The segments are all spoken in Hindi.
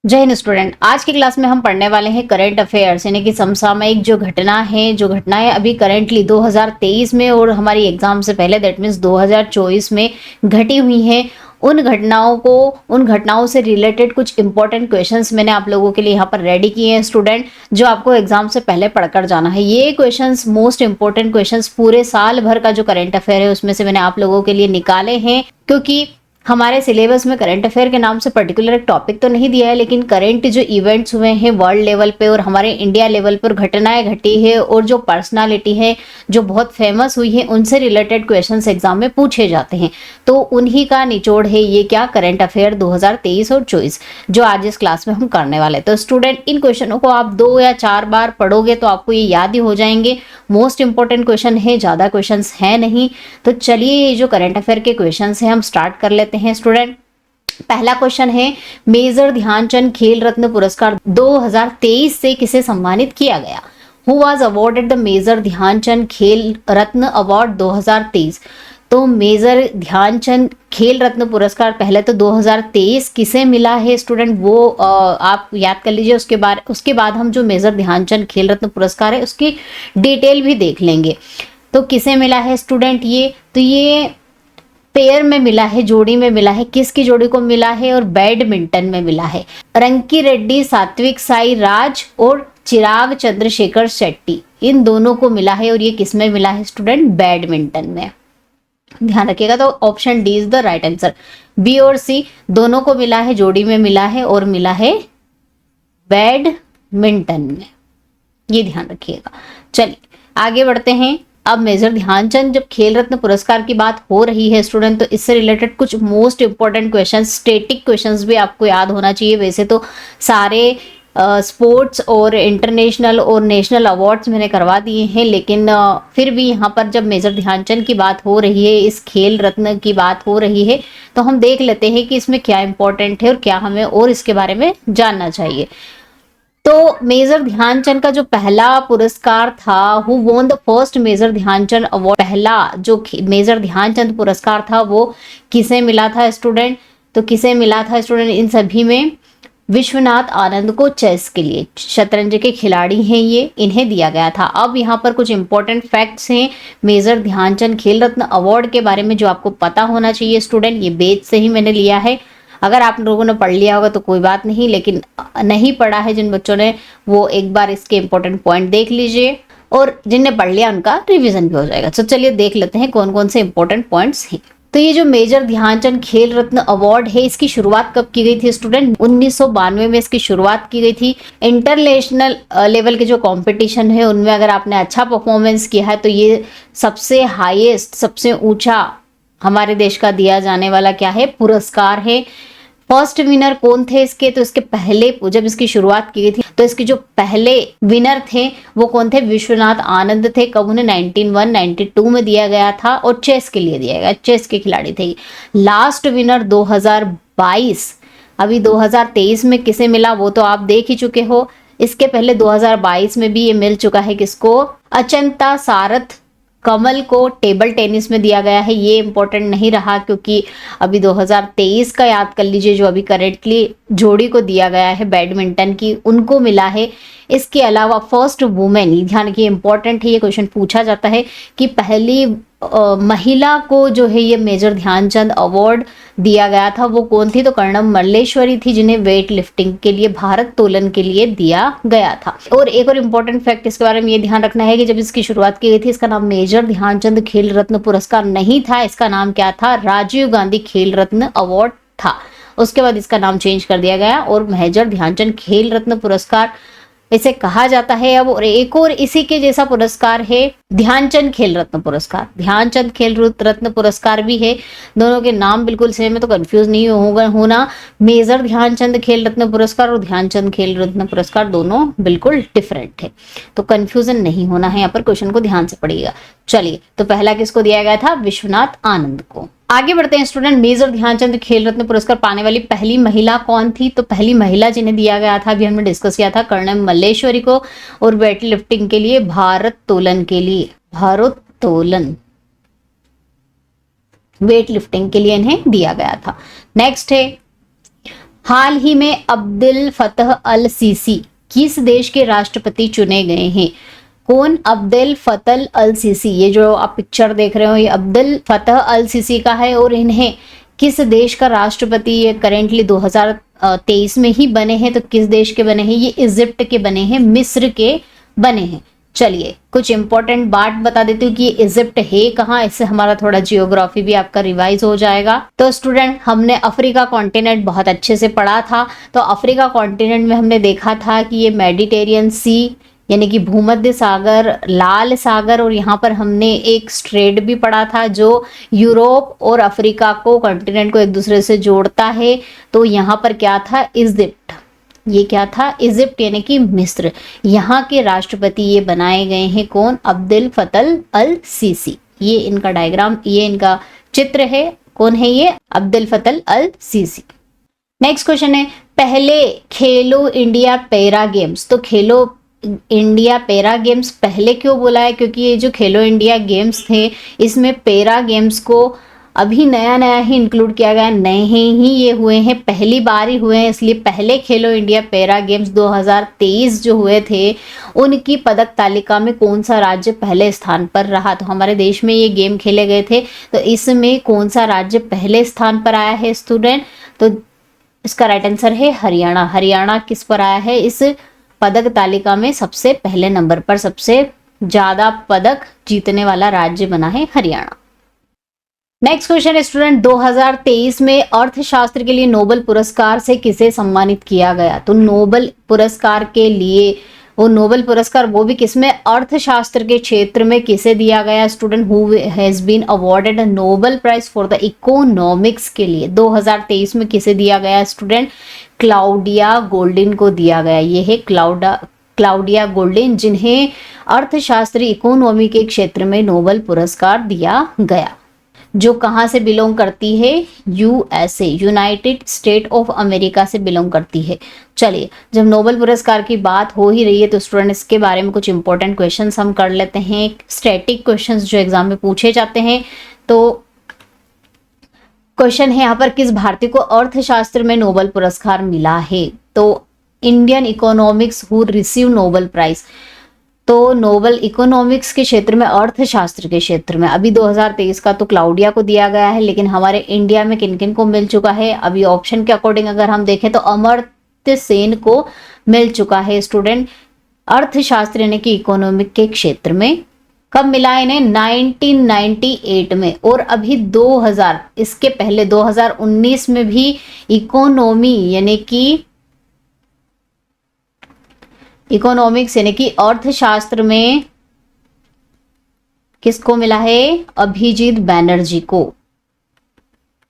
जय हिंद स्टूडेंट। आज की क्लास में हम पढ़ने वाले हैं करंट अफेयर्स, यानी कि समसामयिक जो घटनाएं अभी करंटली 2023 में और हमारी एग्जाम से पहले दैट मीन्स 2024 में घटी हुई हैं। उन घटनाओं से रिलेटेड कुछ इंपॉर्टेंट क्वेश्चंस मैंने आप लोगों के लिए यहाँ पर रेडी किए हैं स्टूडेंट, जो आपको एग्जाम से पहले पढ़कर जाना है। ये क्वेश्चंस मोस्ट इंपॉर्टेंट क्वेश्चंस पूरे साल भर का जो करंट अफेयर है उसमें से मैंने आप लोगों के लिए निकाले हैं, क्योंकि हमारे सिलेबस में करंट अफेयर के नाम से पर्टिकुलर एक टॉपिक तो नहीं दिया है, लेकिन करंट जो इवेंट्स हुए हैं वर्ल्ड लेवल पे और हमारे इंडिया लेवल पर घटनाएं घटी है और जो पर्सनालिटी है जो बहुत फेमस हुई है उनसे रिलेटेड क्वेश्चंस एग्जाम में पूछे जाते हैं। तो उन्हीं का निचोड़ है ये क्या करंट अफेयर 2023 और 24 जो आज इस क्लास में हम करने वाले। तो स्टूडेंट इन क्वेश्चनों को आप 2 या 4 बार पढ़ोगे तो आपको ये याद ही हो जाएंगे। मोस्ट इंपॉर्टेंट क्वेश्चन है, ज्यादा क्वेश्चन है नहीं। तो चलिए ये जो करंट अफेयर के क्वेश्चन है हम स्टार्ट कर लेते हैं स्टूडेंट। पहला क्वेश्चन है, मेजर ध्यानचंद खेल रत्न पुरस्कार 2023 से किसे सम्मानित किया गया? Who was awarded the major Dhyanchand Khel Ratna award 2023? तो मेजर ध्यानचंद खेल रत्न पुरस्कार पहले तो 2023 किसे मिला है स्टूडेंट, वो आप याद कर लीजिए। उसके बाद हम जो मेजर ध्यानचंद खेल रत्न पुरस्कार है उसकी डिटेल भी देख लेंगे। तो किसे मिला है स्टूडेंट ये? तो ये पेयर में मिला है, जोड़ी में मिला है। किसकी जोड़ी को मिला है? और बैडमिंटन में मिला है। रंकी रेड्डी, सात्विक साई राज और चिराग चंद्रशेखर शेट्टी, इन दोनों को मिला है। और ये किस में मिला है स्टूडेंट? बैडमिंटन में। ध्यान रखिएगा। तो option D is the right answer. B और सी दोनों को मिला है, जोड़ी में मिला है और मिला है बैडमिंटन में। ये ध्यान रखिएगा। चलिए आगे बढ़ते हैं। अब मेजर ध्यानचंद जब खेल रत्न पुरस्कार की बात हो रही है स्टूडेंट, तो इससे रिलेटेड कुछ most important questions, static questions भी आपको याद होना चाहिए। वैसे तो सारे स्पोर्ट्स और इंटरनेशनल और नेशनल अवार्ड्स मैंने करवा दिए हैं, लेकिन फिर भी यहाँ पर जब मेजर ध्यानचंद की बात हो रही है, इस खेल रत्न की बात हो रही है, तो हम देख लेते हैं कि इसमें क्या इंपॉर्टेंट है और क्या हमें और इसके बारे में जानना चाहिए। तो मेजर ध्यानचंद का जो पहला पुरस्कार था, who won the first major Dhyanchand award, पहला जो मेजर ध्यानचंद पुरस्कार था वो किसे मिला था स्टूडेंट? तो किसे मिला था स्टूडेंट? इन सभी में विश्वनाथ आनंद को, चेस के लिए, शतरंज के खिलाड़ी हैं ये, इन्हें दिया गया था। अब यहाँ पर कुछ इंपॉर्टेंट फैक्ट्स हैं मेजर ध्यानचंद खेल रत्न अवार्ड के बारे में जो आपको पता होना चाहिए स्टूडेंट। ये बेस से ही मैंने लिया है। अगर आप लोगों ने पढ़ लिया होगा तो कोई बात नहीं, लेकिन नहीं पढ़ा है जिन बच्चों ने, वो एक बार इसके इंपॉर्टेंट पॉइंट देख लीजिए, और जिनने पढ़ लिया उनका रिवीजन भी हो जाएगा। तो चलिए देख लेते हैं कौन कौन से इंपॉर्टेंट पॉइंट्स हैं। तो ये जो मेजर ध्यानचंद खेल रत्न अवार्ड है, इसकी शुरुआत कब की गई थी स्टूडेंट? 1992 में इसकी शुरुआत की गई थी। इंटरनेशनल लेवल के जो कंपटीशन है उनमें अगर आपने अच्छा परफॉर्मेंस किया है तो ये सबसे हाईएस्ट, सबसे ऊंचा हमारे देश का दिया जाने वाला क्या है? पुरस्कार है। फर्स्ट विनर कौन थे इसके? तो इसके पहले जब इसकी शुरुआत की गई थी तो इसके जो पहले विनर थे वो कौन थे? विश्वनाथ आनंद थे। कब? उन्हें 1992 में दिया गया था और चेस के लिए दिया गया, चेस के खिलाड़ी थे। लास्ट विनर 2022, अभी 2023 में किसे मिला वो तो आप देख ही चुके हो। इसके पहले 2022 में भी ये मिल चुका है किसको? अचंता सारथ कमल को टेबल टेनिस में दिया गया है। ये इंपॉर्टेंट नहीं रहा क्योंकि अभी 2023 का याद कर लीजिए, जो अभी करेंटली जोड़ी को दिया गया है बैडमिंटन की, उनको मिला है। इसके अलावा फर्स्ट वुमेन, ध्यान रखिए इंपॉर्टेंट है, ये क्वेश्चन पूछा जाता है कि पहली महिला को जो है ये मेजर ध्यानचंद अवार्ड दिया गया था वो कौन थी? तो कर्णम मल्लेश्वरी थी, जिन्हें वेट लिफ्टिंग के लिए, भारत तोलन के लिए दिया गया था। और एक और इम्पोर्टेंट फैक्ट इसके बारे में ये ध्यान रखना है कि जब इसकी शुरुआत की गई थी इसका नाम मेजर ध्यानचंद खेल रत्न पुरस्कार नहीं था, इसका नाम क्या था? राजीव गांधी खेल रत्न अवार्ड था। उसके बाद इसका नाम चेंज कर दिया गया और मेजर ध्यानचंद खेल रत्न पुरस्कार इसे कहा जाता है अब। और एक और इसी के जैसा पुरस्कार है ध्यानचंद खेल रत्न पुरस्कार। ध्यानचंद खेल रत्न पुरस्कार भी है, दोनों के नाम बिल्कुल सेम है तो कंफ्यूज नहीं होना। मेजर ध्यानचंद खेल रत्न पुरस्कार और ध्यानचंद खेल रत्न पुरस्कार दोनों बिल्कुल डिफरेंट है, तो कंफ्यूजन नहीं होना है यहाँ पर। क्वेश्चन को ध्यान से पढ़िएगा। चलिए, तो पहला किसको दिया गया था? विश्वनाथ आनंद को। आगे बढ़ते हैं स्टूडेंट। मेजर ध्यानचंद खेल रत्न पुरस्कार पाने वाली पहली महिला कौन थी? तो पहली महिला जिन्हें दिया गया था अभी हमने डिस्कस किया था, कर्णम मल्लेश्वरी को, और वेट लिफ्टिंग के लिए, भारत तोलन के लिए, भारत तोलन वेट लिफ्टिंग के लिए इन्हें दिया गया था। नेक्स्ट है हाल ही में अब्दुल फतह अल सीसी किस देश के राष्ट्रपति चुने गए हैं? कौन? अब्दुल फतह अल सीसी। ये जो आप पिक्चर देख रहे हो ये अब्दुल फतह अल सीसी का है और इन्हें किस देश का राष्ट्रपति ये करेंटली 2023 में ही बने हैं। तो किस देश के बने हैं? ये इजिप्ट के बने हैं, मिस्र के बने हैं। चलिए कुछ इंपॉर्टेंट बात बता देती हूँ कि ये इजिप्ट है कहाँ, इससे हमारा थोड़ा जियोग्राफी भी आपका रिवाइज हो जाएगा। तो स्टूडेंट हमने अफ्रीका कॉन्टिनेंट बहुत अच्छे से पढ़ा था। तो अफ्रीका कॉन्टिनेंट में हमने देखा था कि ये मेडिटेरियन सी यानी कि भूमध्य सागर, लाल सागर और यहाँ पर हमने एक स्ट्रेट भी पढ़ा था जो यूरोप और अफ्रीका को कॉन्टिनेंट को एक दूसरे से जोड़ता है। तो यहाँ पर क्या था? इजिप्ट। ये क्या था? इजिप्ट यानी कि मिस्र। यहाँ के राष्ट्रपति ये बनाए गए हैं कौन? अब्दुल फतह अल सीसी। ये इनका डायग्राम, ये इनका चित्र है। कौन है ये? अब्दुल फतह अल सीसी। नेक्स्ट क्वेश्चन है, पहले खेलो इंडिया पैरा गेम्स। तो खेलो इंडिया पैरा गेम्स पहले क्यों बोला है? क्योंकि ये जो खेलो इंडिया गेम्स थे इसमें पैरा गेम्स को अभी नया नया ही इंक्लूड किया गया, नए ही ये हुए हैं, पहली बार ही हुए हैं, इसलिए पहले खेलो इंडिया पैरा गेम्स 2023 जो हुए थे उनकी पदक तालिका में कौन सा राज्य पहले स्थान पर रहा? तो हमारे देश में ये गेम खेले गए थे, तो इसमें कौन सा राज्य पहले स्थान पर आया है स्टूडेंट? तो इसका राइट आंसर है हरियाणा। हरियाणा किस पर आया है? इस पदक तालिका में सबसे पहले नंबर पर, सबसे ज्यादा पदक जीतने वाला राज्य बना है हरियाणा। नेक्स्ट क्वेश्चन है स्टूडेंट, 2023 में अर्थशास्त्र के लिए नोबेल पुरस्कार से किसे सम्मानित किया गया? तो नोबेल पुरस्कार के लिए, वो नोबेल पुरस्कार वो भी किसमें? अर्थशास्त्र के क्षेत्र में किसे दिया गया student? Who has been awarded Nobel prize for the economics के लिए 2023 में किसे दिया गया स्टूडेंट? क्लाउडिया गोल्डिन को दिया गया। ये है क्लाउडिया गोल्डिन जिन्हें अर्थशास्त्री इकोनॉमी के क्षेत्र में नोबेल पुरस्कार दिया गया, जो कहां से बिलोंग करती है? USA, United state of America से बिलोंग करती है। चलिए जब नोबेल पुरस्कार की बात हो ही रही है तो स्टूडेंट इसके बारे में कुछ इंपॉर्टेंट क्वेश्चंस हम कर लेते हैं, स्टैटिक क्वेश्चंस जो एग्जाम में पूछे जाते हैं। तो क्वेश्चन है यहाँ पर, किस भारतीय को अर्थशास्त्र में नोबेल पुरस्कार मिला है? तो Indian economics who receive Nobel prize. तो नोबेल इकोनॉमिक्स के क्षेत्र में, अर्थशास्त्र के क्षेत्र में अभी 2023 का तो क्लाउडिया को दिया गया है, लेकिन हमारे इंडिया में किन किन को मिल चुका है? अभी ऑप्शन के अकॉर्डिंग अगर हम देखें तो अमर्त्य सेन को मिल चुका है स्टूडेंट, अर्थशास्त्र यानी कि इकोनॉमिक के क्षेत्र में। कब मिला इन्हें? 1998 में। और अभी 2000, इसके पहले 2019 में भी इकोनॉमी यानी कि इकोनॉमिक्स यानी कि अर्थशास्त्र में किसको मिला है? अभिजीत बैनर्जी को,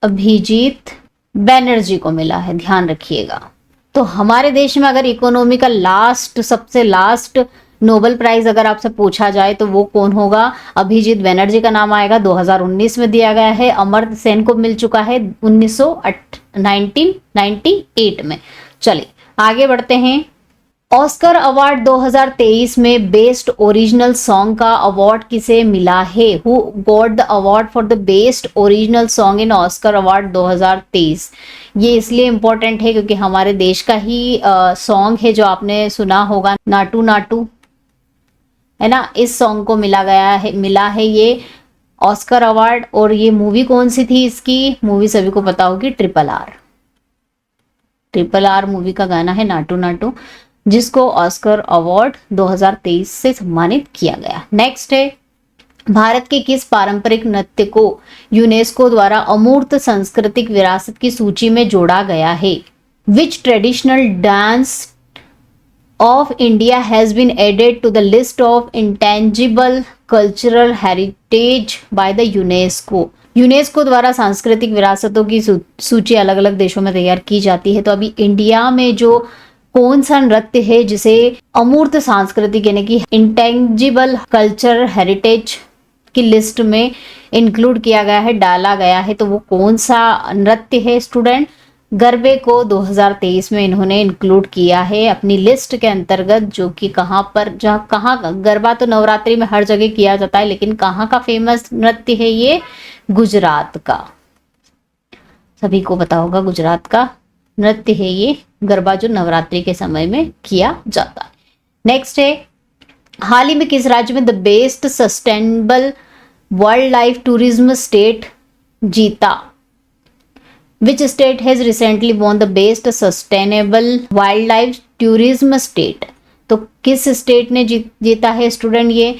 अभिजीत बैनर्जी को मिला है, ध्यान रखिएगा। तो हमारे देश में अगर इकोनॉमी का लास्ट, सबसे लास्ट नोबेल प्राइज अगर आपसे पूछा जाए तो वो कौन होगा? अभिजीत बैनर्जी का नाम आएगा। 2019 में दिया गया है। अमर्त्य सेन को मिल चुका है 1998 में। चलिए आगे बढ़ते हैं। ऑस्कर अवार्ड 2023 में बेस्ट ओरिजिनल सॉन्ग का अवार्ड किसे मिला है? Who got the award for the best original song in Oscar award 2023? ये इसलिए इम्पोर्टेंट है क्योंकि हमारे देश का ही सॉन्ग है जो आपने सुना होगा, नाटू नाटू, है ना। इस सॉन्ग को मिला है ये ऑस्कर अवार्ड। और ये मूवी कौन सी थी? इसकी मूवी सभी को पता होगी, ट्रिपल आर मूवी का गाना है नाटू नाटू, जिसको ऑस्कर अवार्ड 2023 से सम्मानित किया गया। नेक्स्ट है, भारत के किस पारंपरिक नृत्य को यूनेस्को द्वारा अमूर्त सांस्कृतिक विरासत की सूची में जोड़ा गया है? Which traditional dance of India has been added to the list of intangible cultural heritage by the UNESCO? UNESCO द्वारा सांस्कृतिक विरासतों की सूची अलग अलग देशों में तैयार की जाती है। तो अभी इंडिया में जो कौन सा नृत्य है जिसे अमूर्त सांस्कृतिक यानी कि इंटेंजिबल कल्चर हेरिटेज की लिस्ट में इंक्लूड किया गया है, डाला गया है, तो वो कौन सा नृत्य है स्टूडेंट? गरबे को 2023 में इन्होंने इंक्लूड किया है अपनी लिस्ट के अंतर्गत, जो कि कहाँ पर, जहाँ कहाँ गरबा तो नवरात्रि में हर जगह किया जाता है, लेकिन कहाँ का फेमस नृत्य है ये? गुजरात का। सभी को पता होगा गुजरात का नृत्य है ये गरबा, जो नवरात्रि के समय में किया जाता है। नेक्स्ट है, हाल ही में किस राज्य में the best sustainable wildlife tourism state जीता? Which state has recently won the best sustainable wildlife tourism state? तो किस स्टेट ने जीता है स्टूडेंट ये?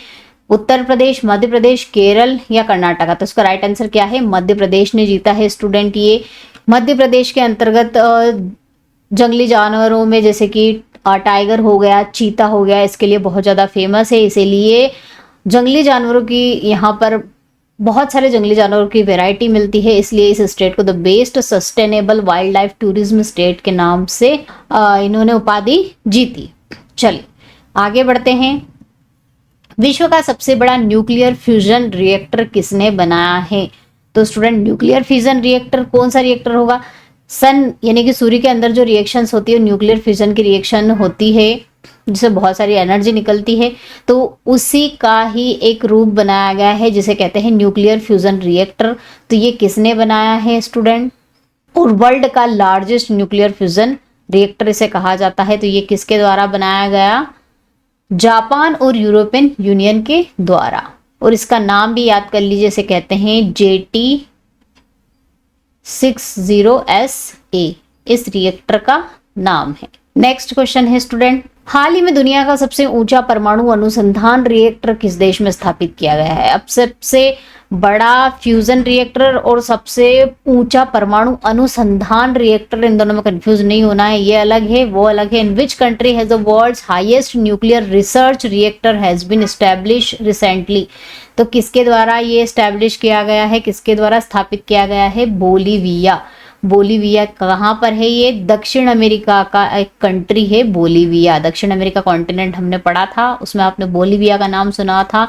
उत्तर प्रदेश, मध्य प्रदेश, केरल या कर्नाटका? तो इसका राइट आंसर क्या है? मध्य प्रदेश ने जीता है स्टूडेंट ये। मध्य प्रदेश के अंतर्गत जंगली जानवरों में जैसे कि टाइगर हो गया, चीता हो गया, इसके लिए बहुत ज़्यादा फेमस है, इसीलिए जंगली जानवरों की यहाँ पर बहुत सारे जंगली जानवरों की वैरायटी मिलती है, इसलिए इस स्टेट को the best sustainable wildlife tourism state के नाम से इन्होंने उपाधि जीती। चलिए आगे बढ़ते हैं। विश्व का सबसे बड़ा न्यूक्लियर फ्यूजन रिएक्टर किसने बनाया है? तो स्टूडेंट न्यूक्लियर फ्यूजन रिएक्टर कौन सा रिएक्टर होगा? सन यानी कि सूर्य के अंदर जो रिएक्शंस होती है न्यूक्लियर फ्यूजन की रिएक्शन होती है जिससे बहुत सारी एनर्जी निकलती है, तो उसी का ही एक रूप बनाया गया है जिसे कहते हैं न्यूक्लियर फ्यूजन रिएक्टर। तो ये किसने बनाया है स्टूडेंट? और वर्ल्ड का लार्जेस्ट न्यूक्लियर फ्यूजन रिएक्टर इसे कहा जाता है। तो ये किसके द्वारा बनाया गया? जापान और यूरोपियन यूनियन के द्वारा। और इसका नाम भी याद कर लीजिए, इसे कहते हैं JT60SA, इस रिएक्टर का नाम है। नेक्स्ट क्वेश्चन है स्टूडेंट, हाल ही में दुनिया का सबसे ऊंचा परमाणु अनुसंधान रिएक्टर किस देश में स्थापित किया गया है? अब सबसे बड़ा फ्यूजन रिएक्टर और सबसे ऊंचा परमाणु अनुसंधान रिएक्टर, इन दोनों में कंफ्यूज नहीं होना है, ये अलग है वो अलग है। In which country has the world's highest nuclear research reactor has been establish recently? तो किसके द्वारा ये एस्टैब्लिश किया गया है, किसके द्वारा स्थापित किया गया है? बोलीविया। बोलीविया कहाँ पर है? ये दक्षिण अमेरिका का एक कंट्री है बोलीविया। दक्षिण अमेरिका कॉन्टिनेंट हमने पढ़ा था, उसमें आपने बोलीविया का नाम सुना था।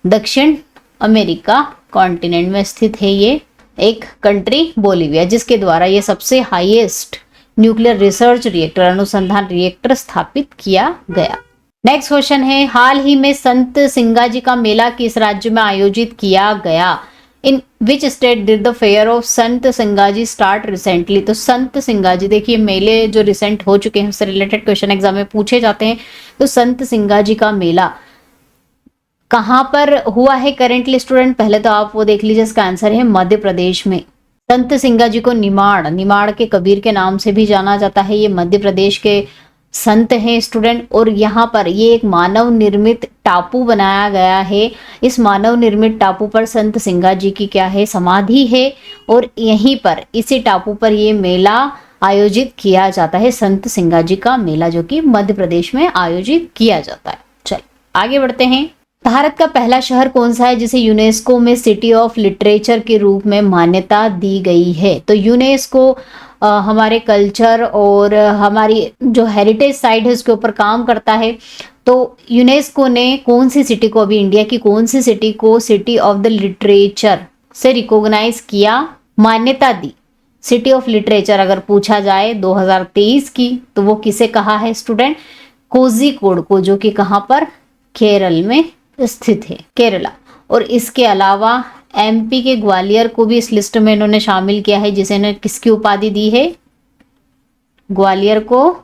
दक्षिण अमेरिका कॉन्टिनेंट में स्थित है ये एक कंट्री बोलीविया, जिसके द्वारा ये सबसे हाईएस्ट न्यूक्लियर रिसर्च रिएक्टर, अनुसंधान रिएक्टर स्थापित किया गया। नेक्स्ट क्वेश्चन है, हाल ही में संत सिंगाजी का मेला किस राज्य में आयोजित किया गया? In which state did the fair of Sant Singaji start recently? तो संत सिंगाजी, देखिए मेले जो रिसेंट हो चुके हैं उससे रिलेटेड क्वेश्चन एग्जाम में पूछे जाते हैं। तो संत सिंगाजी का मेला कहाँ पर हुआ है करेंटली स्टूडेंट? पहले तो आप वो देख लीजिए, इसका आंसर है मध्य प्रदेश में। संत सिंगाजी को निमाड़ के कबीर के नाम से भी जाना जाता है, ये मध्य प्रदेश के संत हैं स्टूडेंट। और यहाँ पर ये एक मानव निर्मित टापू बनाया गया है। इस मानव निर्मित टापू पर संत सिंगाजी की क्या है? समाधि है। और यहीं पर इसी टापू पर ये मेला आयोजित किया जाता है, संत सिंगाजी का मेला, जो कि मध्य प्रदेश में आयोजित किया जाता है। चल आगे बढ़ते हैं। भारत का पहला शहर कौन सा है जिसे यूनेस्को में सिटी ऑफ लिटरेचर के रूप में मान्यता दी गई है? तो यूनेस्को हमारे कल्चर और हमारी जो हेरिटेज साइट है उसके ऊपर काम करता है। तो यूनेस्को ने कौन सी सिटी को, अभी इंडिया की कौन सी सिटी को सिटी ऑफ द लिटरेचर से रिकॉग्नाइज किया, मान्यता दी? सिटी ऑफ लिटरेचर अगर पूछा जाए 2023 की, तो वो किसे कहा है स्टूडेंट? कोझिकोड को, जो कि कहाँ पर? केरल में स्थित है, केरला। और इसके अलावा एमपी के ग्वालियर को भी इस लिस्ट में इन्होंने शामिल किया है, जिसे इन्होंने किसकी उपाधि दी है? ग्वालियर को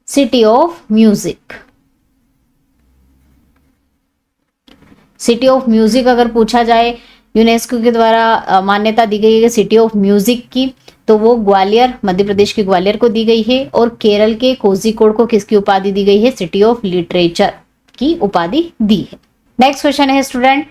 city of music. City of music अगर पूछा जाए, यूनेस्को के द्वारा मान्यता दी गई है सिटी ऑफ म्यूजिक की, तो वो ग्वालियर, मध्य प्रदेश के ग्वालियर को दी गई है। और केरल के कोझिकोड को किसकी उपाधि दी गई है? सिटी ऑफ लिटरेचर की उपाधि दी है। नेक्स्ट क्वेश्चन है स्टूडेंट,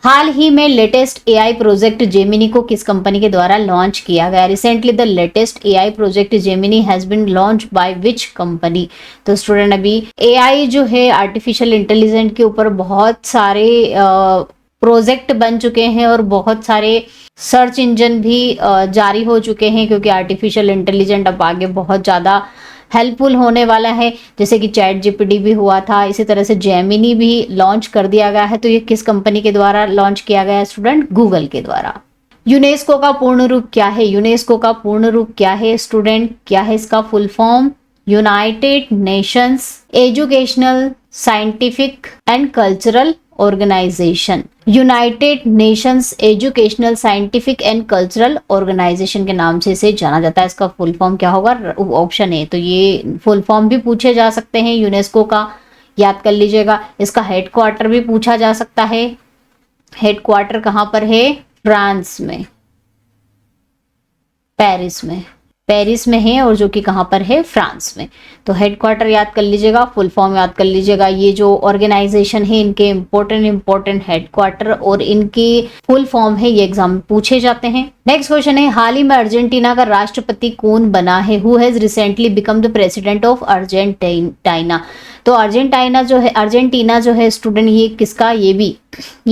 हाल ही में लेटेस्ट एआई प्रोजेक्ट जेमिनी को किस कंपनी के द्वारा लॉन्च किया गया? Recently the latest AI project Gemini has been launch by which company? तो स्टूडेंट अभी एआई जो है आर्टिफिशियल इंटेलिजेंस के ऊपर बहुत सारे प्रोजेक्ट बन चुके हैं और बहुत सारे सर्च इंजन भी जारी हो चुके हैं, क्योंकि आर्टिफिशियल इंटेलिजेंस अब आगे बहुत ज़्यादा हेल्पफुल होने वाला है। जैसे कि चैट जीपीटी भी हुआ था, इसी तरह से जेमिनी भी लॉन्च कर दिया गया है। तो ये किस कंपनी के द्वारा लॉन्च किया गया है स्टूडेंट? गूगल के द्वारा। यूनेस्को का पूर्ण रूप क्या है? यूनेस्को का पूर्ण रूप क्या है स्टूडेंट? क्या है इसका full form? United nations educational, scientific and cultural organisation. United nations educational scientific and cultural organisation के नाम से इसे जाना जाता है। इसका फुल फॉर्म क्या होगा? Option A. तो ये फुल फॉर्म भी पूछे जा सकते हैं यूनेस्को का, याद कर लीजिएगा। इसका हेडक्वार्टर भी पूछा जा सकता है। हेडक्वार्टर कहां पर है? फ्रांस में, पेरिस में है, और जो कि कहां पर है? फ्रांस में। तो हेडक्वार्टर याद कर लीजिएगा, फुल फॉर्म याद कर लीजिएगा। ये जो ऑर्गेनाइजेशन है इनके इंपॉर्टेंट हेडक्वार्टर और इनकी फुल फॉर्म है, ये एग्जाम में पूछे जाते हैं। नेक्स्ट क्वेश्चन है, हाल ही में अर्जेंटीना का राष्ट्रपति कौन बना है? Who has recently become the president of Argentina? तो अर्जेंटीना जो है स्टूडेंट, ये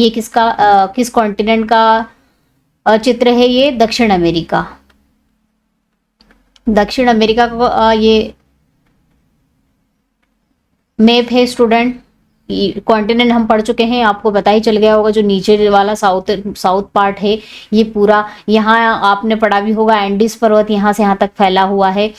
किसका किस कॉन्टिनेंट का चित्र है? ये दक्षिण अमेरिका का ये मैप है स्टूडेंट। कॉन्टिनेंट हम पढ़ चुके हैं, आपको पता ही चल गया होगा। जो नीचे वाला साउथ पार्ट है ये पूरा, यहाँ आपने पढ़ा भी होगा, एंडीज पर्वत यहाँ से यहाँ तक फैला हुआ है,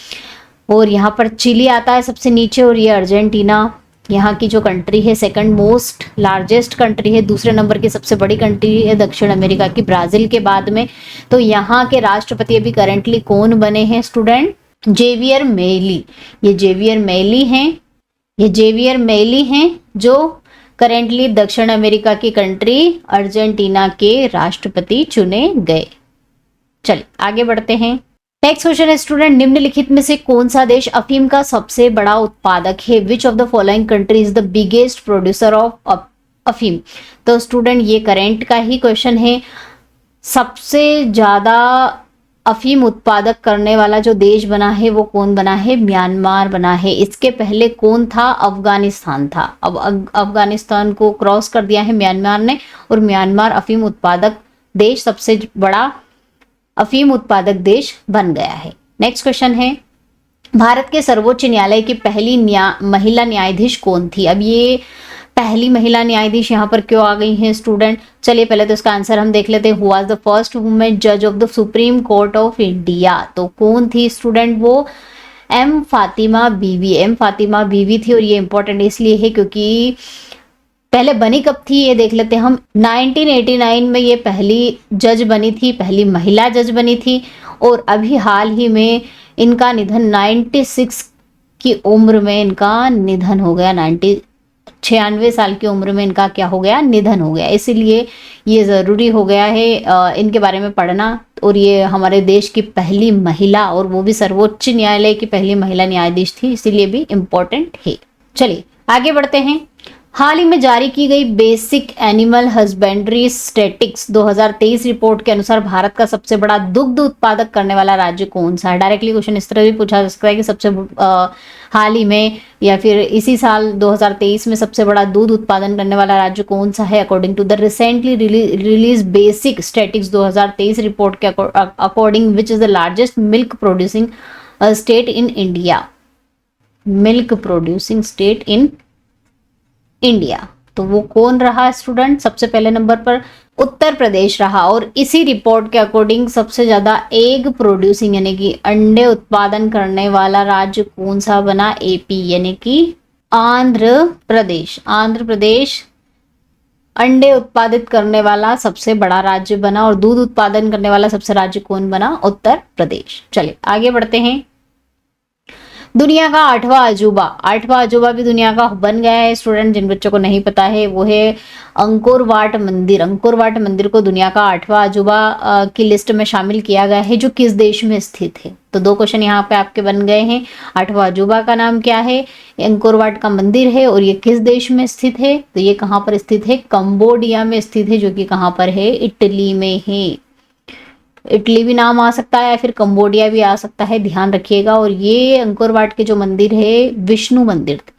और यहाँ पर चिली आता है सबसे नीचे, और ये अर्जेंटीना यहाँ की जो कंट्री है सेकंड मोस्ट लार्जेस्ट कंट्री है, दूसरे नंबर की सबसे बड़ी कंट्री है दक्षिण अमेरिका की, ब्राजील के बाद में। तो यहाँ के राष्ट्रपति अभी करेंटली कौन बने हैं स्टूडेंट? जेवियर मेली। ये जेवियर मेली हैं जो करेंटली दक्षिण अमेरिका की कंट्री अर्जेंटीना के राष्ट्रपति चुने गए। चलिए आगे बढ़ते हैं। नेक्स्ट क्वेश्चन है स्टूडेंट, निम्नलिखित में से कौन सा देश अफीम का सबसे बड़ा उत्पादक है? विच of the following country is the biggest producer of अफीम? तो स्टूडेंट ये करेंट का ही क्वेश्चन है। सबसे ज्यादा अफीम उत्पादक करने वाला जो देश बना है वो कौन बना है? म्यांमार बना है। इसके पहले कौन था? अफगानिस्तान था। अब अफगानिस्तान को क्रॉस कर दिया है म्यांमार ने, और म्यांमार अफीम उत्पादक देश, सबसे बड़ा अफीम उत्पादक देश बन गया है। नेक्स्ट क्वेश्चन है, भारत के सर्वोच्च न्यायालय की पहली महिला न्यायाधीश कौन थी? अब ये पहली महिला न्यायाधीश यहाँ पर क्यों आ गई हैं स्टूडेंट? चलिए पहले तो इसका आंसर हम देख लेते हैं। Who was the first women जज of the supreme court of India? तो कौन थी स्टूडेंट? वो एम फातिमा बीवी थी, और ये इंपॉर्टेंट इसलिए है क्योंकि पहले बनी कब थी ये देख लेते हैं हम। 1989 में ये पहली जज बनी थी, पहली महिला जज बनी थी, और अभी हाल ही में इनका निधन 96 की उम्र में इनका निधन हो गया। 96 साल की उम्र में इनका क्या हो गया? निधन हो गया। इसीलिए ये ज़रूरी हो गया है इनके बारे में पढ़ना। और ये हमारे देश की पहली महिला, और वो भी सर्वोच्च न्यायालय की पहली महिला न्यायाधीश थी, इसीलिए भी इम्पोर्टेंट है। चलिए आगे बढ़ते हैं। हाल ही में जारी की गई basic animal husbandry statistics 2023 report के अनुसार भारत का सबसे बड़ा दुग्ध उत्पादक करने वाला राज्य कौन सा है? डायरेक्टली क्वेश्चन इस तरह भी पूछा जा सकता है कि सबसे हाल ही में या फिर इसी साल 2023 में सबसे बड़ा दूध उत्पादन करने वाला राज्य कौन सा है? According to the recently release basic statistics 2023 report के according which is the largest milk producing state in India? Milk producing state in India, तो वो कौन रहा स्टूडेंट? सबसे पहले नंबर पर उत्तर प्रदेश रहा। और इसी रिपोर्ट के अकॉर्डिंग सबसे ज्यादा एग प्रोड्यूसिंग यानी कि अंडे उत्पादन करने वाला राज्य कौन सा बना? एपी यानी कि आंध्र प्रदेश अंडे उत्पादित करने वाला सबसे बड़ा राज्य बना, और दूध उत्पादन करने वाला सबसे राज्य कौन बना? उत्तर प्रदेश। चलिए आगे बढ़ते हैं। दुनिया का आठवां अजूबा भी दुनिया का बन गया है स्टूडेंट। जिन बच्चों को नहीं पता है वो है अंकोर वाट मंदिर को दुनिया का आठवां अजूबा की लिस्ट में शामिल किया गया है, जो किस देश में स्थित है? तो दो क्वेश्चन यहाँ पे आपके बन गए हैं। आठवां अजूबा का नाम क्या है? अंकोर वाट का मंदिर है, और ये किस देश में स्थित है? तो ये कहाँ पर स्थित है? कंबोडिया में स्थित है, जो कि कहाँ पर है? इटली में है। इटली भी नाम आ सकता है या फिर कंबोडिया भी आ सकता है, ध्यान रखिएगा। और ये अंकोर वाट के जो मंदिर है विष्णु मंदिर थे।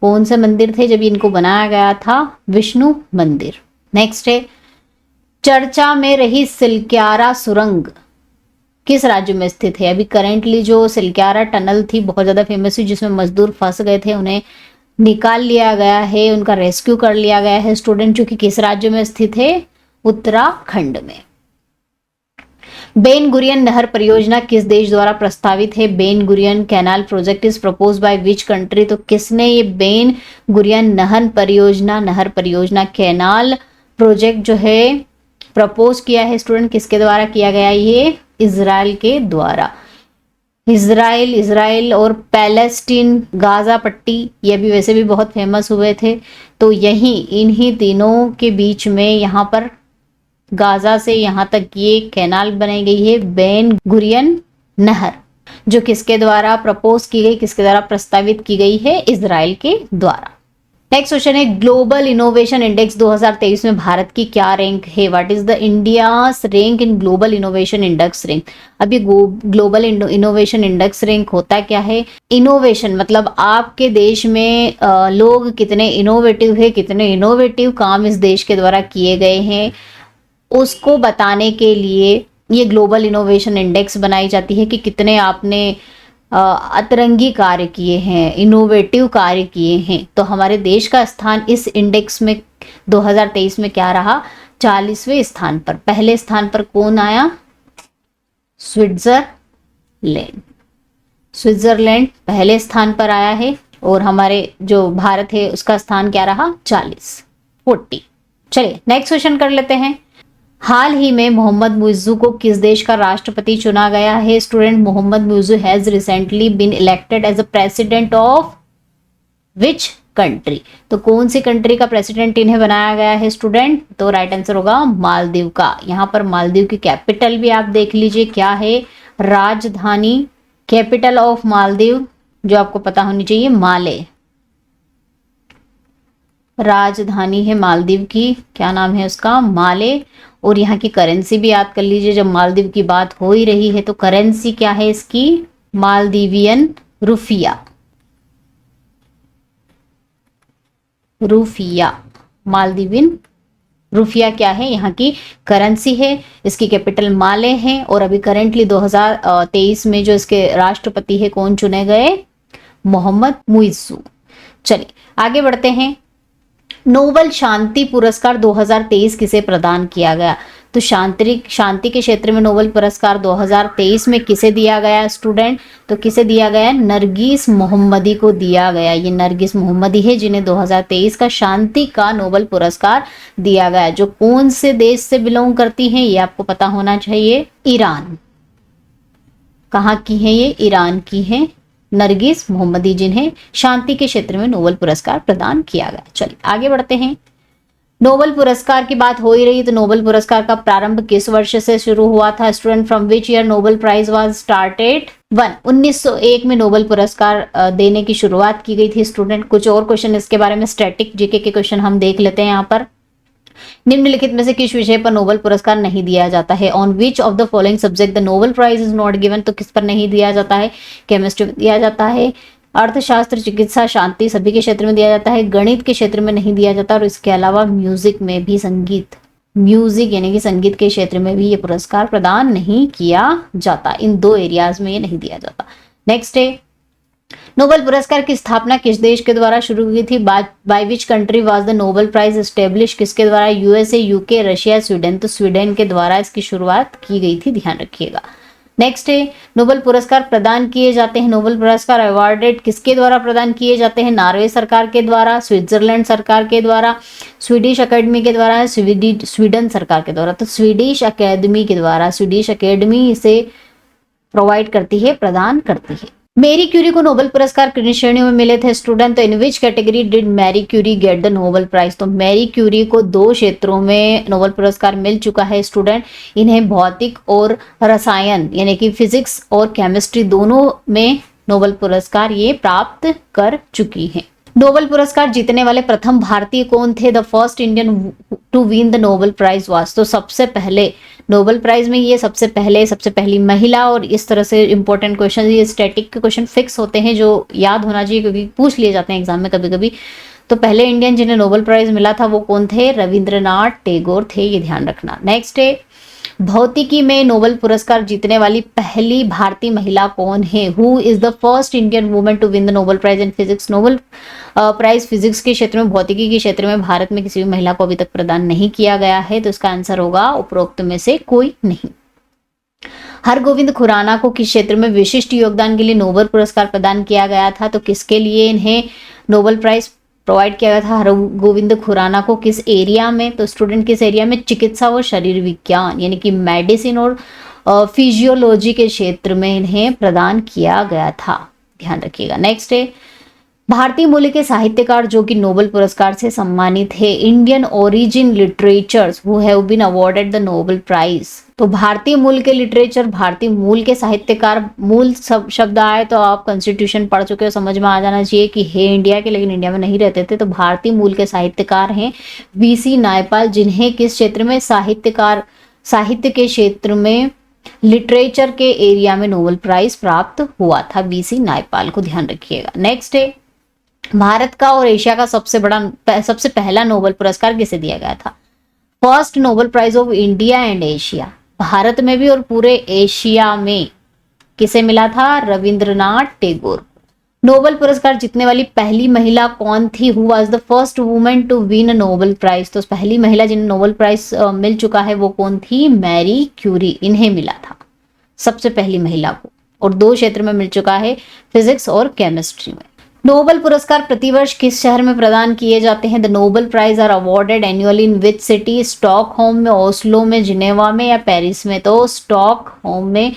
कौन से मंदिर थे जब इनको बनाया गया था? विष्णु मंदिर। नेक्स्ट है, चर्चा में रही सिलक्यारा सुरंग किस राज्य में स्थित है? अभी करेंटली जो सिलक्यारा टनल थी बहुत ज्यादा फेमस हुई, जिसमें मजदूर फंस गए थे, उन्हें निकाल लिया गया है, उनका रेस्क्यू कर लिया गया है स्टूडेंट, जो कि किस राज्य में स्थित है? उत्तराखंड में। बेन गुरियन नहर परियोजना किस देश द्वारा प्रस्तावित है? Ben Gurion canal project is propose by which country? तो किसने ये बेन गुरियन नहर परियोजना कैनाल प्रोजेक्ट जो है प्रपोज किया है स्टूडेंट, किसके द्वारा किया गया? ये इजराइल के द्वारा। इजराइल और पैलेस्टीन, गाजा पट्टी, ये भी वैसे भी बहुत फेमस हुए थे। तो यही इन्हीं तीनों के बीच में यहाँ पर गाजा से यहाँ तक ये कैनाल बनाई गई है, बेन गुरियन नहर, जो किसके द्वारा प्रपोज की गई, किसके द्वारा प्रस्तावित की गई है? इजराइल के द्वारा। नेक्स्ट क्वेश्चन है, ग्लोबल इनोवेशन इंडेक्स 2023 में भारत की क्या रैंक है? What is the India's rank in global innovation index rank? अभी ग्लोबल इनोवेशन इंडेक्स रैंक होता क्या है? इनोवेशन मतलब आपके देश में लोग कितने इनोवेटिव है, कितने इनोवेटिव काम इस देश के द्वारा किए गए हैं, उसको बताने के लिए ये ग्लोबल इनोवेशन इंडेक्स बनाई जाती है कि कितने आपने अतरंगी कार्य किए हैं, इनोवेटिव कार्य किए हैं। तो हमारे देश का स्थान इस इंडेक्स में 2023 में क्या रहा? 40वें स्थान पर। पहले स्थान पर कौन आया? स्विट्जरलैंड पहले स्थान पर आया है, और हमारे जो भारत है उसका स्थान क्या रहा? 40। चलिए नेक्स्ट क्वेश्चन कर लेते हैं। हाल ही में मोहम्मद मुइज़्ज़ू को किस देश का राष्ट्रपति चुना गया है? Student, Mohamed Muizzu has recently been elected as a president of which country? तो कौन सी कंट्री का प्रेसिडेंट इन्हें बनाया गया है स्टूडेंट? तो राइट आंसर होगा मालदीव का। यहाँ पर मालदीव की कैपिटल भी आप देख लीजिए, क्या है? राजधानी, कैपिटल ऑफ मालदीव जो आपको पता होनी चाहिए, माले। राजधानी है मालदीव की, क्या नाम है उसका? माले। और यहाँ की करेंसी भी याद कर लीजिए, जब मालदीव की बात हो ही रही है तो करेंसी क्या है इसकी? मालदीवियन रुफिया। मालदीवियन रुफिया क्या है? यहाँ की करेंसी है। इसकी कैपिटल माले है। और अभी करेंटली 2023 में जो इसके राष्ट्रपति है कौन चुने गए? मोहम्मद मुइज़्ज़ू। चलिए आगे बढ़ते हैं। नोबेल शांति पुरस्कार 2023 किसे प्रदान किया गया? तो शांति के क्षेत्र में नोबेल पुरस्कार 2023 में किसे दिया गया स्टूडेंट? तो किसे दिया गया? नरगिस मोहम्मदी को दिया गया। ये नरगिस मोहम्मदी है जिन्हें 2023 का शांति का नोबेल पुरस्कार दिया गया। जो कौन से देश से बिलोंग करती हैं ये आपको पता होना चाहिए। ईरान। कहाँ की है ये? ईरान की है नरगिस मोहम्मदी, जिन्हें शांति के क्षेत्र में नोबेल पुरस्कार प्रदान किया गया। चलिए आगे बढ़ते हैं। नोबेल पुरस्कार की बात हो ही रही तो नोबेल पुरस्कार का प्रारंभ किस वर्ष से शुरू हुआ था student? From which year Nobel prize was started? 1901 में नोबेल पुरस्कार देने की शुरुआत की गई थी स्टूडेंट। कुछ और क्वेश्चन इसके बारे में स्टैटिक जीके के क्वेश्चन हम देख लेते हैं यहाँ पर। निम्नलिखित में से किस विषय पर नोबेल पुरस्कार नहीं दिया जाता है? On which of the following subject the Nobel prize is not given? तो किस पर नहीं दिया जाता है? केमिस्ट्री में दिया जाता है, अर्थशास्त्र, चिकित्सा, शांति, सभी के क्षेत्र में दिया जाता है, गणित के क्षेत्र में नहीं दिया जाता, और इसके अलावा म्यूजिक में भी, म्यूजिक यानी कि संगीत के क्षेत्र में भी ये पुरस्कार प्रदान नहीं किया जाता। इन 2 एरियाज में ये नहीं दिया जाता। नेक्स्ट है, नोबेल पुरस्कार की स्थापना किस देश के द्वारा शुरू हुई थी? By which country was the Nobel prize establish? किसके द्वारा? USA, UK, Russia, Sweden. तो स्वीडन के द्वारा इसकी शुरुआत की गई थी, ध्यान रखिएगा। नेक्स्ट है, नोबेल पुरस्कार प्रदान किए जाते हैं, नोबेल पुरस्कार अवार्डेड किसके द्वारा प्रदान किए जाते हैं? नॉर्वे सरकार के द्वारा, स्विट्जरलैंड सरकार के द्वारा, स्वीडिश अकेडमी के द्वारा, स्वीडन सरकार के द्वारा। तो स्वीडिश अकेडमी के द्वारा, स्वीडिश अकेडमी इसे प्रोवाइड करती है, प्रदान करती है। मैरी क्यूरी को नोबेल पुरस्कार किन श्रेणियों में मिले थे स्टूडेंट? तो in which category did Marie Curie get the Nobel prize? तो मैरी क्यूरी को 2 क्षेत्रों में नोबेल पुरस्कार मिल चुका है स्टूडेंट। इन्हें भौतिक और रसायन यानी कि फिजिक्स और केमिस्ट्री दोनों में नोबेल पुरस्कार ये प्राप्त कर चुकी हैं। नोबेल पुरस्कार जीतने वाले प्रथम भारतीय कौन थे? The first Indian to win the Nobel prize was. तो सबसे पहले नोबेल प्राइज में ये सबसे पहली महिला। और इस तरह से इंपॉर्टेंट क्वेश्चन, ये स्टैटिक के क्वेश्चन फिक्स होते हैं जो याद होना चाहिए क्योंकि पूछ लिए जाते हैं एग्जाम में कभी कभी। तो पहले इंडियन जिन्हें नोबेल प्राइज मिला था वो कौन थे? रविंद्रनाथ टैगोर थे, ये ध्यान रखना। नेक्स्ट है, भौतिकी में नोबेल पुरस्कार जीतने वाली पहली भारतीय महिला कौन है? Who is the first Indian women to win the Nobel prize in physics? Nobel prize physics के क्षेत्र में, भौतिकी के क्षेत्र में भारत में किसी भी महिला को अभी तक प्रदान नहीं किया गया है। तो इसका आंसर होगा उपरोक्त में से कोई नहीं। हरगोविंद खुराना को किस क्षेत्र में विशिष्ट योगदान के लिए नोबेल पुरस्कार प्रदान किया गया था? तो किसके लिए इन्हें नोबेल प्राइज प्रोवाइड किया गया था हरगोविंद खुराना को किस एरिया में? तो स्टूडेंट किस एरिया में? चिकित्सा व शरीर विज्ञान यानी कि मेडिसिन और फिजियोलॉजी के क्षेत्र में इन्हें प्रदान किया गया था, ध्यान रखिएगा। नेक्स्ट है भारतीय मूल के साहित्यकार जो कि नोबेल पुरस्कार से सम्मानित है, Indian origin literatures who have been awarded the Nobel prize. तो भारतीय मूल के लिटरेचर, भारतीय मूल के साहित्यकार, मूल शब्द आए तो आप कॉन्स्टिट्यूशन पढ़ चुके हो, समझ में आ जाना चाहिए कि है इंडिया के, लेकिन इंडिया में नहीं रहते थे। तो भारतीय मूल के साहित्यकार हैं वीसी नायपाल, जिन्हें किस क्षेत्र में? साहित्य के क्षेत्र में, लिटरेचर के एरिया में नोबेल प्राइज प्राप्त हुआ था वीसी नायपाल को, ध्यान रखिएगा। नेक्स्ट है भारत का और एशिया का सबसे पहला नोबेल पुरस्कार किसे दिया गया था? First Nobel prize of India and Asia, Bharat में भी और पूरे एशिया में किसे मिला था? रविंद्रनाथ टैगोर। नोबेल पुरस्कार जीतने वाली पहली महिला कौन थी? Who was the first women to win Nobel prize? तो पहली महिला जिन्हें नोबेल प्राइज मिल चुका है वो कौन थी? मैरी क्यूरी, इन्हें मिला था सबसे पहली महिला को, और 2 क्षेत्र में मिल चुका है, फिजिक्स और केमिस्ट्री में। नोबेल पुरस्कार प्रतिवर्ष किस शहर में प्रदान किए जाते हैं? The Nobel prize are awarded annually in which city? Stockholm में, ओस्लो में, जिनेवा में या पेरिस में? तो स्टॉकहोम में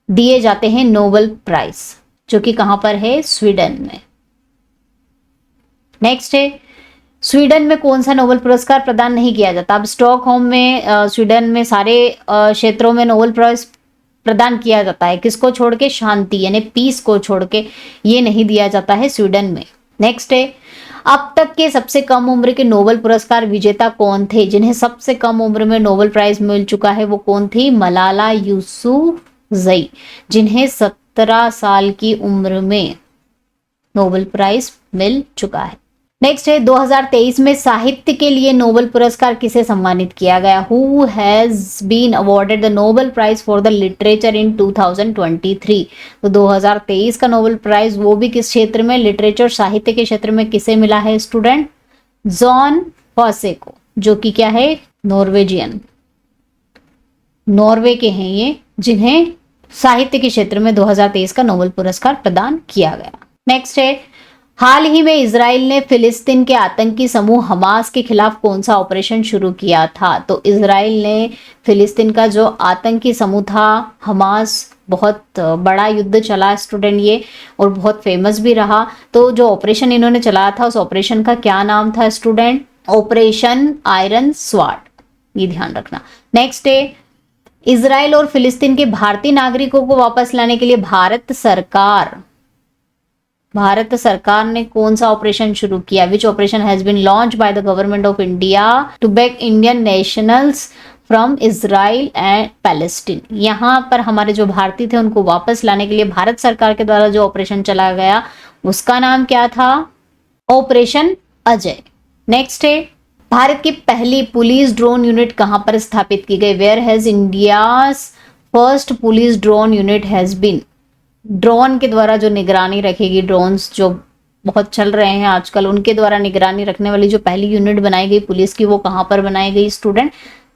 दिए जाते हैं नोबेल प्राइज, जो कि कहां पर है? स्वीडन में। नेक्स्ट है स्वीडन में कौन सा नोबेल पुरस्कार प्रदान नहीं किया जाता? अब स्टॉकहोम में, स्वीडन में सारे क्षेत्रों में नोबेल प्राइज प्रदान किया जाता है, किसको छोड़ के? शांति यानी पीस को छोड़ के, ये नहीं दिया जाता है स्वीडन में। नेक्स्ट है अब तक के सबसे कम उम्र के नोबेल पुरस्कार विजेता कौन थे? जिन्हें सबसे कम उम्र में नोबेल प्राइज मिल चुका है वो कौन थी? मलाला यूसुफजई, जिन्हें 17 साल की उम्र में नोबेल प्राइज मिल चुका है। नेक्स्ट है 2023 में साहित्य के लिए नोबेल पुरस्कार किसे सम्मानित किया गया? Who has been awarded the Nobel prize for the literature in 2023? तो 2023 का नोबेल प्राइज वो भी किस क्षेत्र में? लिटरेचर, साहित्य के क्षेत्र में किसे मिला है स्टूडेंट? जॉन फॉसे को, जो कि क्या है? नॉर्वेजियन, नॉर्वे के हैं ये, जिन्हें साहित्य के क्षेत्र में 2023 का नोबेल पुरस्कार प्रदान किया गया। नेक्स्ट है हाल ही में इजराइल ने फिलिस्तीन के आतंकी समूह हमास के खिलाफ कौन सा ऑपरेशन शुरू किया था? तो इजराइल ने फिलिस्तीन का जो आतंकी समूह था हमास, बहुत बड़ा युद्ध चला स्टूडेंट ये, और बहुत फेमस भी रहा। तो जो ऑपरेशन इन्होंने चलाया था उस ऑपरेशन का क्या नाम था स्टूडेंट? ऑपरेशन आयरन स्वार्ड, ये ध्यान रखना। नेक्स्ट है इजराइल और फिलिस्तीन के भारतीय नागरिकों को वापस लाने के लिए भारत सरकार ने कौन सा ऑपरेशन शुरू किया? Which operation has been launch by the government of India to back Indian nationals from Israel and Palestine. यहाँ पर हमारे जो भारतीय थे उनको वापस लाने के लिए भारत सरकार के द्वारा जो ऑपरेशन चलाया गया उसका नाम क्या था? ऑपरेशन अजय। नेक्स्ट है भारत की पहली पुलिस ड्रोन यूनिट कहां पर स्थापित की गई? Where has India's first police drone unit has been? Drone के द्वारा जो निगरानी रखेगी, ड्रोन्स जो बहुत चल रहे हैं आजकल, उनके द्वारा निगरानी रखने वाली जो पहली यूनिट बनाई गई पुलिस की, वो कहां पर बनाई गई स्टूडेंट?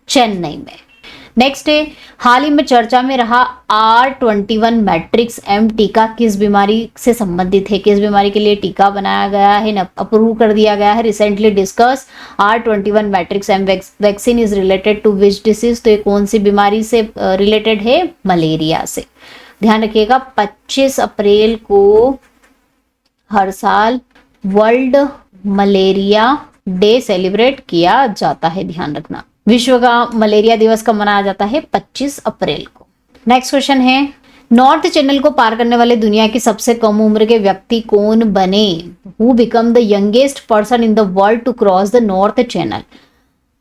चेन्नई में। नेक्स्ट है हाल ही में चर्चा में रहा R21 मैट्रिक्स M टीका किस बीमारी से संबंधित है? किस बीमारी के लिए टीका बनाया गया है, अप्रूव कर दिया गया है? Recently discuss R21 matrix M vaccine is related to which disease? तो ये कौन सी बीमारी से रिलेटेड है? मलेरिया से। ध्यान रखिएगा 25 अप्रैल को हर साल वर्ल्ड मलेरिया डे सेलिब्रेट किया जाता है, ध्यान रखना। विश्व का मलेरिया दिवस कब मनाया जाता है? 25 अप्रैल को। नेक्स्ट क्वेश्चन है नॉर्थ चैनल को पार करने वाले दुनिया की सबसे कम उम्र के व्यक्ति कौन बने? Who become the youngest person in the world to cross the north channel?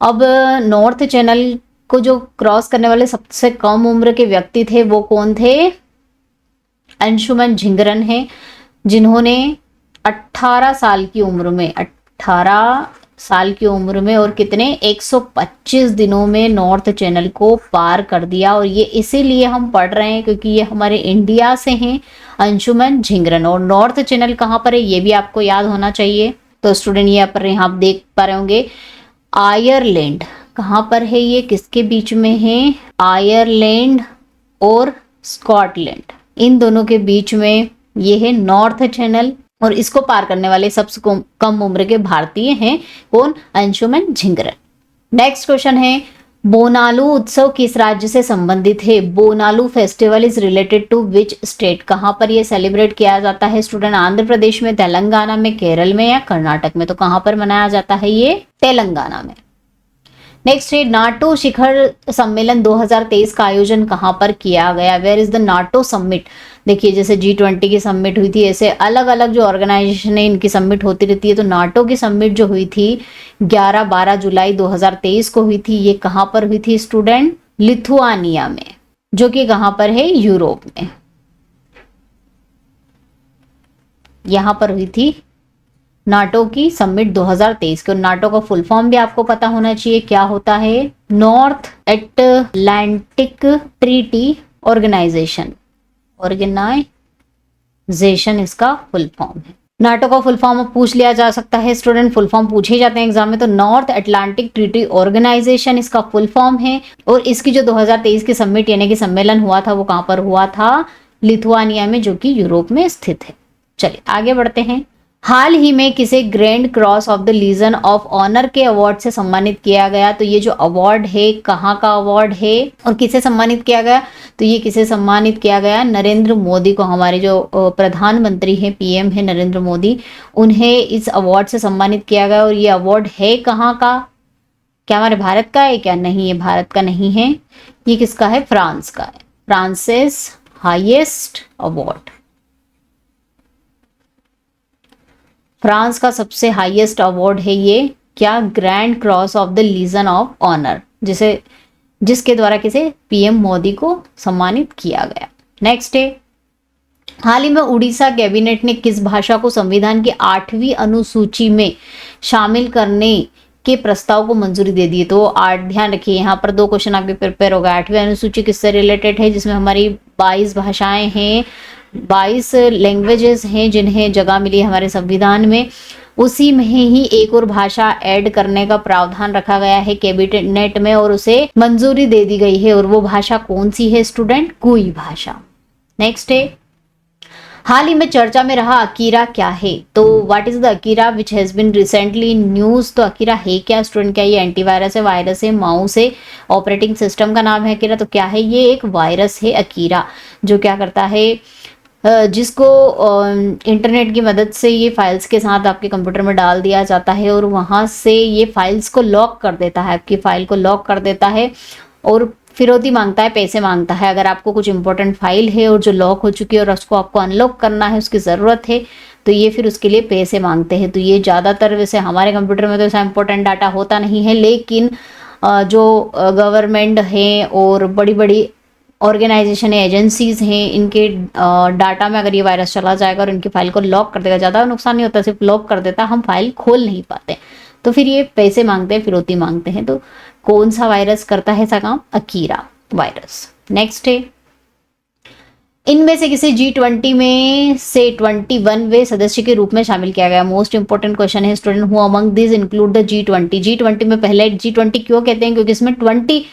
अब नॉर्थ चैनल को जो क्रॉस करने वाले सबसे कम उम्र के व्यक्ति थे वो कौन थे? अंशुमन झिंगरन है, जिन्होंने 18 साल की उम्र में और कितने 125 दिनों में नॉर्थ चैनल को पार कर दिया। और ये इसीलिए हम पढ़ रहे हैं क्योंकि ये हमारे इंडिया से हैं अंशुमन झिंगरन। और नॉर्थ चैनल कहाँ पर है ये भी आपको याद होना चाहिए। तो स्टूडेंट ये पर यहाँ आप देख पा रहे होंगे आयरलैंड कहाँ पर है, ये किसके बीच में है? आयरलैंड और स्कॉटलैंड, इन दोनों के बीच में ये है नॉर्थ चैनल। और इसको पार करने वाले सबसे कम उम्र के भारतीय हैं कौन? अंशुमन झिंगरन। नेक्स्ट क्वेश्चन है, बोनालू उत्सव किस राज्य से संबंधित है? Bonalu festival is related to which state? कहां पर यह सेलिब्रेट किया जाता है स्टूडेंट? आंध्र प्रदेश में, तेलंगाना में, केरल में या कर्नाटक में? तो कहां पर मनाया जाता है ये? तेलंगाना में। नेक्स्ट है, नाटो शिखर सम्मेलन 2023 का आयोजन कहां पर किया गया? Where is the NATO summit? देखिए जैसे G20 की समिट हुई थी, ऐसे अलग अलग जो ऑर्गेनाइजेशन है इनकी समिट होती रहती है। तो नाटो की समिट जो हुई थी 11-12 जुलाई 2023 को हुई थी। ये कहां पर हुई थी स्टूडेंट? लिथुआनिया में, जो कि कहां पर है? यूरोप में। यहां पर हुई थी नाटो की समिट 2023 के। और नाटो का फुल फॉर्म भी आपको पता होना चाहिए, क्या होता है? North Atlantic treaty organisation. Organisation इसका फुल फॉर्म है। नाटो का फुल फॉर्म पूछ लिया जा सकता है स्टूडेंट, फुल फॉर्म पूछे जाते हैं एग्जाम में। तो नॉर्थ अटलांटिक ट्रीटी ऑर्गेनाइजेशन इसका फुल फॉर्म है। और इसकी जो 2023 की समिट यानी कि सम्मेलन हुआ था वो कहां पर हुआ था? लिथुआनिया में, जो कि यूरोप में स्थित है। चलिए आगे बढ़ते हैं। हाल ही में किसे grand cross of the legion of honour के अवार्ड से सम्मानित किया गया? तो ये जो अवार्ड है कहाँ का अवार्ड है और किसे सम्मानित किया गया? तो ये किसे सम्मानित किया गया? नरेंद्र मोदी को। हमारे जो प्रधानमंत्री हैं, PM है नरेंद्र मोदी, उन्हें इस अवार्ड से सम्मानित किया गया। और ये अवार्ड है कहाँ का? क्या हमारे भारत का है क्या? नहीं, ये भारत का नहीं है। ये किसका है? फ्रांस का है। फ्रांसिस हाईएस्ट अवार्ड, फ्रांस का सबसे हाईएस्ट अवार्ड है ये। क्या? Grand cross of the legion of honour, जिसके द्वारा किसे? PM मोदी को सम्मानित किया गया। नेक्स्ट है, हाल ही में उड़ीसा कैबिनेट ने किस भाषा को संविधान की 8वीं अनुसूची में शामिल करने के प्रस्ताव को मंजूरी दे दी? तो ध्यान रखिए यहाँ पर 2 क्वेश्चन आपके प्रिपेयर हो गए। 8वीं अनुसूची किससे रिलेटेड है? जिसमें हमारी 22 भाषाएं हैं, 22 लैंग्वेजेस हैं जिन्हें जगह मिली हमारे संविधान में। उसी में ही एक और भाषा ऐड करने का प्रावधान रखा गया है कैबिनेट में और उसे मंजूरी दे दी गई है। और वो भाषा कौन सी है स्टूडेंट? कुई भाषा। नेक्स्ट है, हाल ही में चर्चा में रहा अकीरा क्या है? तो what is the Akira which has been recently in news? तो अकीरा है क्या स्टूडेंट? क्या ये एंटीवायरस है, वायरस है, माउस है, ऑपरेटिंग सिस्टम का नाम है अकीरा? तो क्या है? ये एक वायरस है अकीरा, जो क्या करता है, जिसको इंटरनेट की मदद से ये फाइल्स के साथ आपके कंप्यूटर में डाल दिया जाता है और वहाँ से ये फाइल्स को लॉक कर देता है, आपकी फाइल को लॉक कर देता है और फिरौती मांगता है, पैसे मांगता है। अगर आपको कुछ इंपॉर्टेंट फाइल है और जो लॉक हो चुकी है और उसको आपको अनलॉक करना है, उसकी ज़रूरत है, तो ये फिर उसके लिए पैसे मांगते हैं। तो ये ज़्यादातर, वैसे हमारे कंप्यूटर में तो ऐसा इंपॉर्टेंट डाटा होता नहीं है, लेकिन जो गवर्नमेंट है और बड़ी बड़ी ऑर्गेनाइजेशन है, एजेंसीज हैं, इनके डाटा में अगर ये वायरस चला जाएगा और इनकी फाइल को लॉक कर देगा, ज़्यादा नुकसान नहीं होता, सिर्फ लॉक कर देता, हम फाइल खोल नहीं पाते, तो फिर ये पैसे मांगते हैं, फिरौती मांगते हैं। तो कौन सा वायरस करता है ऐसा काम? Akira virus. नेक्स्ट है, इनमें से किसी G20 में से 21वें सदस्य के रूप में शामिल किया गया? मोस्ट इंपोर्टेंट क्वेश्चन है student. Who among this include the G20 में पहले G20 क्यों कहते हैं? क्योंकि इसमें 20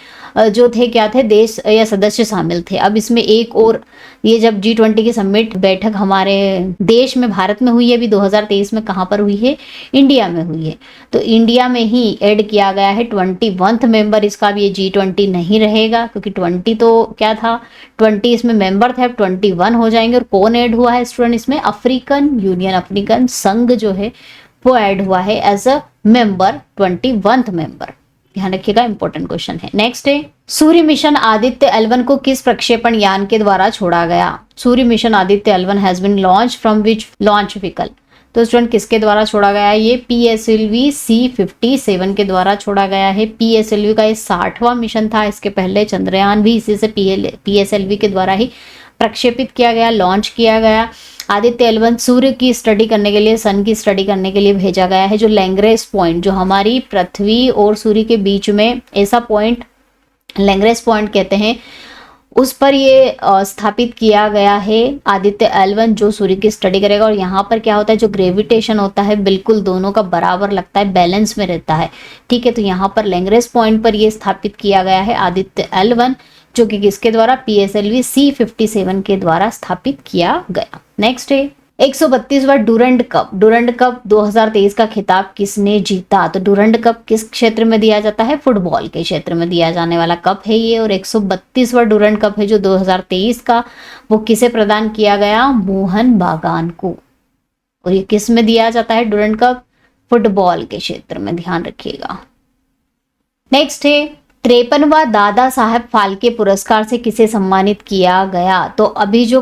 जो थे क्या थे? देश या सदस्य शामिल थे। अब इसमें एक और, ये जब G20 की समिट बैठक हमारे देश में, भारत में हुई है अभी 2023 में, कहाँ पर हुई है? इंडिया में हुई है। तो इंडिया में ही ऐड किया गया है 21वां मेंबर इसका। भी ये G20 नहीं रहेगा क्योंकि 20 तो क्या था, 20 इसमें मेंबर थे, अब 21 हो जाएंगे। और कौन ऐड हुआ है स्टूडेंट इसमें? अफ्रीकन यूनियन, अफ्रीकन संघ जो है वो ऐड हुआ है एज अ मेंबर, 21वां मेंबर। ध्यान रखिएगा, इंपॉर्टेंट क्वेश्चन है। नेक्स्ट है, सूर्य मिशन आदित्य L1 को किस प्रक्षेपण यान के द्वारा छोड़ा गया? सूर्य mission Aditya L1 has been launch from which launch vehicle? तो स्टूडेंट किसके द्वारा छोड़ा गया है? ये PSLV C57 के द्वारा छोड़ा गया है। PSLV का ये 60वां मिशन था। इसके पहले चंद्रयान भी इसी से PSLV के द्वारा ही प्रक्षेपित किया गया, लॉन्च किया गया। आदित्य L1 सूर्य की स्टडी करने के लिए, सन की स्टडी करने के लिए भेजा गया है। जो लैंग्रेज पॉइंट, जो हमारी पृथ्वी और सूर्य के बीच में ऐसा पॉइंट लैंग्रेज पॉइंट कहते हैं, उस पर ये स्थापित किया गया है आदित्य L1, जो सूर्य की स्टडी करेगा। और यहाँ पर क्या होता है, जो ग्रेविटेशन होता है बिल्कुल दोनों का बराबर लगता है, बैलेंस में रहता है। ठीक है, तो यहाँ पर लैंग्रेज पॉइंट पर ये स्थापित किया गया है आदित्य L1, जो कि किसके द्वारा? PSLV C57 के द्वारा स्थापित किया गया। नेक्स्ट है, 132वां डूरंड कप 2023 का खिताब किसने जीता? तो डूरंड कप किस क्षेत्र में दिया जाता है? फुटबॉल के क्षेत्र में दिया जाने वाला कप है ये। और 132वां डूरंड कप है जो 2023 का, वो किसे प्रदान किया गया? मोहन बागान को। और ये किस में दिया जाता है डूरंड कप? फुटबॉल के क्षेत्र में, ध्यान रखिएगा। नेक्स्ट है 53वां दादा साहेब फाल्के पुरस्कार से किसे सम्मानित किया गया? तो अभी जो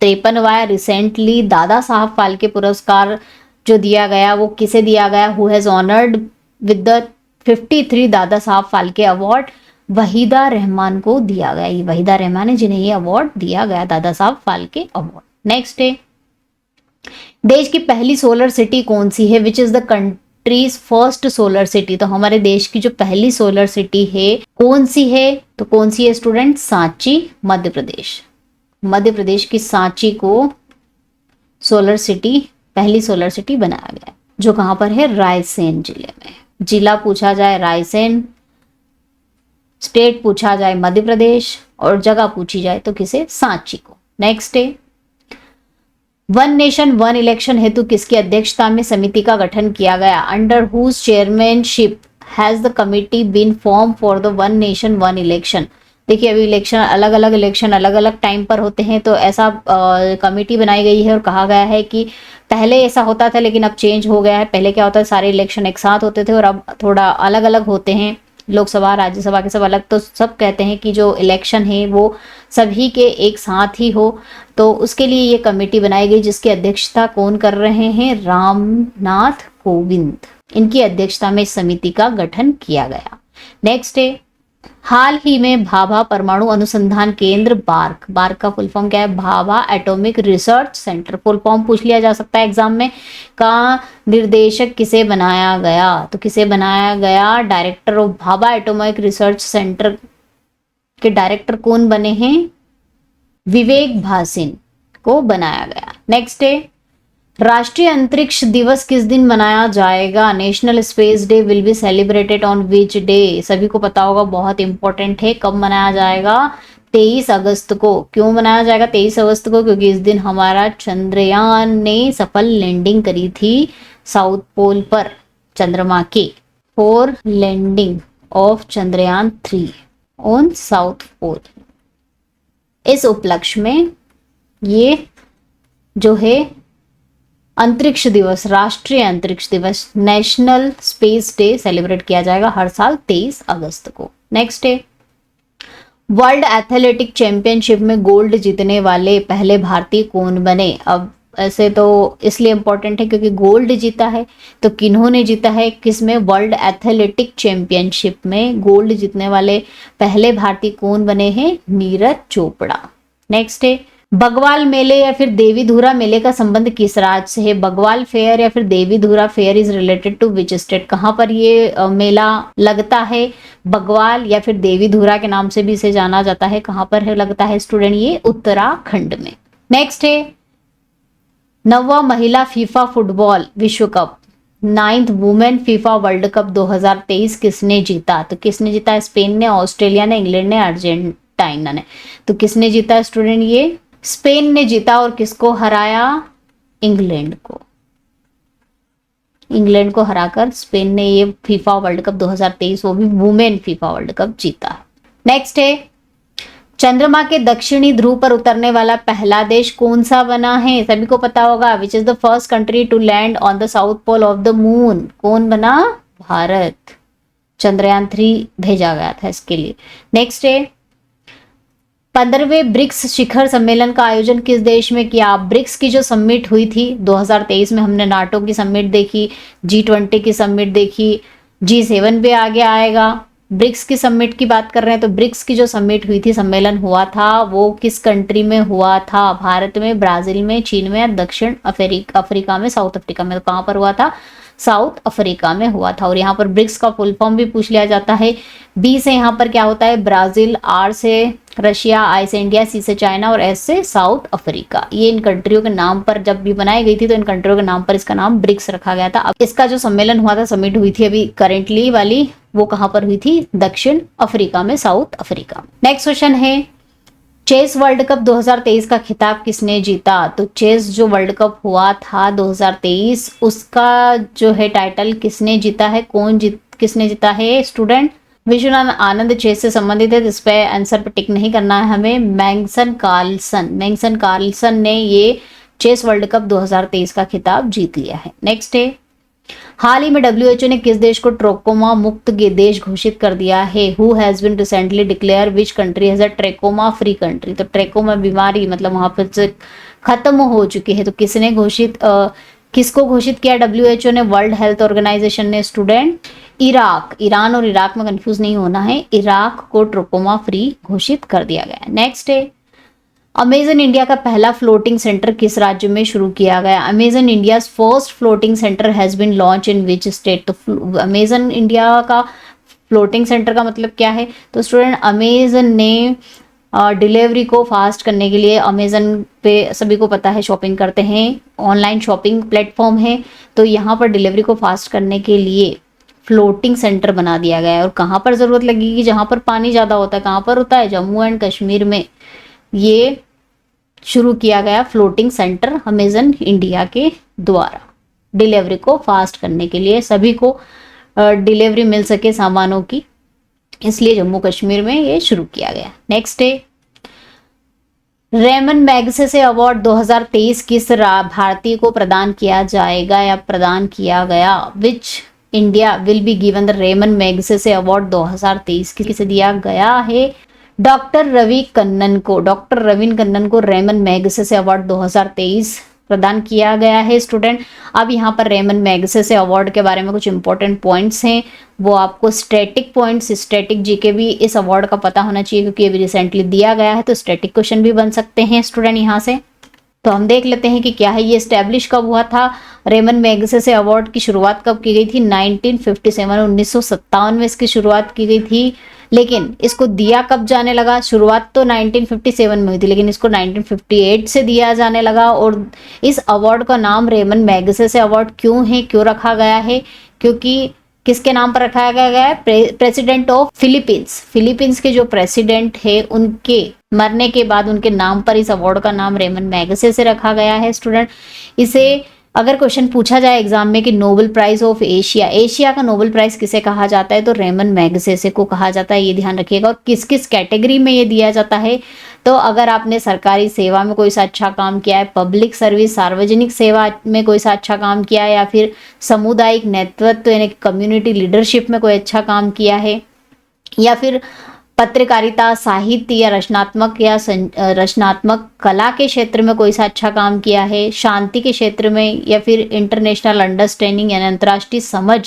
53वां रिसेंटली दादा साहब फाल्के पुरस्कार जो दिया गया वो किसे दिया गया? Who has honoured with the 53 Dada Saheb Phalke award? Waheeda Rehman को दिया गया। ये वहीदा रहमान है जिन्हें ये अवार्ड दिया गया, दादा साहब फाल्के अवार्ड। नेक्स्ट है देश की पहली सोलर सिटी कौन सी है? विच is the countries first solar city? तो हमारे देश की जो पहली सोलर सिटी है कौन सी है? तो कौन सी है स्टूडेंट? सांची, मध्य प्रदेश। मध्य प्रदेश की सांची को सोलर सिटी, पहली सोलर सिटी बनाया गया, जो कहां पर है? रायसेन जिले में। जिला पूछा जाए रायसेन, स्टेट पूछा जाए मध्य प्रदेश, और जगह पूछी जाए तो किसे? सांची को। नेक्स्ट है वन नेशन वन इलेक्शन हेतु किसकी अध्यक्षता में समिति का गठन किया गया? Under whose chairmanship has the committee been form for the one nation one election? देखिए अभी इलेक्शन अलग अलग टाइम पर होते हैं, तो ऐसा कमेटी बनाई गई है और कहा गया है कि पहले ऐसा होता था लेकिन अब चेंज हो गया है। पहले क्या होता है, सारे इलेक्शन एक साथ होते थे और अब थोड़ा अलग अलग होते हैं, लोकसभा राज्यसभा के सब अलग। तो सब कहते हैं कि जो इलेक्शन है वो सभी के एक साथ ही हो, तो उसके लिए ये कमेटी बनाई गई जिसकी अध्यक्षता कौन कर रहे हैं? रामनाथ कोविंद। इनकी अध्यक्षता में इस समिति का गठन किया गया। नेक्स्ट है हाल ही में भाभा परमाणु अनुसंधान केंद्र बार्क का फुल फॉर्म क्या है? Bhabha atomic research centre, full form पूछ लिया जा सकता है एग्जाम में, का निर्देशक किसे बनाया गया? तो किसे बनाया गया? Director of Bhabha atomic research centre के डायरेक्टर कौन बने हैं? विवेक भासिन को बनाया गया। नेक्स्ट है राष्ट्रीय अंतरिक्ष दिवस किस दिन मनाया जाएगा? National space day will be celebrated on which day? सभी को पता होगा, बहुत इंपॉर्टेंट है। कब मनाया जाएगा? 23 अगस्त को। क्यों मनाया जाएगा 23 अगस्त को? क्योंकि इस दिन हमारा चंद्रयान ने सफल लैंडिंग करी थी साउथ पोल पर, चंद्रमा के, for landing of Chandrayaan 3 on south pole. इस उपलक्ष्य में ये जो है अंतरिक्ष दिवस, राष्ट्रीय अंतरिक्ष दिवस, नेशनल स्पेस डे सेलिब्रेट किया जाएगा हर साल 23 अगस्त को। नेक्स्ट है वर्ल्ड एथलेटिक चैंपियनशिप में गोल्ड जीतने वाले पहले भारतीय कौन बने? अब ऐसे तो इसलिए इंपॉर्टेंट है क्योंकि गोल्ड जीता है, तो किन्होंने जीता है? किसमें? वर्ल्ड एथलेटिक चैंपियनशिप में गोल्ड जीतने वाले पहले भारतीय कौन बने हैं? नीरज चोपड़ा। नेक्स्ट है बगवाल मेले या फिर देवीधुरा मेले का संबंध किस राज्य से है? बगवाल फेयर या फिर Devidhura fair is related to which state? कहां पर ये मेला लगता है? बगवाल या फिर देवीधुरा के नाम से भी इसे जाना जाता है। कहां पर है लगता है स्टूडेंट? ये उत्तराखंड में। नेक्स्ट है 9वां महिला फीफा फुटबॉल विश्व cup, 9th women FIFA world cup 2023 किसने जीता? तो किसने जीता? स्पेन ने, ऑस्ट्रेलिया ने, इंग्लैंड ने, अर्जेंटीना ने। तो किसने जीता स्टूडेंट? ये स्पेन ने जीता। और किसको हराया? इंग्लैंड को। इंग्लैंड को हराकर स्पेन ने ये फीफा वर्ल्ड कप 2023, वो भी वुमेन फीफा वर्ल्ड कप जीता। नेक्स्ट है चंद्रमा के दक्षिणी ध्रुव पर उतरने वाला पहला देश कौन सा बना है? सभी को पता होगा, which is the first country to land on the south pole of the moon? कौन बना? भारत। चंद्रयान 3 भेजा गया था इसके लिए। नेक्स्ट है 15वें ब्रिक्स शिखर सम्मेलन का आयोजन किस देश में किया? ब्रिक्स की जो समिट हुई थी 2023 में, हमने नाटो की समिट देखी, G20 की समिट देखी, G7 भी आगे आएगा। ब्रिक्स की समिट की बात कर रहे हैं तो ब्रिक्स की जो समिट हुई थी, सम्मेलन हुआ था, वो किस कंट्री में हुआ था? भारत में, ब्राजील में, चीन में या दक्षिण अफ्रीका में, साउथ अफ्रीका में? तो कहां पर हुआ था? साउथ अफ्रीका में हुआ था। और यहाँ पर ब्रिक्स का फुल फॉर्म भी पूछ लिया जाता है। बी से यहाँ पर क्या होता है? ब्राजील, आर से रशिया, आई से इंडिया, सी से चाइना और एस से साउथ अफ्रीका। ये इन कंट्रियों के नाम पर जब भी बनाई गई थी तो इन कंट्रियों के नाम पर इसका नाम ब्रिक्स रखा गया था। अब इसका जो सम्मेलन हुआ था, समिट हुई थी अभी करेंटली वाली, वो कहां पर हुई थी? दक्षिण अफ्रीका में, साउथ अफ्रीका। नेक्स्ट क्वेश्चन है चेस वर्ल्ड कप 2023 का खिताब किसने जीता? तो चेस जो वर्ल्ड कप हुआ था 2023, उसका जो है टाइटल किसने जीता है? किसने जीता है स्टूडेंट? विश्वनाथ आनंद चेस से संबंधित है, इस पे आंसर पे टिक नहीं करना है हमें। मैग्सन कार्लसन ने ये चेस वर्ल्ड कप 2023 का खिताब जीत लिया है। नेक्स्ट है, हाल ही में डब्ल्यूएचओ ने किस देश को ट्रैकोमा मुक्त देश घोषित कर दिया है? Who has been recently declare which country has a trachoma free country? तो ट्रैकोमा बीमारी मतलब वहां पर से खत्म हो चुकी है, तो किसने किसको घोषित किया डब्ल्यूएचओ ने, वर्ल्ड हेल्थ ऑर्गेनाइजेशन ने स्टूडेंट? इराक, ईरान और इराक में कंफ्यूज नहीं होना है, इराक को ट्रैकोमा फ्री घोषित कर दिया गया है। नेक्स्ट है, अमेजन इंडिया का पहला फ्लोटिंग सेंटर किस राज्य में शुरू किया गया? Amazon India first floating centre has been launch in which state? तो अमेजन इंडिया का फ्लोटिंग सेंटर का मतलब क्या है? तो स्टूडेंट, अमेजन ने डिलीवरी को फास्ट करने के लिए, अमेजन पे सभी को पता है शॉपिंग करते हैं, ऑनलाइन शॉपिंग प्लेटफॉर्म है, तो यहाँ पर डिलीवरी को फास्ट करने के लिए फ्लोटिंग सेंटर बना दिया गया है। और कहाँ पर जरूरत लगेगी? जहाँ पर पानी ज़्यादा होता है। कहाँ पर होता है? जम्मू एंड कश्मीर में ये शुरू किया गया फ्लोटिंग सेंटर अमेजन इंडिया के द्वारा, डिलीवरी को फास्ट करने के लिए, सभी को डिलीवरी मिल सके सामानों की, इसलिए जम्मू कश्मीर में ये शुरू किया गया। नेक्स्ट है, रेमन मैग्सेसे अवार्ड 2023 किस भारतीय को प्रदान किया जाएगा या प्रदान किया गया? Which India will be given the Ramon Magsaysay award 2023 किसे दिया गया है? डॉक्टर रवि कन्नन को रेमन मैग्सेसे अवार्ड 2023 प्रदान किया गया है स्टूडेंट। अब यहाँ पर रेमन मैग्सेसे अवार्ड के बारे में कुछ इंपॉर्टेंट पॉइंट्स हैं, वो आपको स्टैटिक जीके भी इस अवार्ड का पता होना चाहिए, क्योंकि ये भी रिसेंटली दिया गया है, तो स्टैटिक क्वेश्चन भी बन सकते हैं स्टूडेंट यहाँ से। तो हम देख लेते हैं कि क्या है ये, स्टैब्लिश कब हुआ था? रेमन मैग्सेसे अवार्ड की शुरुआत कब की गई थी? 1957, 1957 में इसकी शुरुआत की गई थी, लेकिन इसको दिया कब जाने लगा? शुरुआत तो 1957 में हुई थी, लेकिन इसको 1958 से दिया जाने लगा। और इस अवार्ड का नाम रेमन मैग्सेसे अवार्ड क्यों रखा गया है? क्योंकि किसके नाम पर रखा गया है? प्रेसिडेंट ऑफ फिलीपींस के जो प्रेसिडेंट है उनके मरने के बाद उनके नाम पर इस अवार्ड का नाम रेमन मैग्सेसे रखा गया है स्टूडेंट। इसे अगर क्वेश्चन पूछा जाए एग्जाम में कि नोबेल प्राइज ऑफ एशिया का नोबेल प्राइज किसे कहा जाता है, तो रेमन मैग्सेसे को कहा जाता है, ये ध्यान रखिएगा। और किस किस कैटेगरी में ये दिया जाता है? तो अगर आपने सरकारी सेवा में कोई सा अच्छा काम किया है, पब्लिक सर्विस सार्वजनिक सेवा में कोई सा अच्छा काम किया है, या फिर सामुदायिक नेतृत्व यानी कम्युनिटी लीडरशिप में कोई अच्छा काम किया है, या फिर पत्रकारिता, साहित्य या रचनात्मक कला के क्षेत्र में कोई सा अच्छा काम किया है, शांति के क्षेत्र में, या फिर इंटरनेशनल अंडरस्टैंडिंग यानी अंतर्राष्ट्रीय समझ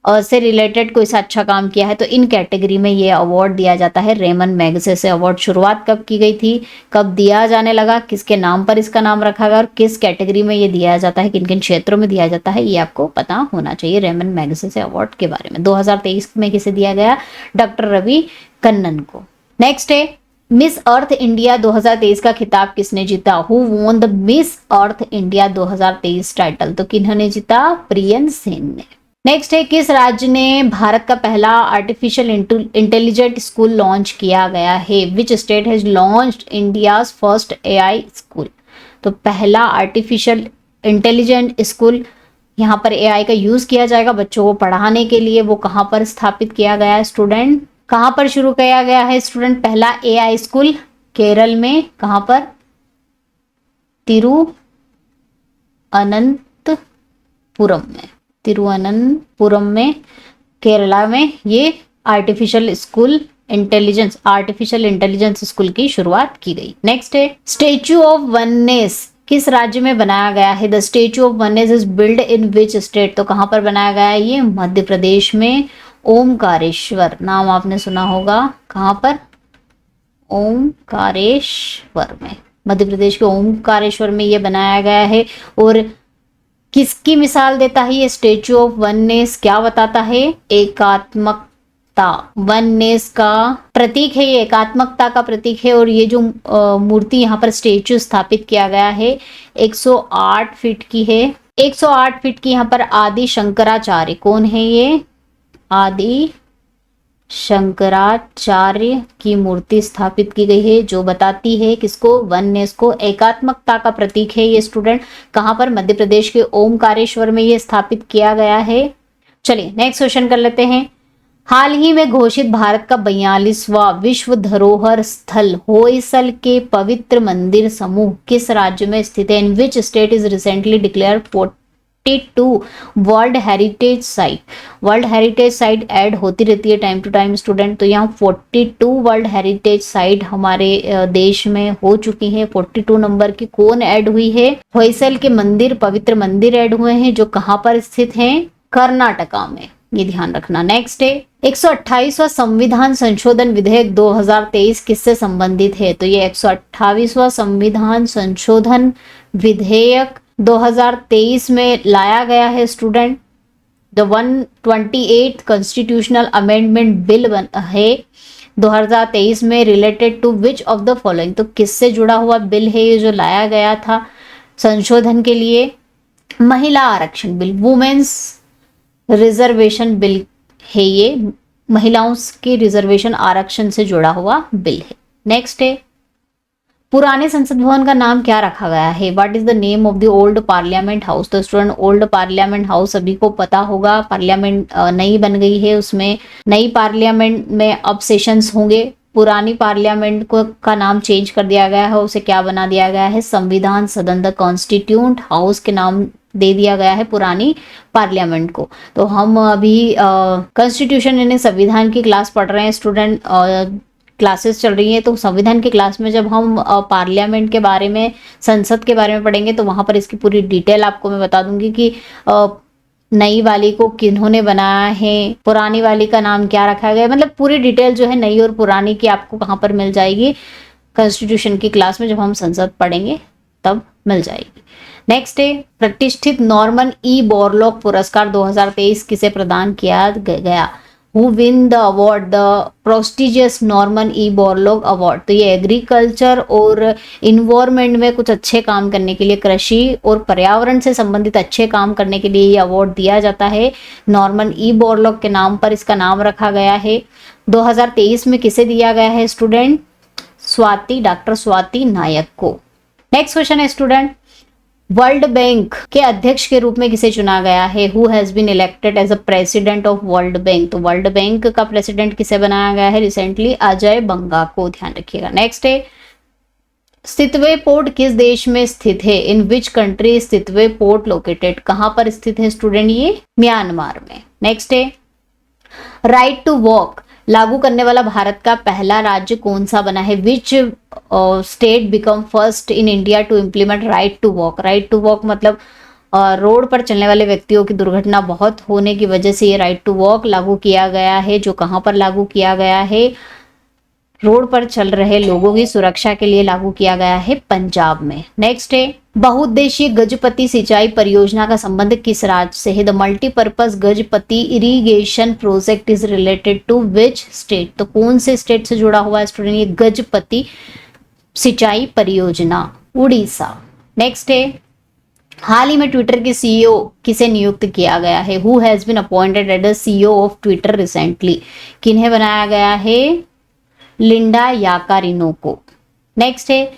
से रिलेटेड कोई सा अच्छा काम किया है, तो इन कैटेगरी में ये अवार्ड दिया जाता है रेमन मैग्सेसे अवार्ड। शुरुआत कब की गई थी, कब दिया जाने लगा, किसके नाम पर इसका नाम रखा गया और किस कैटेगरी में ये दिया जाता है, किन किन क्षेत्रों में दिया जाता है, ये आपको पता होना चाहिए रेमन मैग्सेसे अवार्ड के बारे में। 2023 में किसे दिया गया? डॉक्टर रवि कन्नन को। नेक्स्ट है, मिस अर्थ इंडिया 2023 का खिताब किसने जीता? Who won the Miss Earth India 2023 title? तो किन्होंने जीता? प्रियन सेन ने। नेक्स्ट है, किस राज्य ने भारत का पहला आर्टिफिशियल इंटेलिजेंट स्कूल लॉन्च किया गया है? Which state has launched India's first AI school? तो पहला आर्टिफिशियल इंटेलिजेंट स्कूल, यहाँ पर एआई का यूज किया जाएगा बच्चों को पढ़ाने के लिए, वो कहाँ पर स्थापित किया गया है स्टूडेंट? कहाँ पर शुरू किया गया है स्टूडेंट पहला एआई स्कूल? केरल में। कहाँ पर? तिरुवनंतपुरम में केरला में ये आर्टिफिशियल इंटेलिजेंस स्कूल की शुरुआत की गई। नेक्स्ट है, स्टेच्यू ऑफ वननेस किस राज्य में बनाया गया है? The statue of oneness is build in which state? तो कहाँ पर बनाया गया है? ये मध्य प्रदेश में ओमकारेश्वर, नाम आपने सुना होगा। कहाँ पर? ओमकारेश्वर में, मध्य प्रदेश के ओमकारेश्वर में ये बनाया गया है। और किसकी मिसाल देता है ये स्टेच्यू ऑफ वननेस? क्या बताता है? एकात्मकता, वननेस का प्रतीक है, ये एकात्मकता का प्रतीक है। और ये जो मूर्ति यहाँ पर स्टेच्यू स्थापित किया गया है 108 फीट की है। 108 फीट की यहाँ पर आदि शंकराचार्य, कौन है ये? आदि शंकराचार्य की मूर्ति स्थापित की गई है, जो बताती है किसको, वननेस को, एकात्मकता का प्रतीक है ये स्टूडेंट। कहां पर, मध्य प्रदेश के ओमकारेश्वर में ये स्थापित किया गया है। चलिए नेक्स्ट क्वेश्चन कर लेते हैं। हाल ही में घोषित भारत का 42वां विश्व धरोहर स्थल होयसल के पवित्र मंदिर समूह किस राज्य में स्थित है? In which state is recently declare 42 world heritage site. World heritage site add होती रहती है टाइम टू टाइम स्टूडेंट, तो यहाँ 42 वर्ल्ड हेरिटेज साइट हमारे देश में हो चुकी है। 42 नंबर की कौन ऐड हुई है? होयसल के मंदिर, पवित्र मंदिर ऐड हुए हैं, जो कहाँ पर स्थित हैं? कर्नाटका में, ये ध्यान रखना। नेक्स्ट है 128वां संविधान संशोधन विधेयक 2023 किससे संबंधित है? तो ये 128वां संविधान संशोधन विधेयक 2023 में लाया गया है student. The 128th constitutional amendment bill है 2023 में, related to which of the following. तो किससे जुड़ा हुआ बिल है ये जो लाया गया था संशोधन के लिए? महिला आरक्षण बिल, वुमेन्स रिजर्वेशन बिल है ये, महिलाओं के रिजर्वेशन आरक्षण से जुड़ा हुआ बिल है। नेक्स्ट है पुराने संसद भवन का नाम क्या रखा गया है? What is the name of the old parliament house? तो स्टूडेंट ओल्ड पार्लियामेंट हाउस सभी को पता होगा, पार्लियामेंट नई बन गई है, उसमें नई पार्लियामेंट में अब सेशंस होंगे। पुरानी पार्लियामेंट को का नाम चेंज कर दिया गया है, उसे क्या बना दिया गया है? संविधान सदन, द कॉन्स्टिट्यूंट हाउस के नाम दे दिया गया है पुरानी पार्लियामेंट को। तो हम अभी कॉन्स्टिट्यूशन यानी संविधान की क्लास पढ़ रहे हैं स्टूडेंट, क्लासेस चल रही है। तो संविधान की क्लास में जब हम पार्लियामेंट के बारे में, संसद के बारे में पढ़ेंगे, तो वहां पर इसकी पूरी डिटेल आपको मैं बता दूंगी कि नई वाली को किन्होंने बनाया है, पुरानी वाली का नाम क्या रखा गया, मतलब पूरी डिटेल जो है नई और पुरानी की आपको कहाँ पर मिल जाएगी? कॉन्स्टिट्यूशन की क्लास में जब हम संसद पढ़ेंगे तब मिल जाएगी। नेक्स्ट है प्रतिष्ठित नॉर्मन ई बोरलॉग पुरस्कार 2023 किसे प्रदान किया गया? Who win the award the prestigious Norman E Borlaug award? तो ये एग्रीकल्चर और इन्वायरमेंट में कुछ अच्छे काम करने के लिए, कृषि और पर्यावरण से संबंधित अच्छे काम करने के लिए ये अवार्ड दिया जाता है। नॉर्मन ई बोरलॉग के नाम पर इसका नाम रखा गया है। 2023 में किसे दिया गया है स्टूडेंट? स्वाति, डॉक्टर स्वाति नायक को। नेक्स्ट क्वेश्चन है स्टूडेंट, वर्ल्ड बैंक के अध्यक्ष के रूप में किसे चुना गया है? Who has been elected as a president of world bank? तो वर्ल्ड बैंक का प्रेसिडेंट किसे बनाया गया है रिसेंटली? अजय बंगा को, ध्यान रखिएगा। नेक्स्ट है स्थितवे पोर्ट किस देश में स्थित है? In which country स्थितवे port located? कहां पर स्थित है स्टूडेंट? ये म्यांमार में। नेक्स्ट है राइट टू वॉक लागू करने वाला भारत का पहला राज्य कौन सा बना है? Which state become first in India to implement right to walk? Right to walk मतलब रोड पर चलने वाले व्यक्तियों की दुर्घटना बहुत होने की वजह से ये राइट टू वॉक लागू किया गया है। जो कहां पर लागू किया गया है? रोड पर चल रहे लोगों की सुरक्षा के लिए लागू किया गया है पंजाब में। नेक्स्ट है बहुउद्देशीय गजपति सिंचाई परियोजना का संबंध किस राज्य से है? The multipurpose Gajapati irrigation project is related to which state? तो कौन से स्टेट से जुड़ा हुआ है स्टूडेंट ये गजपति सिंचाई परियोजना? उड़ीसा। नेक्स्ट है हाल ही में ट्विटर के सीईओ किसे नियुक्त किया गया है? Who has been appointed as CEO of Twitter recently? किन्हें बनाया गया है? लिंडा याकारिनो को। नेक्स्ट है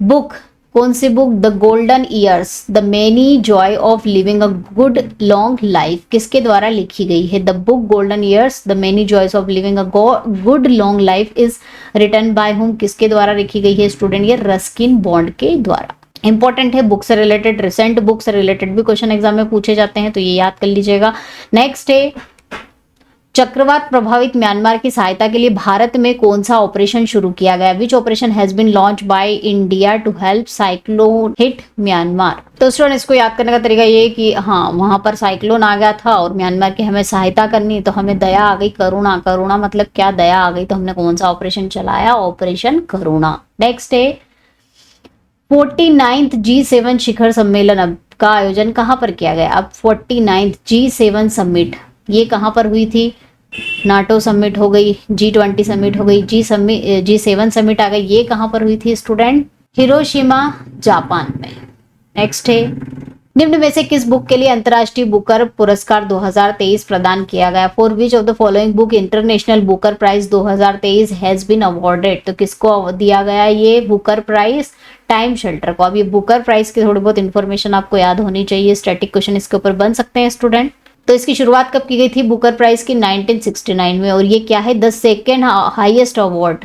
बुक, कौन सी book? The golden years the many joy of living a good long life किसके द्वारा लिखी गई है? The book golden years the many joys of living a good long life is written by whom? किसके द्वारा लिखी गई है स्टूडेंट? ये रस्किन बॉन्ड के द्वारा। इंपॉर्टेंट है, बुक से रिलेटेड, रिसेंट बुक से रिलेटेड भी क्वेश्चन एग्जाम में पूछे जाते हैं, तो ये याद कर लीजिएगा। नेक्स्ट है चक्रवात प्रभावित म्यांमार की सहायता के लिए भारत में कौन सा ऑपरेशन शुरू किया गया? Which operation has been launch by India to help cyclone hit Myanmar? तो स्टूडेंट इसको याद करने का तरीका ये कि हाँ वहां पर साइक्लोन आ गया था और म्यांमार की हमें सहायता करनी, तो हमें दया आ गई, करुणा। करुणा मतलब क्या? दया आ गई, तो हमने कौन सा ऑपरेशन चलाया? ऑपरेशन करुणा। नेक्स्ट है 49th G7 शिखर सम्मेलन अब का आयोजन कहां पर किया गया? अब 49th G7 समिट ये कहां पर हुई थी? नाटो समिट हो गई, G20 समिट हो गई, G7 समिट आ गई, ये कहां पर हुई थी स्टूडेंट? हिरोशिमा जापान में। नेक्स्ट है निम्न में से किस बुक के लिए अंतर्राष्ट्रीय बुकर पुरस्कार 2023 प्रदान किया गया? For which of the following book international Booker prize 2023 has been awarded? तो किसको दिया गया ये बुकर प्राइज? टाइम शेल्टर को। अब ये बुकर प्राइज की थोड़ी बहुत इंफॉर्मेशन आपको याद होनी चाहिए, स्टैटिक क्वेश्चन इसके ऊपर बन सकते हैं स्टूडेंट। तो इसकी शुरुआत कब की गई थी बुकर प्राइज की? 1969 में। और ये क्या है? द सेकेंड हाईएस्ट अवार्ड,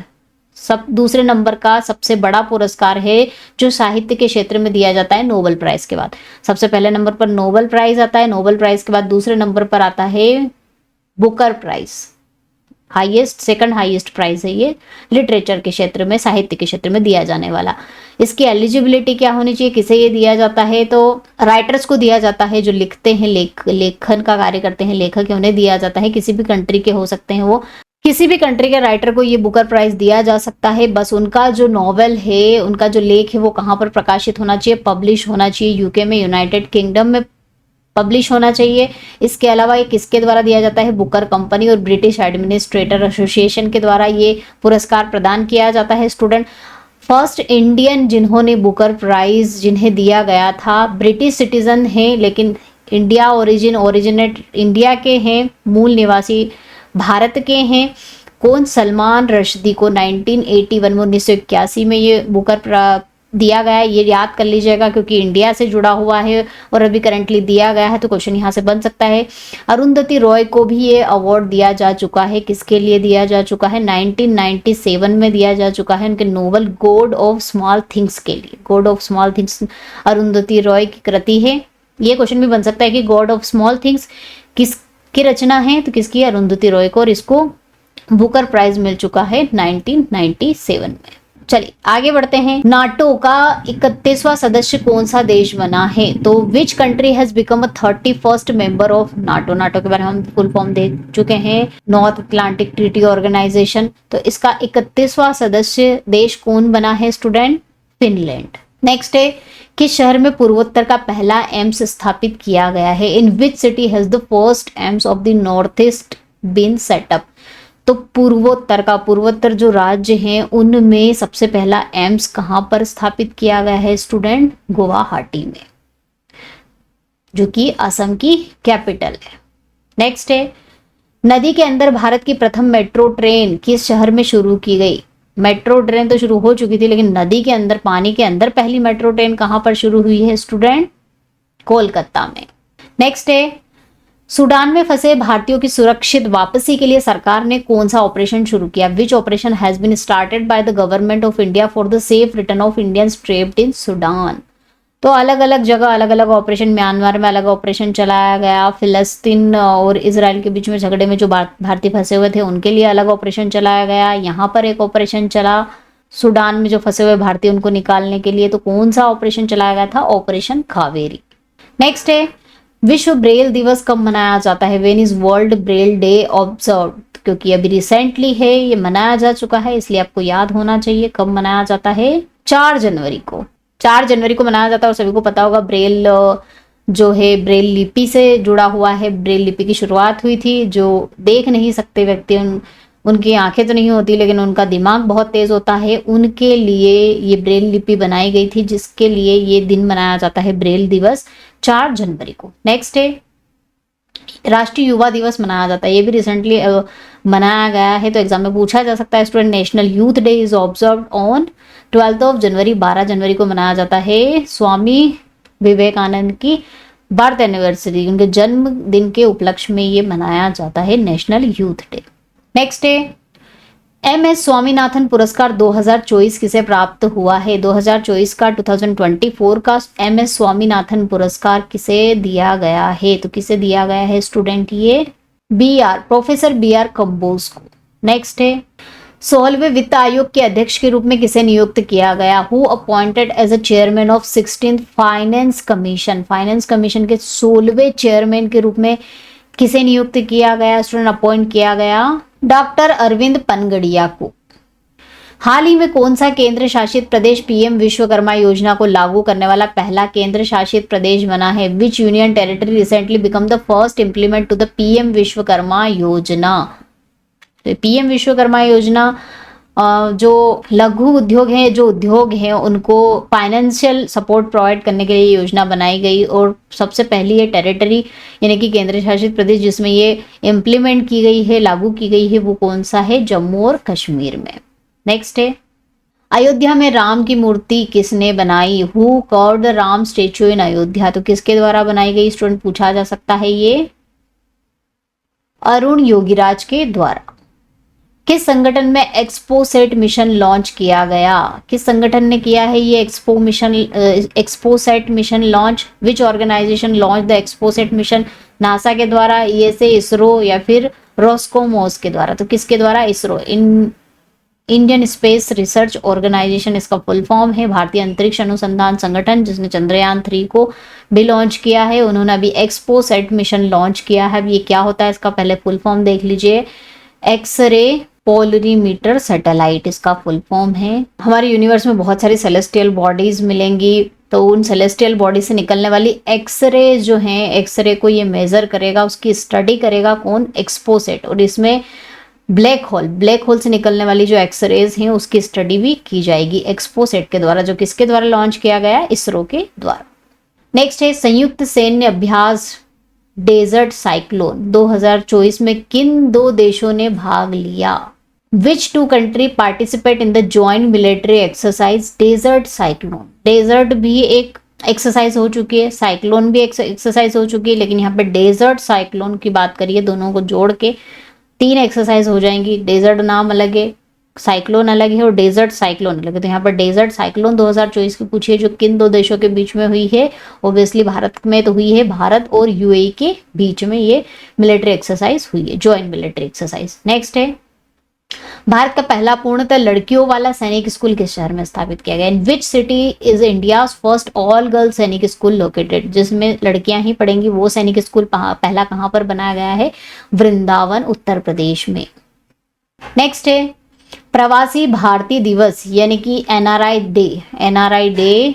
सब दूसरे नंबर का सबसे बड़ा पुरस्कार है जो साहित्य के क्षेत्र में दिया जाता है नोबेल प्राइज के बाद। सबसे पहले नंबर पर नोबेल प्राइज आता है, नोबेल प्राइज के बाद दूसरे नंबर पर आता है Booker prize. Highest, second highest prize है ये लिटरेचर के क्षेत्र में, साहित्य के क्षेत्र में दिया जाने वाला। इसकी एलिजिबिलिटी क्या होनी चाहिए? किसे ये दिया जाता है? तो राइटर्स को दिया जाता है, जो लिखते हैं, लेखन का कार्य करते हैं, लेखक है, उन्हें दिया जाता है। किसी भी कंट्री के हो सकते हैं वो, किसी भी कंट्री के राइटर को ये बुकर प्राइज दिया जा सकता है। बस उनका जो नॉवेल है, उनका जो लेख है वो कहाँ पर प्रकाशित होना चाहिए? पब्लिश होना चाहिए यूके में, यूनाइटेड किंगडम में पब्लिश होना चाहिए। इसके अलावा ये किसके द्वारा दिया जाता है? बुकर कंपनी और ब्रिटिश एडमिनिस्ट्रेटर एसोसिएशन के द्वारा ये पुरस्कार प्रदान किया जाता है स्टूडेंट। फर्स्ट इंडियन जिन्होंने बुकर प्राइज जिन्हें दिया गया था, ब्रिटिश सिटीजन हैं लेकिन इंडिया ओरिजिनेट इंडिया के हैं, मूल निवासी भारत के हैं। कौन? सलमान रश्दी को 1981 में 1981 में ये बुकर दिया गया है। ये याद कर लीजिएगा क्योंकि इंडिया से जुड़ा हुआ है और अभी करंटली दिया गया है, तो क्वेश्चन यहाँ से बन सकता है। अरुंधति रॉय को भी ये अवार्ड दिया जा चुका है। किसके लिए दिया जा चुका है? 1997 में दिया जा चुका है उनके novel God of small things के लिए। God of small things Arundhati Roy की कृति है। ये क्वेश्चन भी बन सकता है कि गॉड ऑफ स्मॉल थिंग्स किसकी रचना है? तो किसकी? अरुंधति रॉय को, और इसको बुकर प्राइज मिल चुका है 1997 में। चलिए आगे बढ़ते हैं। नाटो का 31वां सदस्य कौन सा देश बना है? तो विच country has become a 31st member of NATO? NATO के बारे में हम फुल फॉर्म देख चुके हैं, नॉर्थ अटलांटिक ट्रीटी ऑर्गेनाइजेशन। तो इसका 31वां सदस्य देश कौन बना है स्टूडेंट? फिनलैंड। नेक्स्ट है, किस शहर में पूर्वोत्तर का पहला एम्स स्थापित किया गया है? In which city has the first AIIMS of the north east been set up? तो पूर्वोत्तर जो राज्य हैं उनमें सबसे पहला एम्स कहां पर स्थापित किया गया है स्टूडेंट? गुवाहाटी में, जो कि असम की कैपिटल है। नेक्स्ट है, नदी के अंदर भारत की प्रथम मेट्रो ट्रेन किस शहर में शुरू की गई? मेट्रो ट्रेन तो शुरू हो चुकी थी, लेकिन नदी के अंदर, पानी के अंदर पहली मेट्रो ट्रेन कहां पर शुरू हुई है स्टूडेंट? कोलकाता में। नेक्स्ट है, सूडान में फंसे भारतीयों की सुरक्षित वापसी के लिए सरकार ने कौन सा ऑपरेशन शुरू किया? Which operation has been started by the government of India for the safe return of Indians trapped in Sudan? तो अलग अलग जगह अलग अलग ऑपरेशन, म्यांमार में अलग ऑपरेशन चलाया गया, फिलिस्तीन और इजराइल के बीच में झगड़े में जो भारतीय फंसे हुए थे उनके लिए अलग ऑपरेशन चलाया गया। यहाँ पर एक ऑपरेशन चला सूडान में जो फंसे हुए भारतीय उनको निकालने के लिए। तो कौन सा ऑपरेशन चलाया गया था? ऑपरेशन कावेरी। नेक्स्ट है, विश्व ब्रेल दिवस कब मनाया जाता है? When is world Braille day observe? क्योंकि अभी रिसेंटली है, ये मनाया जा चुका है, इसलिए आपको याद होना चाहिए कब मनाया जाता है। 4 जनवरी को। 4 जनवरी को मनाया जाता है और सभी को पता होगा ब्रेल जो है ब्रेल लिपि से जुड़ा हुआ है। ब्रेल लिपि की शुरुआत हुई थी, जो देख नहीं सकते व्यक्ति, उनकी आंखें तो नहीं होती लेकिन उनका दिमाग बहुत तेज होता है, उनके लिए ये ब्रेल लिपि बनाई गई थी, जिसके लिए ये दिन मनाया जाता है ब्रेल दिवस 4 जनवरी को। नेक्स्ट है, राष्ट्रीय युवा दिवस मनाया जाता है, ये भी रिसेंटली मनाया गया है, तो एग्जाम में पूछा जा सकता है student. National youth day is observed on 12 जनवरी, 12 जनवरी को मनाया जाता है। स्वामी विवेकानंद की बर्थ एनिवर्सरी, उनके जन्म दिन के उपलक्ष्य में ये मनाया जाता है नेशनल यूथ डे। नेक्स्ट है, एमएस स्वामीनाथन पुरस्कार 2024 किसे प्राप्त हुआ है? 2024 का 2024 का एमएस स्वामीनाथन पुरस्कार किसे दिया गया है? तो किसे दिया गया है स्टूडेंट? ये प्रोफेसर BR कंबोज को। नेक्स्ट है, 16वें वित्त आयोग के अध्यक्ष के रूप में किसे नियुक्त किया गया? Who appointed as a chairman of 16th finance commission? Finance commission के 16वें चेयरमैन के रूप में किसे नियुक्त किया गया स्टूडेंट? अपॉइंट किया गया डॉक्टर अरविंद पनगड़िया को। हाल ही में कौन सा केंद्र शासित प्रदेश पीएम विश्वकर्मा योजना को लागू करने वाला पहला केंद्र शासित प्रदेश बना है? Which union territory recently become the first implement to the PM Vishwakarma Yojana? तो पीएम विश्वकर्मा योजना जो लघु उद्योग हैं, जो उद्योग हैं, उनको फाइनेंशियल सपोर्ट प्रोवाइड करने के लिए योजना बनाई गई। और सबसे पहली ये टेरिटरी यानी कि केंद्र शासित प्रदेश जिसमें ये इम्प्लीमेंट की गई है, लागू की गई है, वो कौन सा है? जम्मू और कश्मीर में। नेक्स्ट है, अयोध्या में राम की मूर्ति किसने बनाई? Who carved the Ram statue in Ayodhya? तो किसके द्वारा बनाई गई? स्टूडेंट पूछा जा सकता है ये अरुण योगीराज के द्वारा। किस संगठन में एक्सपोसेट मिशन लॉन्च किया गया? किस संगठन ने किया है ये XPoSat mission launch? Which organisation launch the XPoSat mission? NASA के द्वारा, ईएसए, इसरो या फिर रोस्कोमोस के द्वारा? तो किसके द्वारा? ISRO, Indian space research organisation इसका फुल फॉर्म है। भारतीय अंतरिक्ष अनुसंधान संगठन जिसने चंद्रयान 3 को भी लॉन्च किया है, उन्होंने अभी एक्सपोसेट मिशन लॉन्च किया है। ये क्या होता है? इसका पहले फुल फॉर्म देख लीजिए, एक्सरे पोलरीमीटर सैटेलाइट इसका फुल फॉर्म है। हमारे यूनिवर्स में बहुत सारी सेलेस्टियल बॉडीज मिलेंगी, तो उन सेलेस्टियल बॉडी से निकलने वाली एक्सरे जो हैं, एक्सरे को ये मेजर करेगा, उसकी स्टडी करेगा कौन? एक्सपोसेट। और इसमें ब्लैक होल से निकलने वाली जो एक्सरेज हैं उसकी स्टडी भी की जाएगी एक्सपोसेट के द्वारा, जो किसके द्वारा लॉन्च किया गया? इसरो के द्वारा। नेक्स्ट है, संयुक्त सैन्य अभ्यास डेजर्ट साइक्लोन 2024 में किन 2 देशों ने भाग लिया? Which 2 country participate in the joint military exercise desert cyclone? Desert भी एक एक्सरसाइज हो चुकी है, साइक्लोन भी एक एक्सरसाइज हो चुकी है, लेकिन यहाँ पे डेजर्ट साइक्लोन की बात करिए, दोनों को जोड़ के 3 एक्सरसाइज हो जाएंगी। डेजर्ट नाम अलग है, साइक्लोन अलग है और डेजर्ट साइक्लोन अलग है। तो यहाँ पर डेजर्ट साइक्लोन 2024 की पूछी है, जो किन 2 देशों के बीच में हुई है? ऑब्वियसली भारत में तो हुई है, भारत और यूएई के बीच में ये मिलिट्री एक्सरसाइज हुई है, जॉइंट मिलिट्री एक्सरसाइज। नेक्स्ट है, भारत का पहला पूर्णतः लड़कियों वाला सैनिक स्कूल किस शहर में स्थापित किया गया? In which city is India first all girls Sainik school located? जिसमें लड़कियां ही पढ़ेंगी वो सैनिक स्कूल पहला कहां पर बनाया गया है? वृंदावन, उत्तर प्रदेश में। नेक्स्ट है, प्रवासी भारतीय दिवस यानी कि NRI day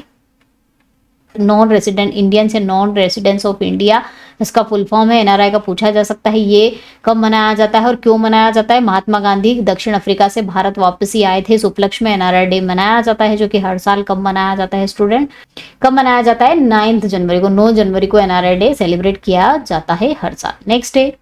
non resident Indian से नॉन रेसिडेंट्स ऑफ इंडिया, इसका फुल फॉर्म है। एनआरआई का पूछा जा सकता है, ये कब मनाया जाता है और क्यों मनाया जाता है? महात्मा गांधी दक्षिण अफ्रीका से भारत वापसी आए थे, इस उपलक्ष्य में एनआरआई डे मनाया जाता है, जो कि हर साल कब मनाया जाता है स्टूडेंट? कब मनाया जाता है? 9 जनवरी को। 9 जनवरी को एनआरआई डे सेलिब्रेट किया जाता है हर साल। नेक्स्ट है,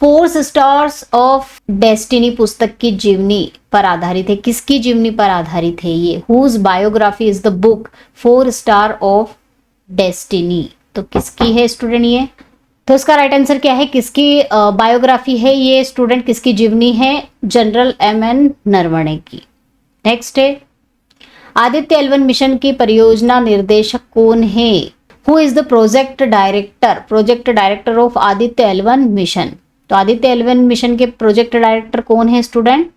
4 स्टार्स ऑफ डेस्टिनी पुस्तक की जीवनी पर आधारित है। किसकी जीवनी पर आधारित है ये? Whose biography is the book 4 star of destiny? तो किसकी है स्टूडेंट ये? तो इसका राइट आंसर क्या है? किसकी बायोग्राफी है ये स्टूडेंट? किसकी जीवनी है? जनरल एमएन नरवणे की। नेक्स्ट है, आदित्य L1 मिशन की परियोजना निर्देशक कौन है? Who is the project director of Aditya L1 mission? तो आदित्य L1 मिशन के प्रोजेक्ट डायरेक्टर कौन है स्टूडेंट?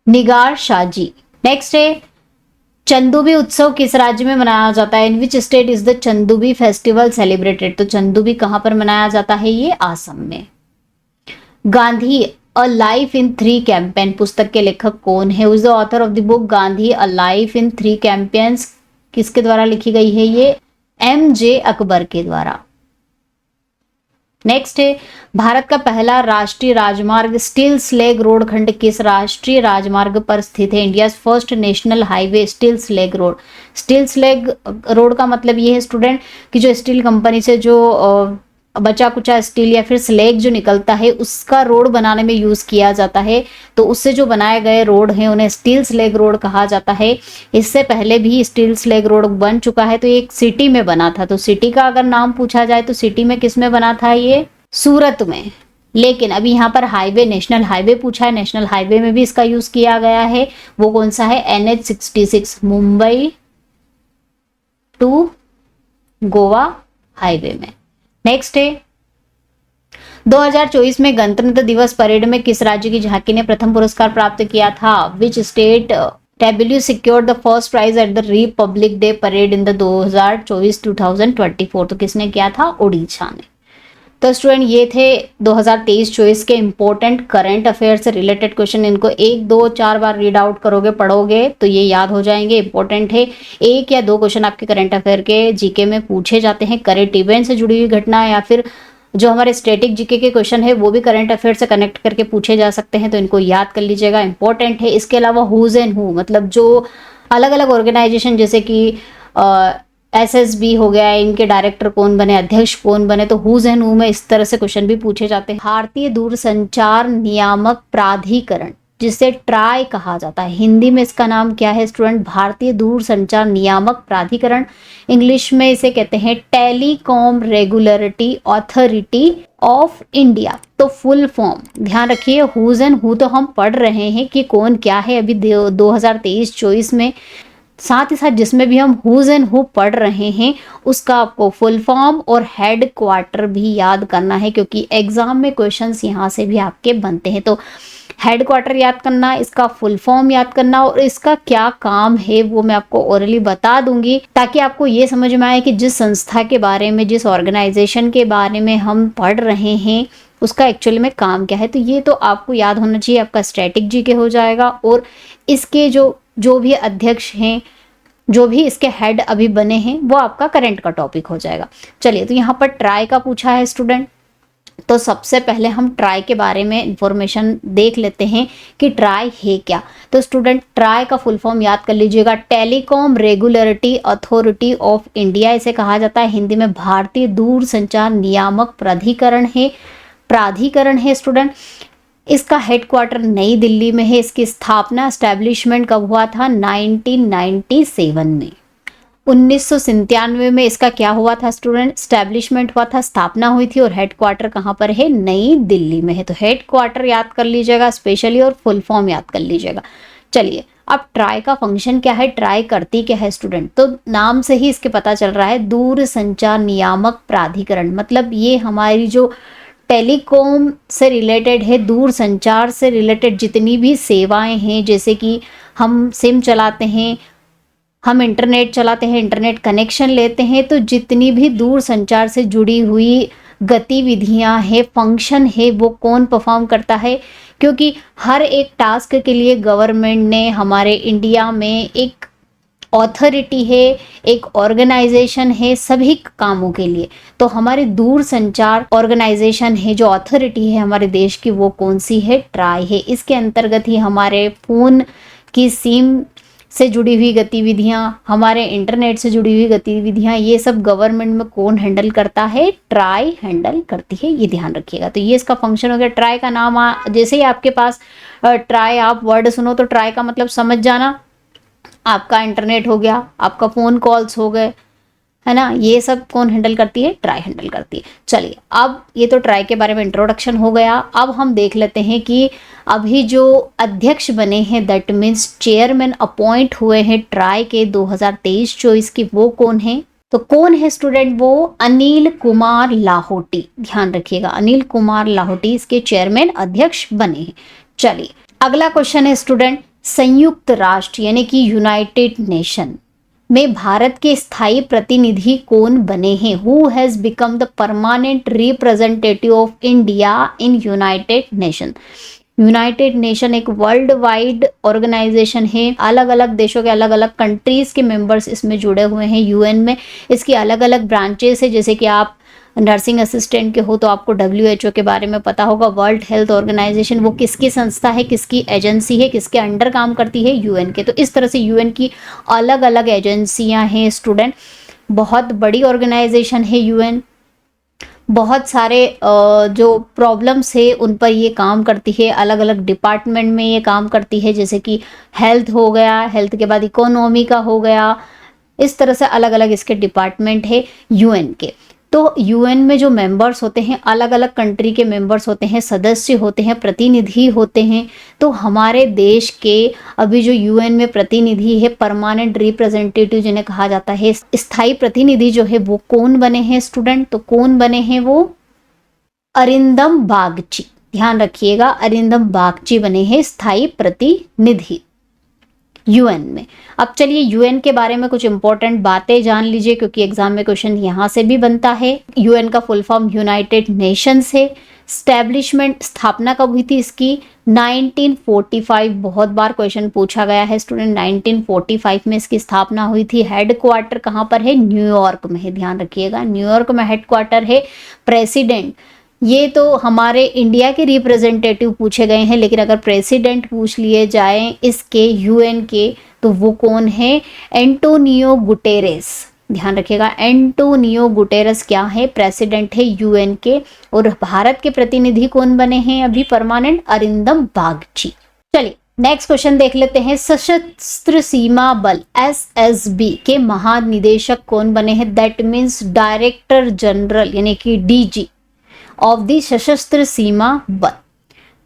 निगार शाह जी। नेक्स्ट है, चंदूबी उत्सव किस राज्य में मनाया जाता है? In which state is the Chandubi festival celebrated? तो चंदूबी कहां पर मनाया जाता है? ये आसम में। Gandhi a life in 3 campaign पुस्तक के लेखक कौन है? Who is the author of the book Gandhi a life in 3 campaigns? किसके द्वारा लिखी गई है ये? MJ अकबर के द्वारा। नेक्स्ट है, भारत का पहला राष्ट्रीय राजमार्ग स्टील्स लेग रोड खंड किस राष्ट्रीय राजमार्ग पर स्थित है? India first national highway steel slag road. Steel slag road का मतलब ये है स्टूडेंट कि जो स्टील कंपनी से जो बचा कुचा स्टील या फिर स्लेग जो निकलता है उसका रोड बनाने में यूज किया जाता है, तो उससे जो बनाए गए रोड हैं उन्हें स्टील स्लेग रोड कहा जाता है। इससे पहले भी स्टील स्लेग रोड बन चुका है, तो एक सिटी में बना था। तो सिटी का अगर नाम पूछा जाए तो सिटी में किस में बना था? ये सूरत में। लेकिन अभी यहाँ पर हाईवे, नेशनल हाईवे पूछा है, नेशनल हाईवे में भी इसका यूज किया गया है। वो कौन सा है? NH66 Mumbai to Goa highway में। नेक्स्ट है, 2024 में गणतंत्र दिवस परेड में किस राज्य की झांकी ने प्रथम पुरस्कार प्राप्त किया था? Which state W secured the first prize at the Republic Day parade in the 2024 तो किसने किया था? ओडिशा ने। तो स्टूडेंट ये थे 2023-24 के इंपॉर्टेंट करंट अफेयर से रिलेटेड क्वेश्चन। इनको 1, 2, 4 बार रीड आउट करोगे, पढ़ोगे तो ये याद हो जाएंगे। इंपॉर्टेंट है, 1 या 2 क्वेश्चन आपके करंट अफेयर के जीके में पूछे जाते हैं। करंट इवेंट से जुड़ी हुई घटना या फिर जो हमारे स्टैटिक जीके के क्वेश्चन है वो भी करंट अफेयर से कनेक्ट करके पूछे जा सकते हैं, तो इनको याद कर लीजिएगा, इंपॉर्टेंट है। इसके अलावा हुज एंड हु, मतलब जो अलग अलग ऑर्गेनाइजेशन जैसे कि एसएसबी हो गया, इनके डायरेक्टर कौन बने, अध्यक्ष कौन बने, तो हुज एंड हु में इस तरह से क्वेश्चन भी पूछे जाते हैं। भारतीय दूरसंचार नियामक प्राधिकरण, जिसे ट्राई कहा जाता है, हिंदी में इसका नाम क्या है स्टूडेंट? भारतीय दूरसंचार नियामक प्राधिकरण। इंग्लिश में इसे कहते हैं telecom regulatory authority of India. तो फुल फॉर्म ध्यान रखिए, हुज एंड हु तो हम पढ़ रहे हैं कि कौन क्या है अभी 2023-24 में, साथ ही साथ जिसमें भी हम हुज एंड हु पढ़ रहे हैं उसका आपको फुल फॉर्म और हेड क्वार्टर भी याद करना है, क्योंकि एग्जाम में क्वेश्चंस यहाँ से भी आपके बनते हैं। तो हेड क्वार्टर याद करना, इसका फुल फॉर्म याद करना, और इसका क्या काम है वो मैं आपको ओरली बता दूंगी, ताकि आपको ये समझ में आए कि जिस संस्था के बारे में, जिस ऑर्गेनाइजेशन के बारे में हम पढ़ रहे हैं उसका एक्चुअली में काम क्या है। तो ये तो आपको याद होना चाहिए, आपका स्टैटिक जीके हो जाएगा, और इसके जो भी अध्यक्ष हैं, जो भी इसके हेड अभी बने हैं, वो आपका करंट का टॉपिक हो जाएगा। चलिए, तो यहाँ पर ट्राई का पूछा है स्टूडेंट, तो सबसे पहले हम ट्राई के बारे में इंफॉर्मेशन देख लेते हैं कि ट्राई है क्या। तो स्टूडेंट, ट्राई का फुल फॉर्म याद कर लीजिएगा, telecom regulatory authority of India इसे कहा जाता है। हिंदी में भारतीय दूरसंचार नियामक प्राधिकरण है स्टूडेंट। इसका हेडक्वार्टर नई दिल्ली में है। इसकी स्थापना, एस्टेब्लिशमेंट कब हुआ था? 1997 में। 1997 में इसका क्या हुआ था स्टूडेंट? स्टैब्लिशमेंट हुआ था, स्थापना हुई थी, और हेडक्वार्टर कहाँ पर है? नई दिल्ली में है। तो हेडक्वार्टर याद कर लीजिएगा स्पेशली, और फुल फॉर्म याद कर लीजिएगा। चलिए, अब ट्राई का फंक्शन क्या है, ट्राई करती क्या है स्टूडेंट? तो नाम से ही इसके पता चल रहा है, दूर संचार नियामक प्राधिकरण, मतलब ये हमारी जो टेलीकॉम से रिलेटेड है, दूर संचार से रिलेटेड जितनी भी सेवाएं हैं, जैसे कि हम सिम चलाते हैं, हम इंटरनेट चलाते हैं, इंटरनेट कनेक्शन लेते हैं, तो जितनी भी दूर संचार से जुड़ी हुई गतिविधियां हैं, फंक्शन है, वो कौन परफॉर्म करता है? क्योंकि हर एक टास्क के लिए गवर्नमेंट ने हमारे इंडिया में एक ऑथोरिटी है, एक ऑर्गेनाइजेशन है सभी कामों के लिए। तो हमारे दूर संचार ऑर्गेनाइजेशन है, जो ऑथोरिटी है हमारे देश की, वो कौन सी है? ट्राई है। इसके अंतर्गत ही हमारे फोन की सिम से जुड़ी हुई गतिविधियां, हमारे इंटरनेट से जुड़ी हुई गतिविधियां, ये सब गवर्नमेंट में कौन हैंडल करता है? ट्राई हैंडल करती है, ये ध्यान रखिएगा। तो ये इसका फंक्शन हो गया। ट्राई का नाम जैसे ही आपके पास ट्राई आप वर्ड सुनो तो ट्राई का मतलब समझ जाना, आपका इंटरनेट हो गया, आपका फोन कॉल्स हो गए, है ना, ये सब कौन हैंडल करती है? ट्राई हैंडल करती है। चलिए, अब ये तो ट्राई के बारे में इंट्रोडक्शन हो गया। अब हम देख लेते हैं कि अभी जो अध्यक्ष बने हैं, दैट मीन्स चेयरमैन अपॉइंट हुए हैं ट्राई के 2023-24 की, वो कौन है? तो कौन है स्टूडेंट? वो अनिल कुमार लाहोटी। ध्यान रखिएगा, अनिल कुमार लाहोटी इसके चेयरमैन अध्यक्ष बने हैं। चलिए, अगला क्वेश्चन है स्टूडेंट, संयुक्त राष्ट्र यानी कि यूनाइटेड नेशन में भारत के स्थायी प्रतिनिधि कौन बने हैं? Who has become the permanent representative of India in United nation. United nation एक वर्ल्ड वाइड ऑर्गेनाइजेशन है, अलग अलग देशों के अलग अलग कंट्रीज के मेंबर्स इसमें जुड़े हुए हैं। यूएन में इसकी अलग अलग ब्रांचेस है, जैसे कि आप नर्सिंग असिस्टेंट के हो तो आपको WHO के बारे में पता होगा। वर्ल्ड हेल्थ ऑर्गेनाइजेशन वो किसकी संस्था है, किसकी एजेंसी है, किसके अंडर काम करती है? यूएन के। तो इस तरह से यूएन की अलग अलग एजेंसियां हैं स्टूडेंट, बहुत बड़ी ऑर्गेनाइजेशन है यूएन। बहुत सारे जो प्रॉब्लम्स है उन पर ये काम करती है, अलग अलग डिपार्टमेंट में ये काम करती है, जैसे कि हेल्थ हो गया, हेल्थ के बाद इकोनॉमी का हो गया, इस तरह से अलग अलग इसके डिपार्टमेंट है यूएन के। तो यूएन में जो मेंबर्स होते हैं, अलग अलग कंट्री के मेंबर्स होते हैं, सदस्य होते हैं, प्रतिनिधि होते हैं। तो हमारे देश के अभी जो यूएन में प्रतिनिधि है, परमानेंट रिप्रेजेंटेटिव जिन्हें कहा जाता है, स्थायी प्रतिनिधि जो है, वो कौन बने हैं स्टूडेंट? तो कौन बने हैं? वो अरिंदम बागची। ध्यान रखिएगा, अरिंदम बागची बने हैं स्थायी प्रतिनिधि यूएन में। अब चलिए, यूएन के बारे में कुछ इंपॉर्टेंट बातें जान लीजिए, क्योंकि एग्जाम में क्वेश्चन यहां से भी बनता है। यूएन का फुल फॉर्म यूनाइटेड नेशंस है। स्टैब्लिशमेंट, स्थापना कब हुई थी इसकी? 1945। बहुत बार क्वेश्चन पूछा गया है स्टूडेंट, 1945 में इसकी स्थापना हुई थी। हेडक्वार्टर कहाँ पर है? न्यूयॉर्क में है, ध्यान रखिएगा, न्यूयॉर्क में हेडक्वार्टर है। प्रेसिडेंट, ये तो हमारे इंडिया के रिप्रेजेंटेटिव पूछे गए हैं, लेकिन अगर प्रेसिडेंट पूछ लिए जाएं इसके यूएन के, तो वो कौन है? Antonio Guterres. ध्यान रखिएगा, एंटोनियो गुटेरेस क्या है? प्रेसिडेंट है यूएन के। और भारत के प्रतिनिधि कौन बने हैं अभी परमानेंट? अरिंदम बागची। चलिए नेक्स्ट क्वेश्चन देख लेते हैं। सशस्त्र सीमा बल एसएसबी के महानिदेशक कौन बने हैं? दैट मीन्स डायरेक्टर जनरल यानी कि डीजी ऑफ द सशस्त्र सीमा बल।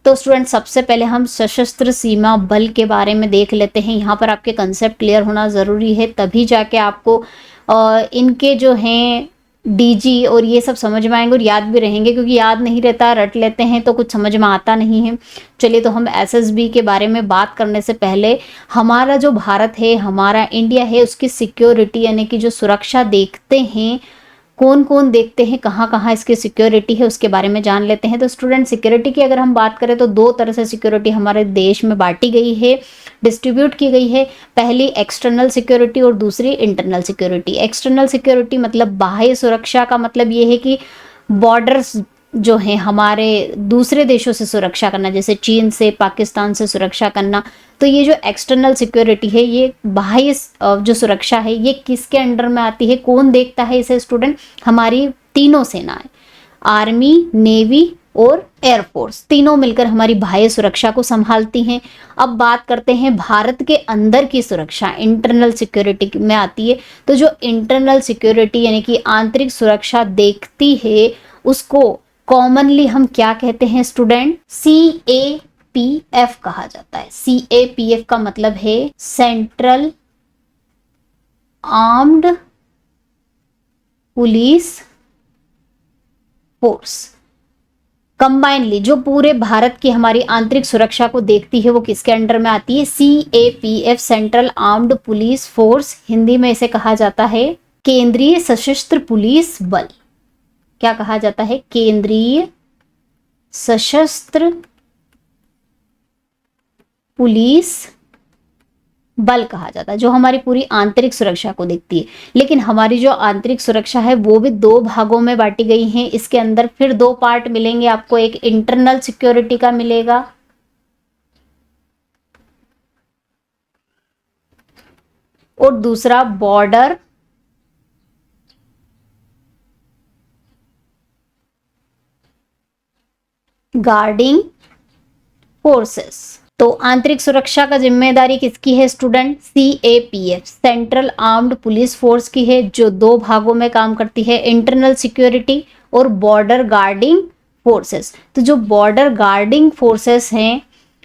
तो स्टूडेंट सबसे पहले हम सशस्त्र सीमा बल के बारे में देख लेते हैं। यहाँ पर आपके कंसेप्ट क्लियर होना ज़रूरी है, तभी जाके आपको इनके जो हैं डीजी और ये सब समझ में आएंगे और याद भी रहेंगे, क्योंकि याद नहीं रहता, रट लेते हैं तो कुछ समझ में आता नहीं है। चलिए तो हम एसएसबी के बारे में बात करने से पहले हमारा जो भारत है, हमारा इंडिया है, उसकी सिक्योरिटी यानी कि जो सुरक्षा देखते हैं, कौन कौन देखते हैं, कहाँ कहाँ इसकी सिक्योरिटी है, उसके बारे में जान लेते हैं। तो स्टूडेंट सिक्योरिटी की अगर हम बात करें तो दो तरह से सिक्योरिटी हमारे देश में बांटी गई है, डिस्ट्रीब्यूट की गई है। पहली एक्सटर्नल सिक्योरिटी और दूसरी इंटरनल सिक्योरिटी। एक्सटर्नल सिक्योरिटी मतलब बाह्य सुरक्षा का मतलब ये है कि बॉर्डर्स जो है हमारे दूसरे देशों से सुरक्षा करना, जैसे चीन से, पाकिस्तान से सुरक्षा करना। तो ये जो एक्सटर्नल सिक्योरिटी है, ये बाह्य जो सुरक्षा है, ये किसके अंडर में आती है? कौन देखता है इसे स्टूडेंट? हमारी तीनों सेनाएं, आर्मी, नेवी और एयरफोर्स, तीनों मिलकर हमारी बाह्य सुरक्षा को संभालती हैं। अब बात करते हैं भारत के अंदर की सुरक्षा, इंटरनल सिक्योरिटी में आती है। तो जो इंटरनल सिक्योरिटी यानी कि आंतरिक सुरक्षा देखती है, उसको कॉमनली हम क्या कहते हैं स्टूडेंट? CAPF कहा जाता है। CAPF का मतलब है central armed police force. Combinedly जो पूरे भारत की हमारी आंतरिक सुरक्षा को देखती है, वो किसके अंडर में आती है? CAPF, central armed police force. Hindi में इसे कहा जाता है केंद्रीय सशस्त्र पुलिस बल। क्या कहा जाता है? केंद्रीय सशस्त्र पुलिस बल कहा जाता है, जो हमारी पूरी आंतरिक सुरक्षा को देखती है। लेकिन हमारी जो आंतरिक सुरक्षा है वो भी दो भागों में बांटी गई है। इसके अंदर फिर दो पार्ट मिलेंगे आपको, एक इंटरनल सिक्योरिटी का मिलेगा और दूसरा बॉर्डर गार्डिंग फोर्सेस। तो आंतरिक सुरक्षा का जिम्मेदारी किसकी है student? CAPF, central armed police force की है, जो दो भागों में काम करती है, इंटरनल सिक्योरिटी और बॉर्डर गार्डिंग फोर्सेस। तो जो बॉर्डर गार्डिंग फोर्सेस हैं,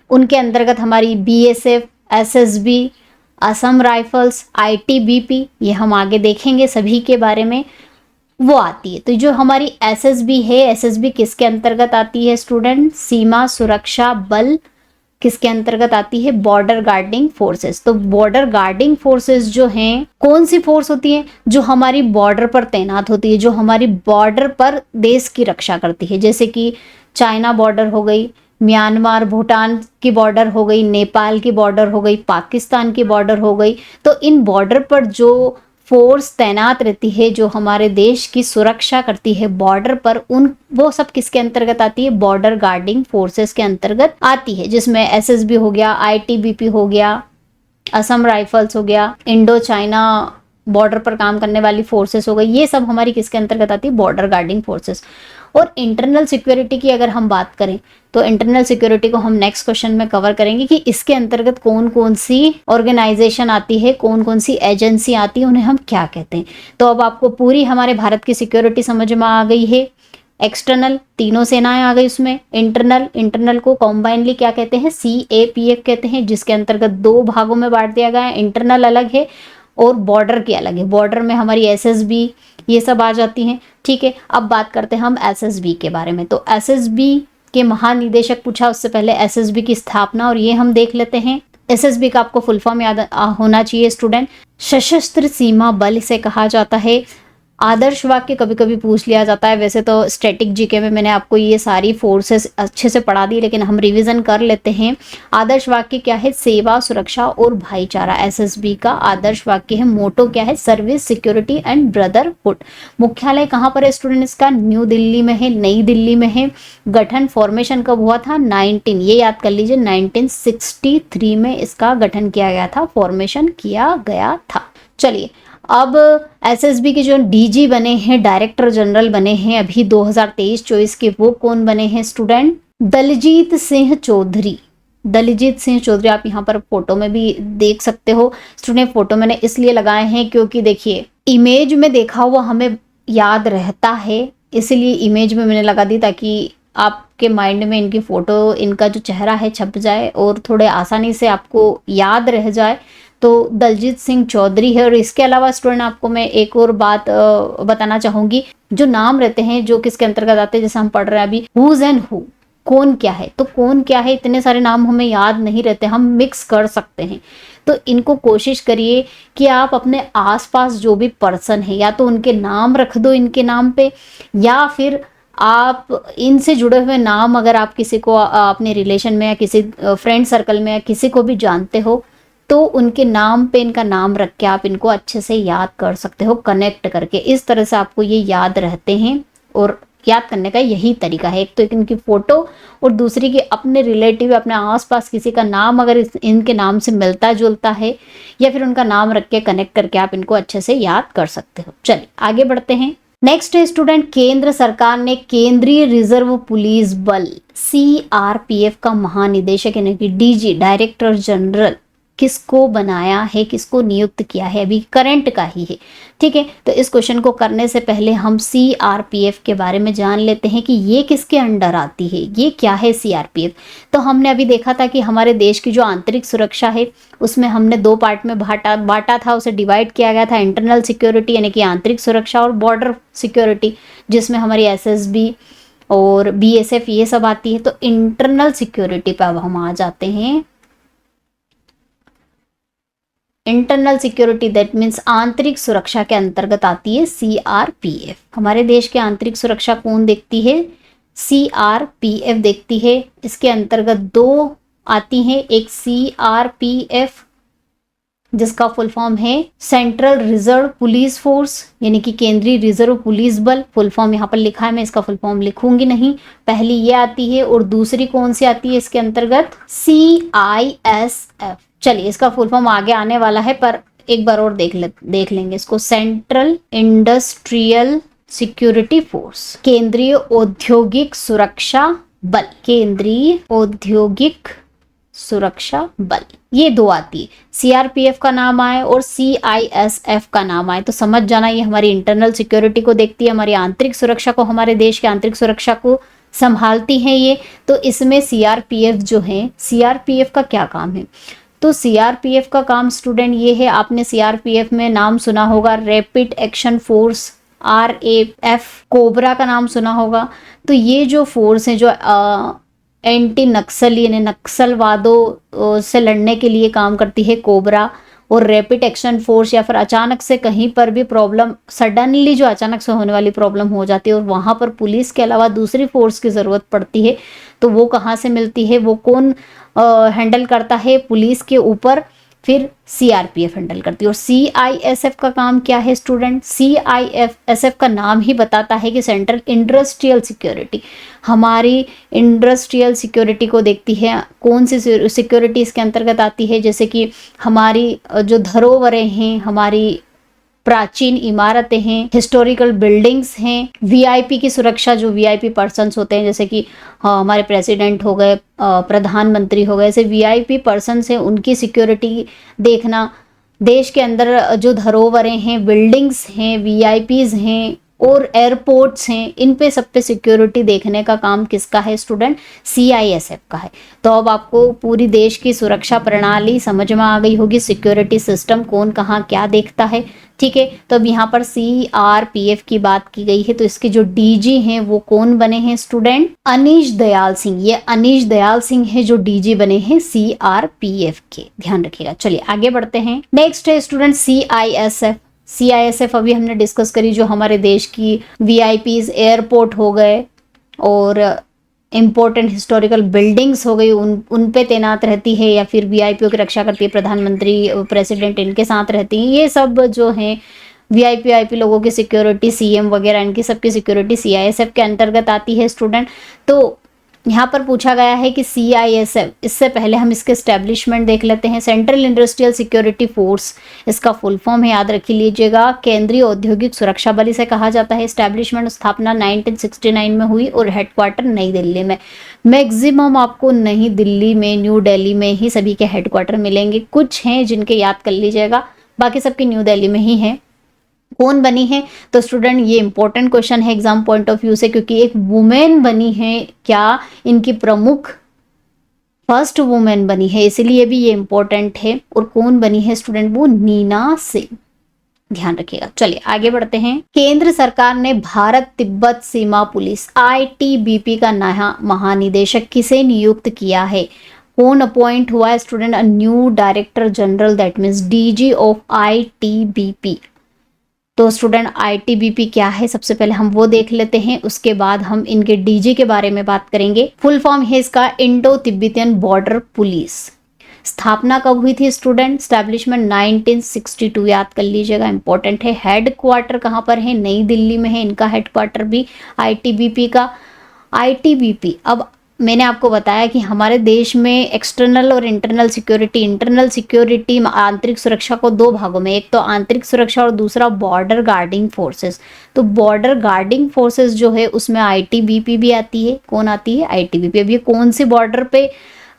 उनके अंतर्गत हमारी BSF, SSB, Assam rifles, ITBP, ये हम आगे देखेंगे सभी के बारे में, वो आती है। तो जो हमारी SSB है, SSB किसके अंतर्गत आती है स्टूडेंट? सीमा सुरक्षा बल। किसके अंतर्गत आती है? Border guarding forces. तो बॉर्डर गार्डिंग फोर्सेस जो हैं, कौन सी फोर्स होती है? जो हमारी बॉर्डर पर तैनात होती है, जो हमारी बॉर्डर पर देश की रक्षा करती है। जैसे कि चाइना बॉर्डर हो गई, म्यांमार भूटान की बॉर्डर हो गई, नेपाल की बॉर्डर हो गई, पाकिस्तान की बॉर्डर हो गई। तो इन बॉर्डर पर जो फोर्स तैनात रहती है, जो हमारे देश की सुरक्षा करती है बॉर्डर पर, उन वो सब किसके अंतर्गत आती है? बॉर्डर गार्डिंग फोर्सेस के अंतर्गत आती है, जिसमें SSB हो गया, ITBP हो गया, असम राइफल्स हो गया, इंडो चाइना बॉर्डर पर काम करने वाली फोर्सेस हो गई। ये सब हमारी किसके अंतर्गत आती है? Border guarding forces. और इंटरनल सिक्योरिटी की अगर हम बात करें, तो इंटरनल सिक्योरिटी को हम नेक्स्ट क्वेश्चन में कवर करेंगे कि इसके अंतर्गत कौन कौन सी ऑर्गेनाइजेशन आती है, कौन कौन सी एजेंसी आती है, उन्हें हम क्या कहते हैं। तो अब आपको पूरी हमारे भारत की सिक्योरिटी समझ में आ गई है। एक्सटर्नल तीनों सेनाएं आ गई उसमें। इंटरनल को कॉम्बाइनली क्या कहते हैं? CAPF कहते हैं, जिसके अंतर्गत दो भागों में बांट दिया गया है। इंटरनल अलग है और बॉर्डर की अलग है। बॉर्डर में हमारी SSB ये सब आ जाती हैं। ठीक है, अब बात करते हैं हम SSB के बारे में। तो SSB के महानिदेशक पूछा, उससे पहले SSB की स्थापना और ये हम देख लेते हैं। SSB का आपको फुल फॉर्म याद होना चाहिए स्टूडेंट। सशस्त्र सीमा बल इसे कहा जाता है। आदर्श वाक्य कभी कभी पूछ लिया जाता है। वैसे तो स्टैटिक जीके में मैंने आपको ये सारी फोर्सेस अच्छे से पढ़ा दी, लेकिन हम रिवीजन कर लेते हैं। आदर्श वाक्य क्या है? सेवा, सुरक्षा और भाईचारा। एसएसबी का आदर्श वाक्य है। मोटो क्या है? Service, security and brotherhood. मुख्यालय कहाँ पर है स्टूडेंट इसका? न्यू दिल्ली में है, नई दिल्ली में है। गठन, फॉर्मेशन कब हुआ था? ये याद कर लीजिए, 1963 में इसका गठन किया गया था, फॉर्मेशन किया गया था। चलिए, अब एसएसबी के जो डीजी बने हैं, डायरेक्टर जनरल बने हैं अभी 2023-24 के, वो कौन बने हैं स्टूडेंट? दलजीत सिंह चौधरी। दलजीत सिंह चौधरी आप यहाँ पर फोटो में भी देख सकते हो स्टूडेंट। फोटो मैंने इसलिए लगाए हैं क्योंकि देखिए, इमेज में देखा हुआ हमें याद रहता है, इसलिए इमेज में मैंने लगा दी ताकि आपके माइंड में इनकी फोटो, इनका जो चेहरा है छप जाए और थोड़े आसानी से आपको याद रह जाए। तो दलजीत सिंह चौधरी है। और इसके अलावा स्टूडेंट आपको मैं एक और बात बताना चाहूंगी, जो नाम रहते हैं जो किसके अंतर्गत आते हैं, जैसे हम पढ़ रहे हैं अभी हुज एंड हु, कौन क्या है। तो कौन क्या है, इतने सारे नाम हमें याद नहीं रहते, हम मिक्स कर सकते हैं। तो इनको कोशिश करिए कि आप अपने आसपास जो भी पर्सन है, या तो उनके नाम रख दो इनके नाम पे, या फिर आप इनसे जुड़े हुए नाम, अगर आप किसी को अपने रिलेशन में या किसी फ्रेंड सर्कल में या किसी को भी जानते हो, तो उनके नाम पे इनका नाम रख के आप इनको अच्छे से याद कर सकते हो, कनेक्ट करके। इस तरह से आपको ये याद रहते हैं, और याद करने का यही तरीका है। एक तो इनकी फोटो, और दूसरी कि अपने रिलेटिव, अपने आसपास किसी का नाम अगर इनके नाम से मिलता जुलता है, या फिर उनका नाम रख के कनेक्ट करके आप इनको अच्छे से याद कर सकते हो। चलिए आगे बढ़ते हैं। नेक्स्ट है स्टूडेंट, केंद्र सरकार ने केंद्रीय रिजर्व पुलिस बल सीआरपीएफ का महानिदेशक यानी कि डीजी, डायरेक्टर जनरल, किसको बनाया है, किसको नियुक्त किया है? अभी करंट का ही है, ठीक है। तो इस क्वेश्चन को करने से पहले हम सीआरपीएफ के बारे में जान लेते हैं कि ये किसके अंडर आती है, ये क्या है सीआरपीएफ। तो हमने अभी देखा था कि हमारे देश की जो आंतरिक सुरक्षा है, उसमें हमने दो पार्ट में बांटा था, उसे डिवाइड किया गया था। इंटरनल सिक्योरिटी यानी कि आंतरिक सुरक्षा, और बॉर्डर सिक्योरिटी जिसमें हमारी एसएसबी और बीएसएफ ये सब आती है। तो इंटरनल सिक्योरिटी पर अब हम आ जाते हैं। इंटरनल सिक्योरिटी दैट मीन्स आंतरिक सुरक्षा के अंतर्गत आती है सीआरपीएफ। हमारे देश के आंतरिक सुरक्षा कौन देखती है? सीआरपीएफ देखती है। इसके अंतर्गत दो आती हैं, एक सीआरपीएफ जिसका फुल फॉर्म है सेंट्रल रिजर्व पुलिस फोर्स यानी कि केंद्रीय रिजर्व पुलिस बल, फुल फॉर्म यहाँ पर लिखा है, मैं इसका फुल फॉर्म लिखूंगी नहीं। पहली ये आती है, और दूसरी कौन सी आती है इसके अंतर्गत? सीआईएसएफ। चलिए, इसका फुल फॉर्म आगे आने वाला है, पर एक बार और देख लेंगे इसको। सेंट्रल इंडस्ट्रियल सिक्योरिटी फोर्स, केंद्रीय औद्योगिक सुरक्षा बल, केंद्रीय औद्योगिक सुरक्षा बल, ये दो आती है। सीआरपीएफ का नाम आए और सीआईएसएफ का नाम आए तो समझ जाना ये हमारी इंटरनल सिक्योरिटी को देखती है, हमारी आंतरिक सुरक्षा को, हमारे देश की आंतरिक सुरक्षा को संभालती हैं ये। तो इसमें सीआरपीएफ जो है, सीआरपीएफ का क्या काम है? तो सीआरपीएफ का काम स्टूडेंट ये है, आपने सीआरपीएफ में नाम सुना होगा rapid action force, RAF, cobra का नाम सुना होगा। तो ये जो फोर्स है, जो एंटी नक्सल यानी नक्सलवादों से लड़ने के लिए काम करती है, कोबरा और रैपिड एक्शन फोर्स, या फिर अचानक से कहीं पर भी प्रॉब्लम, सडनली जो अचानक से होने वाली प्रॉब्लम हो जाती है और वहाँ पर पुलिस के अलावा दूसरी फोर्स की ज़रूरत पड़ती है, तो वो कहाँ से मिलती है, वो कौन हैंडल करता है? पुलिस के ऊपर फिर सीआरपीएफ हैंडल करती है। और सीआईएसएफ का काम क्या है स्टूडेंट? सीआईएसएफ का नाम ही बताता है कि सेंट्रल इंडस्ट्रियल सिक्योरिटी, हमारी इंडस्ट्रियल सिक्योरिटी को देखती है। कौन सी सिक्योरिटी इसके अंतर्गत आती है? जैसे कि हमारी जो धरोहरें हैं, हमारी प्राचीन इमारतें हैं, हिस्टोरिकल बिल्डिंग्स हैं, वीआईपी की सुरक्षा, जो वीआईपी पर्सन्स होते हैं, जैसे कि हमारे प्रेसिडेंट हो गए, प्रधानमंत्री हो गए, ऐसे वीआईपी पर्सन्स हैं, उनकी सिक्योरिटी देखना। देश के अंदर जो धरोहरें हैं, बिल्डिंग्स हैं, वीआईपीज हैं और एयरपोर्ट्स हैं, इन पे सब पे सिक्योरिटी देखने का काम किसका है स्टूडेंट? सीआईएसएफ का है। तो अब आपको पूरी देश की सुरक्षा प्रणाली समझ में आ गई होगी, सिक्योरिटी सिस्टम कौन कहाँ क्या देखता है, ठीक है। तो अब यहाँ पर सीआरपीएफ की बात की गई है, तो इसके जो डीजी हैं वो कौन बने हैं स्टूडेंट? अनीश दयाल सिंह। ये अनीश दयाल सिंह है जो डीजी बने हैं सीआरपीएफ के, ध्यान रखिएगा। चलिए आगे बढ़ते हैं। नेक्स्ट है स्टूडेंट सीआईएसएफ। CISF अभी हमने डिस्कस करी, जो हमारे देश की VIPs, एयरपोर्ट हो गए और इम्पोर्टेंट हिस्टोरिकल बिल्डिंग्स हो गई, उन पे तैनात रहती है, या फिर VIPओं की रक्षा करती है, प्रधानमंत्री, प्रेसिडेंट इनके साथ रहती हैं। ये सब जो हैं VIP लोगों की सिक्योरिटी, CM वगैरह, इनकी सबकी सिक्योरिटी CISF के अंतर्गत आती है स्टूडेंट। तो यहाँ पर पूछा गया है कि CISF, इससे पहले हम इसके एस्टेब्लिशमेंट देख लेते हैं। सेंट्रल इंडस्ट्रियल सिक्योरिटी फोर्स इसका फुल फॉर्म है, याद रख लीजिएगा। केंद्रीय औद्योगिक सुरक्षा बल इसे कहा जाता है। एस्टेब्लिशमेंट, स्थापना 1969 में हुई और हेडक्वार्टर नई दिल्ली में। मैक्सिमम आपको नई दिल्ली में, न्यू दिल्ली में ही सभी के हेडक्वार्टर मिलेंगे। कुछ हैं जिनके याद कर लीजिएगा, बाकी सबके न्यू दिल्ली में ही है। कौन बनी है? तो स्टूडेंट ये इंपॉर्टेंट क्वेश्चन है एग्जाम पॉइंट ऑफ व्यू से, क्योंकि एक वुमेन बनी है। क्या इनकी प्रमुख फर्स्ट वुमेन बनी है, इसलिए भी ये इंपॉर्टेंट है। और कौन बनी है स्टूडेंट? वो नीना सिंह, ध्यान रखिएगा। चलिए आगे बढ़ते हैं। केंद्र सरकार ने भारत तिब्बत सीमा पुलिस ITBP का नया महानिदेशक किसे नियुक्त किया है? कौन अपॉइंट हुआ है student? A new director general, that means DG of ITBP। तो स्टूडेंट ITBP क्या है, सबसे पहले हम वो देख लेते हैं, उसके बाद हम इनके DG के बारे में बात करेंगे। फुल फॉर्म है इसका इंडो तिब्बतियन बॉर्डर पुलिस। स्थापना कब हुई थी स्टूडेंट? स्टैब्लिशमेंट 1962, याद कर लीजिएगा, इंपॉर्टेंट है। हेडक्वार्टर कहाँ पर है? नई दिल्ली में है इनका हेडक्वार्टर भी ITBP का। ITBP, अब मैंने आपको बताया कि हमारे देश में एक्सटर्नल और इंटरनल सिक्योरिटी, आंतरिक सुरक्षा को दो भागों में, एक तो आंतरिक सुरक्षा और दूसरा बॉर्डर गार्डिंग फोर्सेस। तो बॉर्डर गार्डिंग फोर्सेस जो है उसमें ITBP भी आती है। कौन आती है? ITBP। अब ये कौन सी बॉर्डर पे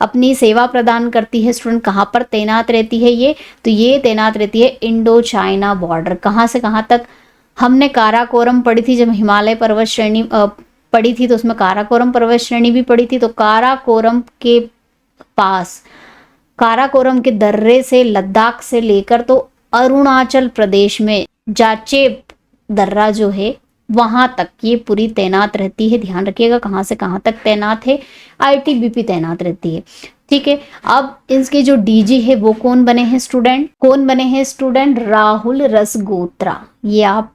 अपनी सेवा प्रदान करती है स्टूडेंट? कहाँ पर तैनात रहती है ये? तो ये तैनात रहती है इंडो चाइना बॉर्डर। कहाँ से कहाँ तक? हमने काराकोरम पढ़ी थी जब हिमालय पर्वत श्रेणी पढ़ी थी, तो उसमें काराकोरम पर्वत श्रेणी भी पढ़ी थी। तो काराकोरम के पास, काराकोरम के दर्रे से, लद्दाख से लेकर तो अरुणाचल प्रदेश में जाचेप दर्रा जो है वहां तक ये पूरी तैनात रहती है। ध्यान रखिएगा कहाँ से कहाँ तक तैनात है, ITBP तैनात रहती है। ठीक है, अब इसके जो DG है वो कौन बने हैं स्टूडेंट? कौन बने हैं स्टूडेंट? राहुल रसगोत्रा। ये आप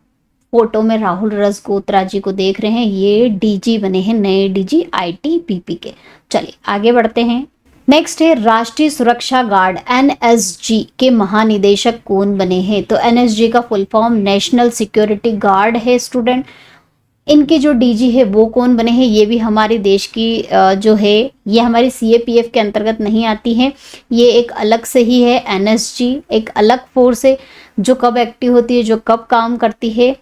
फोटो में राहुल रसगोत्रा जी को देख रहे हैं, ये DG बने हैं, नए DG ITBP के। चलिए आगे बढ़ते हैं। नेक्स्ट है राष्ट्रीय सुरक्षा गार्ड NSG के महानिदेशक कौन बने हैं? तो NSG का full form national security guard है स्टूडेंट। इनके जो DG है वो कौन बने हैं? ये भी हमारे देश की जो है, ये हमारी CAPF के अंतर्गत नहीं आती है, ये एक अलग से ही है। NSG एक अलग फोर्स है जो कब एक्टिव होती है, जो कब काम करती है,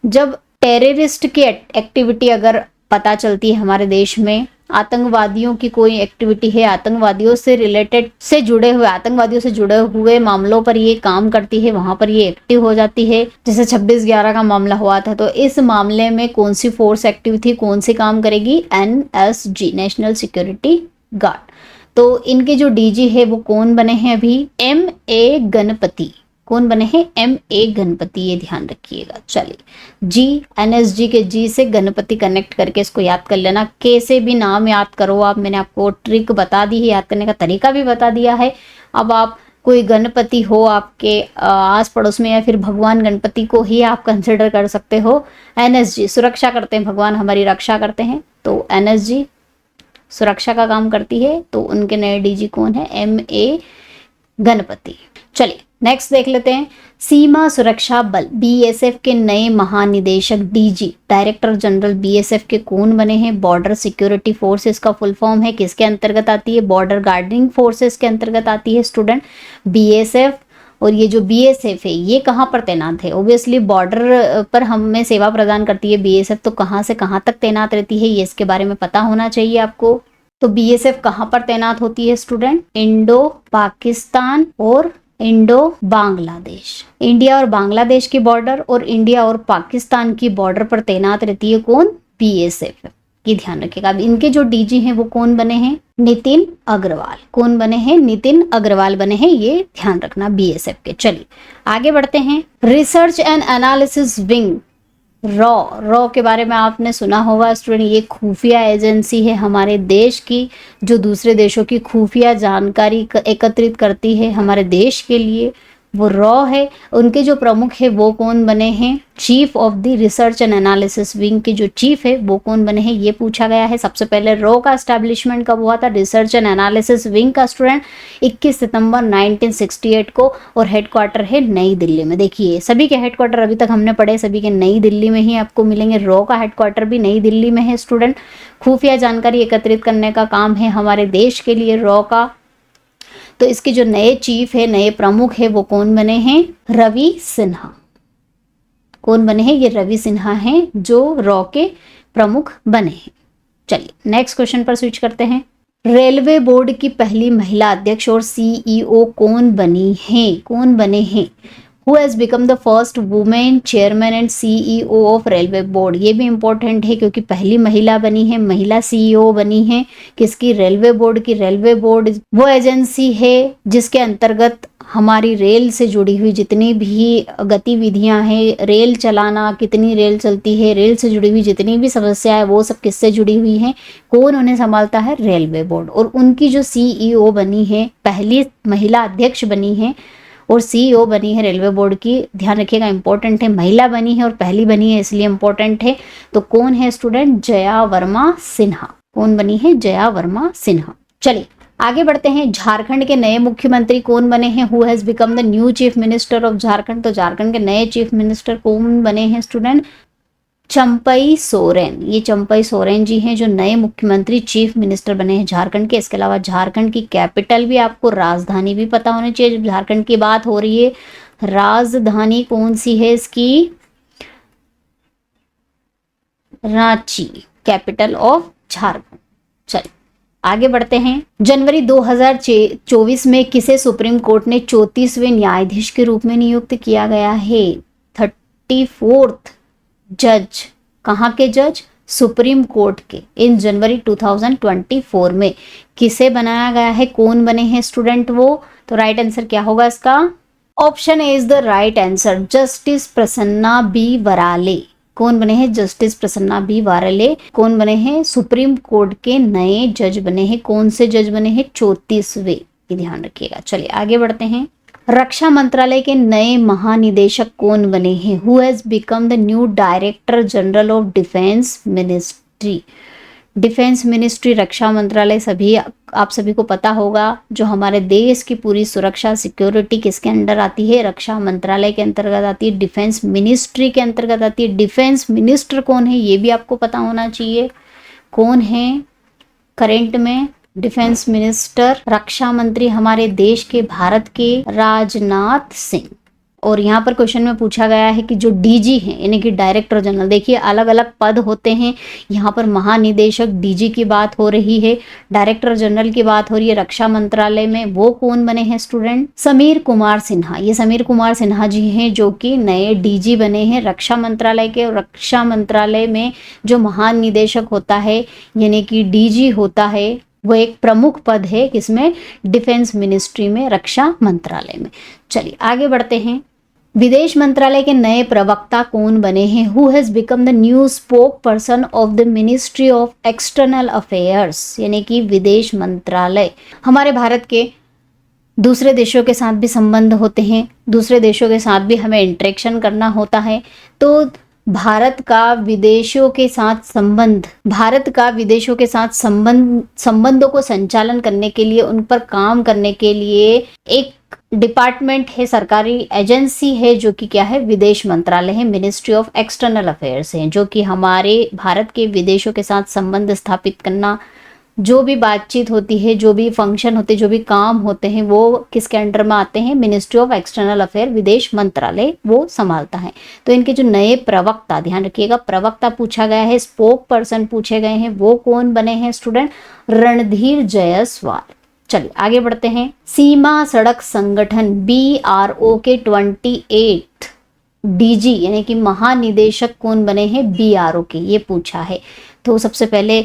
जब टेररिस्ट की एक्टिविटी अगर पता चलती है हमारे देश में, आतंकवादियों की कोई एक्टिविटी है, आतंकवादियों से रिलेटेड से जुड़े हुए, आतंकवादियों से जुड़े हुए मामलों पर ये काम करती है, वहां पर ये एक्टिव हो जाती है। जैसे 26/11 का मामला हुआ था, तो इस मामले में कौन सी फोर्स एक्टिव थी, कौन सी काम करेगी? NSG, national security guard. तो इनके जो DG है वो कौन बने हैं अभी? MA गणपति। कौन बने हैं? MA गणपति, ये ध्यान रखिएगा। चलिए G, NSG के G से गणपति कनेक्ट करके इसको याद कर लेना। कैसे भी नाम याद करो आप, मैंने आपको ट्रिक बता दी है, याद करने का तरीका भी बता दिया है। अब आप कोई गणपति हो आपके आस पड़ोस में, या फिर भगवान गणपति को ही आप कंसिडर कर सकते हो। NSG सुरक्षा करते हैं, भगवान हमारी रक्षा करते हैं, तो NSG सुरक्षा का काम करती है। तो उनके नए DG कौन है? MA गणपति। चलिए नेक्स्ट देख लेते हैं। सीमा सुरक्षा बल BSF के नए महानिदेशक DG, डायरेक्टर जनरल BSF के कौन बने हैं? बॉर्डर सिक्योरिटी फोर्सेस का फुल फॉर्म है, किसके अंतर्गत आती है? बॉर्डर गार्डिंग फोर्सेस के अंतर्गत आती है स्टूडेंट BSF। और ये जो BSF है ये कहाँ पर तैनात है? ऑब्वियसली बॉर्डर पर हमें सेवा प्रदान करती है BSF, तो कहाँ से कहाँ तक तैनात रहती है ये इसके बारे में पता होना चाहिए आपको। तो BSF कहाँ पर तैनात होती है स्टूडेंट? इंडो पाकिस्तान और इंडो बांग्लादेश, इंडिया और बांग्लादेश की बॉर्डर और इंडिया और पाकिस्तान की बॉर्डर पर तैनात रहती है। कौन? BSF की, ध्यान रखिएगा। अब इनके जो DG हैं वो कौन बने हैं? नितिन अग्रवाल। कौन बने हैं? नितिन अग्रवाल बने हैं, ये ध्यान रखना BSF के। चलिए आगे बढ़ते हैं। Research and analysis wing raw के बारे में आपने सुना होगा स्टूडेंट। ये खुफिया एजेंसी है हमारे देश की, जो दूसरे देशों की खुफिया जानकारी एकत्रित करती है हमारे देश के लिए। वो रॉ है। उनके जो प्रमुख है वो कौन बने हैं, chief of the research and analysis wing के जो चीफ है वो कौन बने हैं, ये पूछा गया है। सबसे पहले रॉ का एस्टैब्लिशमेंट कब हुआ था, रिसर्च एंड एनालिसिस विंग का स्टूडेंट 21 सितंबर 1968 को, और हेडक्वार्टर है नई दिल्ली में। देखिए सभी के हेडक्वार्टर अभी तक हमने पढ़े, सभी के नई दिल्ली में ही आपको मिलेंगे। रॉ का हेडक्वार्टर भी नई दिल्ली में है स्टूडेंट। खुफिया जानकारी एकत्रित करने का काम है हमारे देश के लिए रॉ का। तो इसके जो नए चीफ है, नए प्रमुख है, वो कौन बने हैं, रवि सिन्हा। कौन बने हैं, ये रवि सिन्हा हैं जो रॉ के प्रमुख बने हैं। चलिए नेक्स्ट क्वेश्चन पर स्विच करते हैं। रेलवे बोर्ड की पहली महिला अध्यक्ष और सीईओ कौन बनी हैं, कौन बने हैं, who has become the first women chairman and CEO of railway board. ये भी इंपॉर्टेंट है क्योंकि पहली महिला बनी है, महिला सीईओ बनी है किसकी, रेलवे बोर्ड की। रेलवे बोर्ड वो एजेंसी है जिसके अंतर्गत हमारी रेल से जुड़ी हुई जितनी भी गतिविधियां हैं, रेल चलाना, कितनी रेल चलती है, रेल से जुड़ी हुई जितनी भी समस्याएं, वो सब किससे जुड़ी हुई हैं, कौन उन्हें संभालता है, रेलवे बोर्ड। और उनकी जो सीईओ बनी है, पहली महिला अध्यक्ष बनी है और सीईओ बनी है रेलवे बोर्ड की, ध्यान रखिएगा इंपॉर्टेंट है, महिला बनी है और पहली बनी है इसलिए इंपॉर्टेंट है। तो कौन है स्टूडेंट, जया वर्मा सिन्हा। कौन बनी है, जया वर्मा सिन्हा। चलिए आगे बढ़ते हैं। झारखंड के नए मुख्यमंत्री कौन बने हैं, who has become the new chief minister of Jharkhand. तो झारखंड के नए चीफ मिनिस्टर कौन बने हैं स्टूडेंट, चंपई सोरेन। ये चंपई सोरेन जी हैं जो नए मुख्यमंत्री चीफ मिनिस्टर बने हैं झारखंड के। इसके अलावा झारखंड की कैपिटल भी आपको, राजधानी भी पता होनी चाहिए जब झारखंड की बात हो रही है। राजधानी कौन सी है इसकी, रांची, कैपिटल ऑफ झारखंड। चलिए आगे बढ़ते हैं। जनवरी 2024 में किसे सुप्रीम कोर्ट ने 34वें न्यायाधीश के रूप में नियुक्त किया गया है, 34th जज। कहाँ के जज, सुप्रीम कोर्ट के। इन जनवरी 2024 में किसे बनाया गया है, कौन बने हैं स्टूडेंट वो। तो राइट आंसर क्या होगा इसका, option A is the right answer, Justice Prasanna B Varale. कौन बने हैं, जस्टिस प्रसन्ना बी वारले। कौन बने हैं, सुप्रीम कोर्ट के नए जज बने हैं। कौन से जज बने हैं, 34वें, ये ध्यान रखिएगा। चलिए आगे बढ़ते हैं। रक्षा मंत्रालय के नए महानिदेशक कौन बने हैं, who has become the new director general of defence ministry. Defence ministry, रक्षा मंत्रालय, सभी आप सभी को पता होगा जो हमारे देश की पूरी सुरक्षा सिक्योरिटी किसके अंडर आती है, रक्षा मंत्रालय के अंतर्गत आती है, डिफेंस मिनिस्ट्री के अंतर्गत आती है। डिफेंस मिनिस्टर कौन है ये भी आपको पता होना चाहिए, कौन है करेंट में डिफेंस मिनिस्टर, रक्षा मंत्री हमारे देश के, भारत के, राजनाथ सिंह। और यहाँ पर क्वेश्चन में पूछा गया है कि जो डीजी हैं यानी कि डायरेक्टर जनरल, देखिए अलग अलग पद होते हैं। यहाँ पर महानिदेशक डीजी की बात हो रही है, डायरेक्टर जनरल की बात हो रही है रक्षा मंत्रालय में, वो कौन बने हैं स्टूडेंट, समीर कुमार सिन्हा। ये समीर कुमार सिन्हा जी हैं जो कि नए डीजी बने हैं रक्षा मंत्रालय के। और रक्षा मंत्रालय में जो महानिदेशक होता है यानी कि डीजी होता है, वो एक प्रमुख पद है किसमें, डिफेंस मिनिस्ट्री में, रक्षा मंत्रालय में। चलिए आगे बढ़ते हैं। विदेश मंत्रालय के नए प्रवक्ता कौन बने हैं, who has become the new spoke person of the ministry of external affairs. यानी कि विदेश मंत्रालय, हमारे भारत के दूसरे देशों के साथ भी संबंध होते हैं, दूसरे देशों के साथ भी हमें इंटरेक्शन करना होता है। तो भारत का विदेशों के साथ संबंध, भारत का विदेशों के साथ संबंधों को संचालन करने के लिए, उन पर काम करने के लिए एक डिपार्टमेंट है, सरकारी एजेंसी है जो कि क्या है, विदेश मंत्रालय है, मिनिस्ट्री ऑफ एक्सटर्नल अफेयर्स है, जो कि हमारे भारत के विदेशों के साथ संबंध स्थापित करना, जो भी बातचीत होती है, जो भी फंक्शन होते हैं, जो भी काम होते हैं, वो किसके अंडर में आते हैं, मिनिस्ट्री ऑफ एक्सटर्नल अफेयर, विदेश मंत्रालय वो संभालता है। तो इनके जो नए प्रवक्ता, ध्यान रखिएगा प्रवक्ता पूछा गया है, स्पोक पर्सन पूछे गए हैं, वो कौन बने हैं स्टूडेंट, रणधीर जायसवाल। चलिए आगे बढ़ते हैं। सीमा सड़क संगठन BRO के 28 डीजी यानी कि महानिदेशक कौन बने हैं, BRO के, ये पूछा है। तो सबसे पहले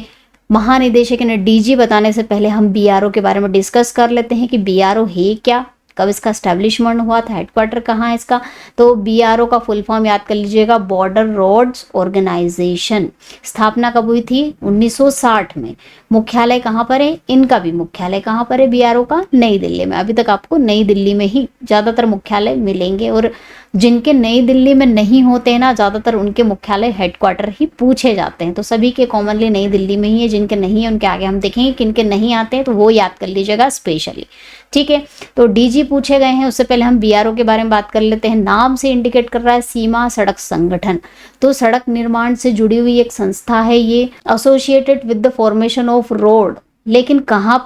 महानिदेशक यानी डीजी बताने से पहले हम BRO के बारे में डिस्कस कर लेते हैं कि BRO है क्या, कब इसका एस्टेब्लिशमेंट हुआ था, हेडक्वार्टर कहाँ है इसका, तो BRO का फुल फॉर्म याद कर लीजिएगा, बॉर्डर रोड्स ऑर्गेनाइजेशन। स्थापना कब हुई थी, 1960 में। मुख्यालय कहाँ पर है, इनका भी मुख्यालय कहाँ पर है BRO का, नई दिल्ली में। अभी तक आपको नई दिल्ली में ही ज़्यादातर मुख्यालय मिलेंगे, और जिनके नई दिल्ली में नहीं होते हैं ना ज़्यादातर, उनके मुख्यालय हेडक्वार्टर ही पूछे जाते हैं। तो सभी के कॉमनली नई दिल्ली में ही है, जिनके नहीं है उनके आगे हम देखेंगे किनके नहीं आते हैं, तो वो याद कर लीजिएगा स्पेशली, ठीक है। तो DG पूछे गए हैं, उससे पहले हम BRO के बारे में बात कर लेते हैं। नाम से इंडिकेट कर रहा है सीमा सड़क संगठन, तो सड़क निर्माण से जुड़ी हुई एक संस्था है ये, associated with the formation of road. लेकिन कहाँ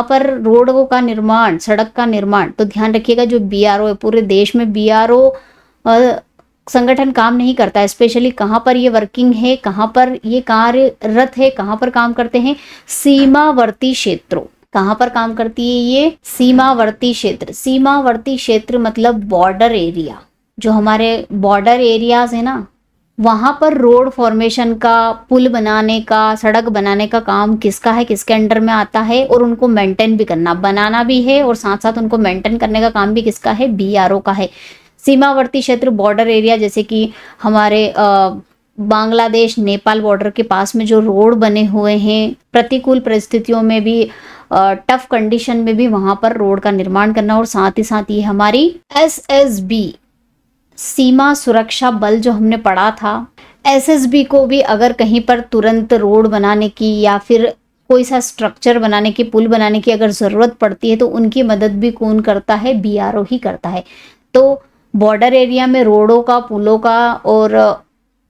पर रोडों का निर्माण, सड़क का निर्माण, तो ध्यान रखिएगा जो BRO है, पूरे देश में BRO संगठन काम नहीं करता है। स्पेशली कहाँ पर ये वर्किंग है, कहाँ पर ये कार्यरत है, कहाँ पर काम करते हैं, सीमावर्ती क्षेत्रों। कहाँ पर काम करती है ये, सीमावर्ती क्षेत्र। सीमावर्ती क्षेत्र मतलब बॉर्डर एरिया, जो हमारे बॉर्डर एरियाज है ना, वहां पर रोड फॉर्मेशन का, पुल बनाने का, सड़क बनाने का काम किसका है, किसके अंडर में आता है, और उनको मेंटेन भी करना, बनाना भी है और साथ साथ उनको मेंटेन करने का काम भी किसका है, BRO का है। सीमावर्ती क्षेत्र, बॉर्डर एरिया, जैसे कि हमारे बांग्लादेश नेपाल बॉर्डर के पास में जो रोड बने हुए हैं, प्रतिकूल परिस्थितियों में भी, टफ कंडीशन में भी वहां पर रोड का निर्माण करना, और साथ ही साथ ये हमारी SSB सीमा सुरक्षा बल जो हमने पढ़ा था, SSB को भी अगर कहीं पर तुरंत रोड बनाने की या फिर कोई सा स्ट्रक्चर बनाने की, पुल बनाने की अगर जरूरत पड़ती है, तो उनकी मदद भी कौन करता है, BRO ही करता है। तो बॉर्डर एरिया में रोडों का, पुलों का और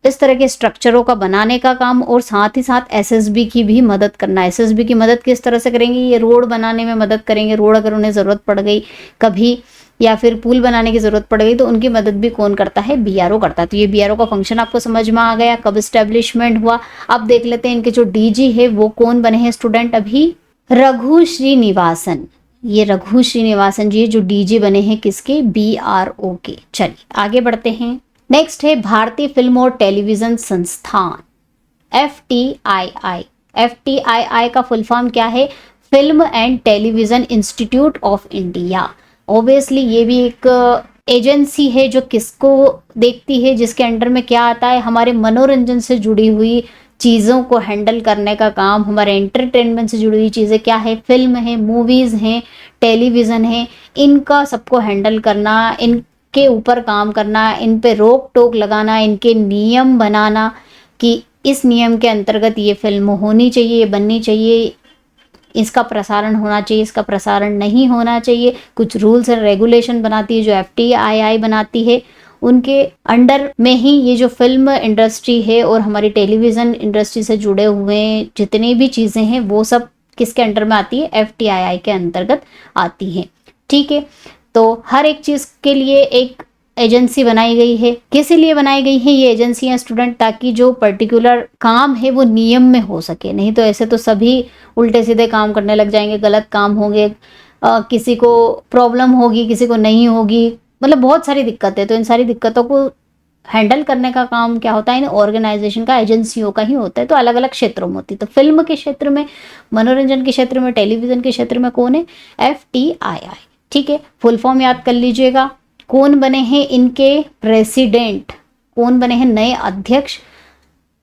इस तरह के स्ट्रक्चरों का बनाने का काम, और साथ ही साथ SSB की भी मदद करना। SSB की मदद किस तरह से करेंगे, ये रोड बनाने में मदद करेंगे। रोड अगर उन्हें ज़रूरत पड़ गई कभी, या फिर पुल बनाने की ज़रूरत पड़ गई, तो उनकी मदद भी कौन करता है, BRO करता है। तो ये BRO का फंक्शन आपको समझ में आ गया, कब इस्टेब्लिशमेंट हुआ। अब देख लेते हैं इनके जो DG है वो कौन बने हैं स्टूडेंट, अभी रघु श्रीनिवासन। ये रघु श्रीनिवासन जी जो DG बने हैं किसके, BRO के। चलिए आगे बढ़ते हैं। नेक्स्ट है भारतीय फिल्म और टेलीविजन संस्थान, FTII। FTII का फुल फॉर्म क्या है, film and television institute of India. Obviously ये भी एक एजेंसी है जो किसको देखती है, जिसके अंडर में क्या आता है, हमारे मनोरंजन से जुड़ी हुई चीज़ों को हैंडल करने का काम, हमारे एंटरटेनमेंट से जुड़ी हुई चीज़ें क्या है, फिल्म है, मूवीज़ हैं, टेलीविज़न है, इनका सबको हैंडल करना, इनके ऊपर काम करना, इन पे रोक टोक लगाना, इनके नियम बनाना कि इस नियम के अंतर्गत ये फिल्म होनी चाहिए, ये बननी चाहिए, इसका प्रसारण होना चाहिए, इसका प्रसारण नहीं होना चाहिए। कुछ रूल्स एंड रेगुलेशन बनाती है जो FTII बनाती है। उनके अंडर में ही ये जो फिल्म इंडस्ट्री है और हमारी टेलीविज़न इंडस्ट्री से जुड़े हुए जितनी भी चीज़ें हैं वो सब किसके अंडर में आती है, FTII के अंतर्गत आती है। ठीक है, तो हर एक चीज़ के लिए एक एजेंसी बनाई गई है। किस लिए बनाई गई है ये एजेंसियां स्टूडेंट, ताकि जो पर्टिकुलर काम है वो नियम में हो सके। नहीं तो ऐसे तो सभी उल्टे सीधे काम करने लग जाएंगे, गलत काम होंगे, किसी को प्रॉब्लम होगी, किसी को नहीं होगी, मतलब बहुत सारी दिक्कतें। तो इन सारी दिक्कतों को हैंडल करने का काम क्या होता है, इन ऑर्गेनाइजेशन का, एजेंसियों का ही होता है। तो अलग अलग क्षेत्रों में होती है। तो फिल्म के क्षेत्र में, मनोरंजन के क्षेत्र में, टेलीविजन के क्षेत्र में कौन है, FTII। ठीक है, फुल फॉर्म याद कर लीजिएगा। कौन बने हैं इनके प्रेसिडेंट, कौन बने हैं नए अध्यक्ष,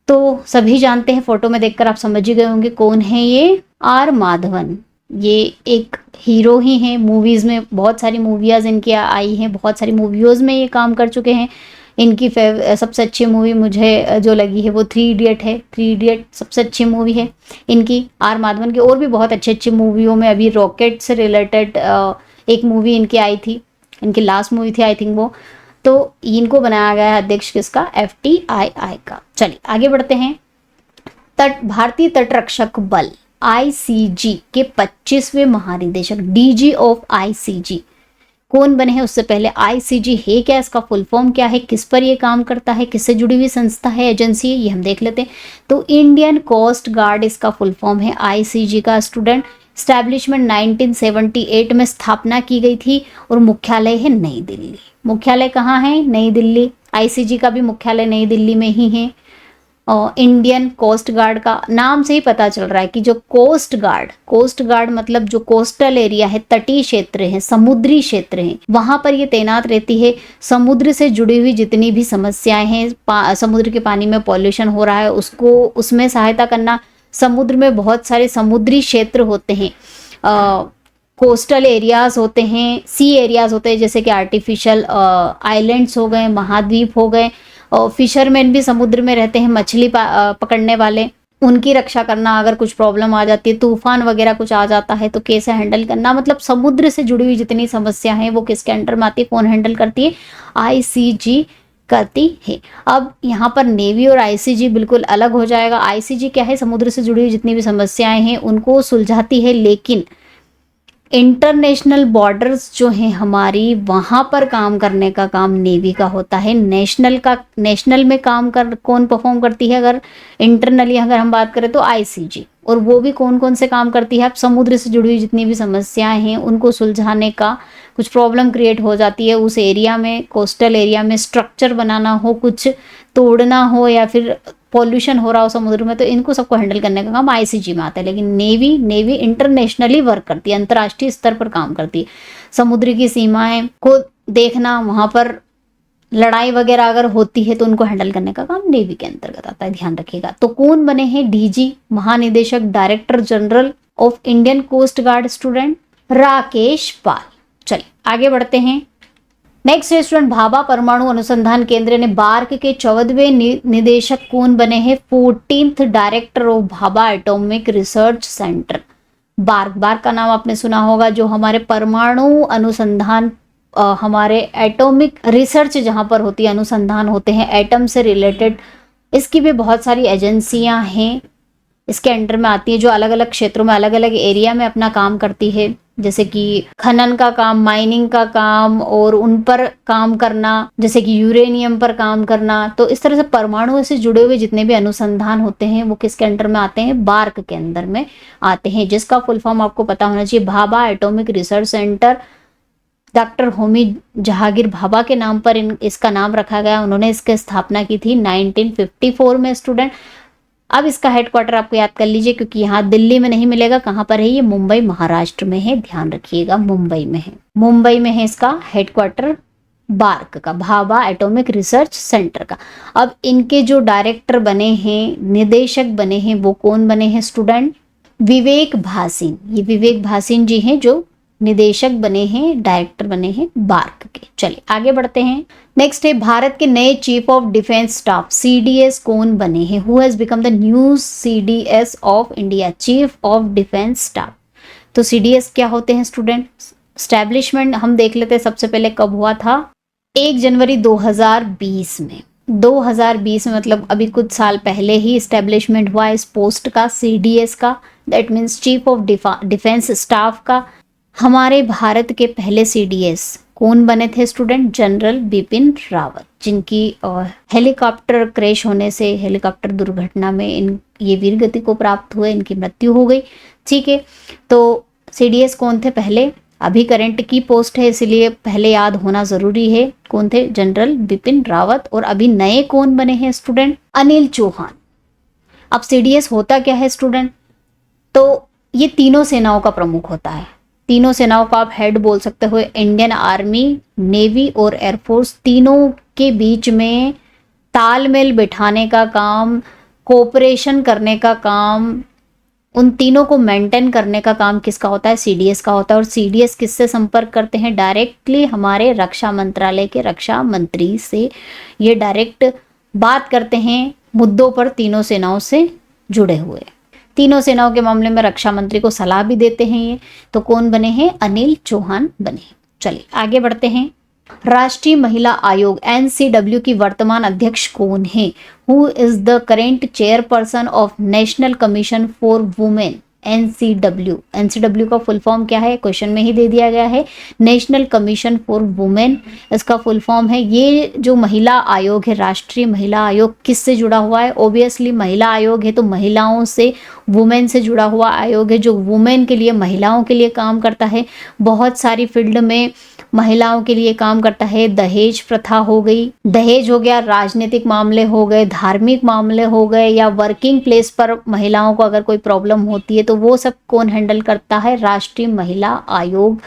तो सभी जानते हैं, फोटो में देखकर आप समझ ही गए होंगे कौन है ये, R माधवन। ये एक हीरो ही हैं, मूवीज़ में बहुत सारी मूवीज़ इनकी आई हैं, बहुत सारी मूवीज़ में ये काम कर चुके हैं। इनकी सबसे अच्छी मूवी मुझे जो लगी है वो 3 इडियट है। 3 इडियट सबसे अच्छी मूवी है इनकी, R माधवन की। और भी बहुत अच्छी अच्छी मूवियों में, अभी रॉकेट से रिलेटेड एक मूवी इनकी आई थी, इनकी लास्ट मूवी थी आई थिंक वो। तो इनको बनाया गया है अध्यक्ष किसका, FTII का। चलिए आगे बढ़ते हैं। भारतीय तटरक्षक बल ICG के 25वें महानिदेशक, DG ऑफ ICG कौन बने हैं। उससे पहले ICG है क्या, इसका फुल फॉर्म क्या है, किस पर ये काम करता है, किससे जुड़ी हुई संस्था है, एजेंसी है, ये हम देख लेते हैं। तो इंडियन कोस्ट गार्ड इसका फुल फॉर्म है ICG का स्टूडेंट। स्टैब्लिशमेंट 1978 में स्थापना की गई थी और मुख्यालय है नई दिल्ली। मुख्यालय कहाँ है, नई दिल्ली। ICG का भी मुख्यालय नई दिल्ली में ही है। इंडियन कोस्ट गार्ड का नाम से ही पता चल रहा है कि जो कोस्ट गार्ड मतलब जो कोस्टल एरिया है, तटीय क्षेत्र है, समुद्री क्षेत्र है, वहां पर ये तैनात रहती है। समुद्र से जुड़ी हुई जितनी भी समस्याएं हैं, समुद्र के पानी में पॉल्यूशन हो रहा है उसको उसमें सहायता करना। समुद्र में बहुत सारे समुद्री क्षेत्र होते हैं, कोस्टल एरियाज होते हैं, सी एरियाज होते हैं, जैसे कि आर्टिफिशियल आइलैंड्स हो गए, महाद्वीप हो गए, और फिशरमैन भी समुद्र में रहते हैं, मछली पकड़ने वाले, उनकी रक्षा करना। अगर कुछ प्रॉब्लम आ जाती है, तूफान वगैरह कुछ आ जाता है तो कैसे हैंडल करना, मतलब समुद्र से जुड़ी हुई जितनी समस्या है वो किसके अंडर में आती है, कौन हैंडल करती है, आईसीजी करती है। अब यहाँ पर नेवी और आईसीजी बिल्कुल अलग हो जाएगा। आईसीजी क्या है, समुद्र से जुड़ी हुई जितनी भी समस्याएं हैं उनको सुलझाती है, लेकिन इंटरनेशनल बॉर्डर्स जो हैं हमारी, वहां पर काम करने का काम नेवी का होता है। नेशनल में काम कर कौन परफॉर्म करती है, अगर इंटरनली अगर हम बात करें तो आईसीजी। और वो भी कौन कौन से काम करती है, अब समुद्र से जुड़ी हुई जितनी भी समस्याएं हैं उनको सुलझाने का, कुछ प्रॉब्लम क्रिएट हो जाती है उस एरिया में, कोस्टल एरिया में, स्ट्रक्चर बनाना हो, कुछ तोड़ना हो, या फिर पॉल्यूशन हो रहा हो समुद्र में, तो इनको सबको हैंडल करने का काम आईसीजी में आता है। लेकिन नेवी इंटरनेशनली वर्क करती है, अंतर्राष्ट्रीय स्तर पर काम करती है। समुद्र की सीमाएं को देखना, वहां पर लड़ाई वगैरह अगर होती है तो उनको हैंडल करने का काम नेवी के अंतर्गत आता है, ध्यान रखिएगा। तो कौन बने हैं डीजी, महानिदेशक director general of Indian Coast Guard student, Rakesh Pal. चलिए आगे बढ़ते हैं। नेक्स्ट है स्टूडेंट, भाभा परमाणु अनुसंधान केंद्र ने बार्क के 14वें निदेशक कौन बने हैं, 14th director of Bhabha atomic research centre. BARC का नाम आपने सुना होगा, जो हमारे परमाणु अनुसंधान, हमारे एटॉमिक रिसर्च जहां पर होती है, अनुसंधान होते हैं एटम से रिलेटेड, इसकी भी बहुत सारी एजेंसियां हैं इसके अंडर में आती है, जो अलग अलग क्षेत्रों में, अलग अलग एरिया में अपना काम करती है, जैसे कि खनन का काम, माइनिंग का काम, और उन पर काम करना, जैसे कि यूरेनियम पर काम करना। तो इस तरह से परमाणु से जुड़े हुए जितने भी अनुसंधान होते हैं वो किसके अंडर में आते हैं, बार्क के अंदर में आते हैं, जिसका फुल फॉर्म आपको पता होना चाहिए, Bhabha atomic research centre. Doctor Homi Jahangir Bhabha के नाम पर इसका नाम रखा गया। उन्होंने इसकी स्थापना की थी 1954 में स्टूडेंट। अब इसका हेडक्वार्टर आपको याद कर लीजिए, क्योंकि यहाँ दिल्ली में नहीं मिलेगा, कहाँ पर है ये, मुंबई महाराष्ट्र में है, ध्यान रखिएगा, मुंबई में है, मुंबई में है इसका हेडक्वार्टर बार्क का, भाभा एटॉमिक रिसर्च सेंटर का। अब इनके जो डायरेक्टर बने हैं, निदेशक बने हैं, वो कौन बने हैं स्टूडेंट, विवेक भासिन। ये विवेक भासिन जी हैं जो निदेशक बने हैं, डायरेक्टर बने हैं बार्क के। चलिए आगे बढ़ते हैं। नेक्स्ट है, भारत के नए chief of defence staff CDS कौन बने हैं, who has become the new CDS of India, chief of defence staff. तो सीडीएस क्या होते हैं स्टूडेंट, स्टैब्लिशमेंट हम देख लेते हैं सबसे पहले कब हुआ था, 1 जनवरी 2020 में। 2020 में मतलब अभी कुछ साल पहले ही इस्टेब्लिशमेंट हुआ इस पोस्ट का, सीडीएस का, that means chief of defence staff का। हमारे भारत के पहले सीडीएस कौन बने थे स्टूडेंट, जनरल बिपिन रावत, जिनकी हेलीकॉप्टर क्रैश होने से, हेलीकॉप्टर दुर्घटना में ये वीर गति को प्राप्त हुए, इनकी मृत्यु हो गई। ठीक है, तो सीडीएस कौन थे पहले, अभी करंट की पोस्ट है इसलिए पहले याद होना जरूरी है, कौन थे, जनरल बिपिन रावत। और अभी नए कौन बने हैं स्टूडेंट, अनिल चौहान। अब सीडीएस होता क्या है स्टूडेंट, तो ये तीनों सेनाओं का प्रमुख होता है, तीनों सेनाओं का आप हेड बोल सकते हो, इंडियन आर्मी, नेवी और एयरफोर्स, तीनों के बीच में तालमेल बिठाने का काम, कोऑपरेशन करने का काम, उन तीनों को मेंटेन करने का काम किसका होता है, सीडीएस का होता है। और सीडीएस किससे संपर्क करते हैं, डायरेक्टली हमारे रक्षा मंत्रालय के रक्षा मंत्री से ये डायरेक्ट बात करते हैं मुद्दों पर, तीनों सेनाओं से जुड़े हुए। तीनों सेनाओं के मामले में रक्षा मंत्री को सलाह भी देते हैं ये। तो कौन बने हैं, अनिल चौहान बने। चलिए आगे बढ़ते हैं। राष्ट्रीय महिला आयोग एनसीडब्ल्यू की वर्तमान अध्यक्ष कौन है, who is the current chairperson of national commission for women, NCW का फुल फॉर्म क्या है, क्वेश्चन में ही दे दिया गया है, नेशनल कमीशन फॉर वुमेन इसका फुल फॉर्म है। ये जो महिला आयोग है, राष्ट्रीय महिला आयोग, किससे जुड़ा हुआ है, ऑब्वियसली महिला आयोग है तो महिलाओं से, वुमेन से जुड़ा हुआ आयोग है, जो वुमेन के लिए, महिलाओं के लिए काम करता है। बहुत सारी फील्ड में महिलाओं के लिए काम करता है। दहेज प्रथा हो गई, दहेज हो गया, राजनीतिक मामले हो गए, धार्मिक मामले हो गए, या वर्किंग प्लेस पर महिलाओं को अगर कोई प्रॉब्लम होती है तो वो सब कौन हैंडल करता है? राष्ट्रीय महिला आयोग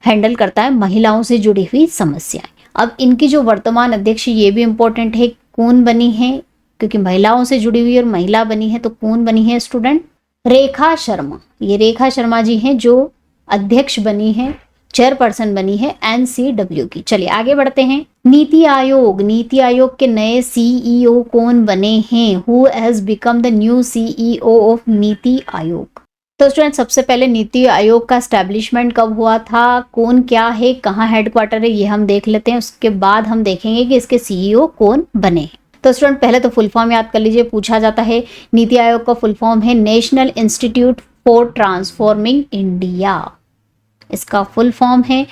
हैंडल करता है महिलाओं से जुड़ी हुई समस्याएं। अब इनकी जो वर्तमान अध्यक्ष, ये भी इंपॉर्टेंट है, कौन बनी है? क्योंकि महिलाओं से जुड़ी हुई और महिला बनी है, तो कौन बनी है स्टूडेंट? रेखा शर्मा। ये रेखा शर्मा जी हैं जो अध्यक्ष बनी है, चेयरपर्सन बनी है NCW की। चलिए आगे बढ़ते हैं। नीति आयोग, नीति आयोग के नए CEO कौन बने हैं? Who has become the new CEO of NITI Aayog? तो स्टूडेंट सबसे पहले नीति आयोग का एस्टेब्लिशमेंट कब हुआ था, कौन क्या है, कहाँ हेडक्वार्टर है, ये हम देख लेते हैं। उसके बाद हम देखेंगे कि इसके CEO कौन बने हैं। तो स्टूडेंट पहले तो फुल फॉर्म याद कर लीजिए, पूछा जाता है। नीति आयोग का फुल फॉर्म है national institute for transforming India, इसका फुल फॉर्म है।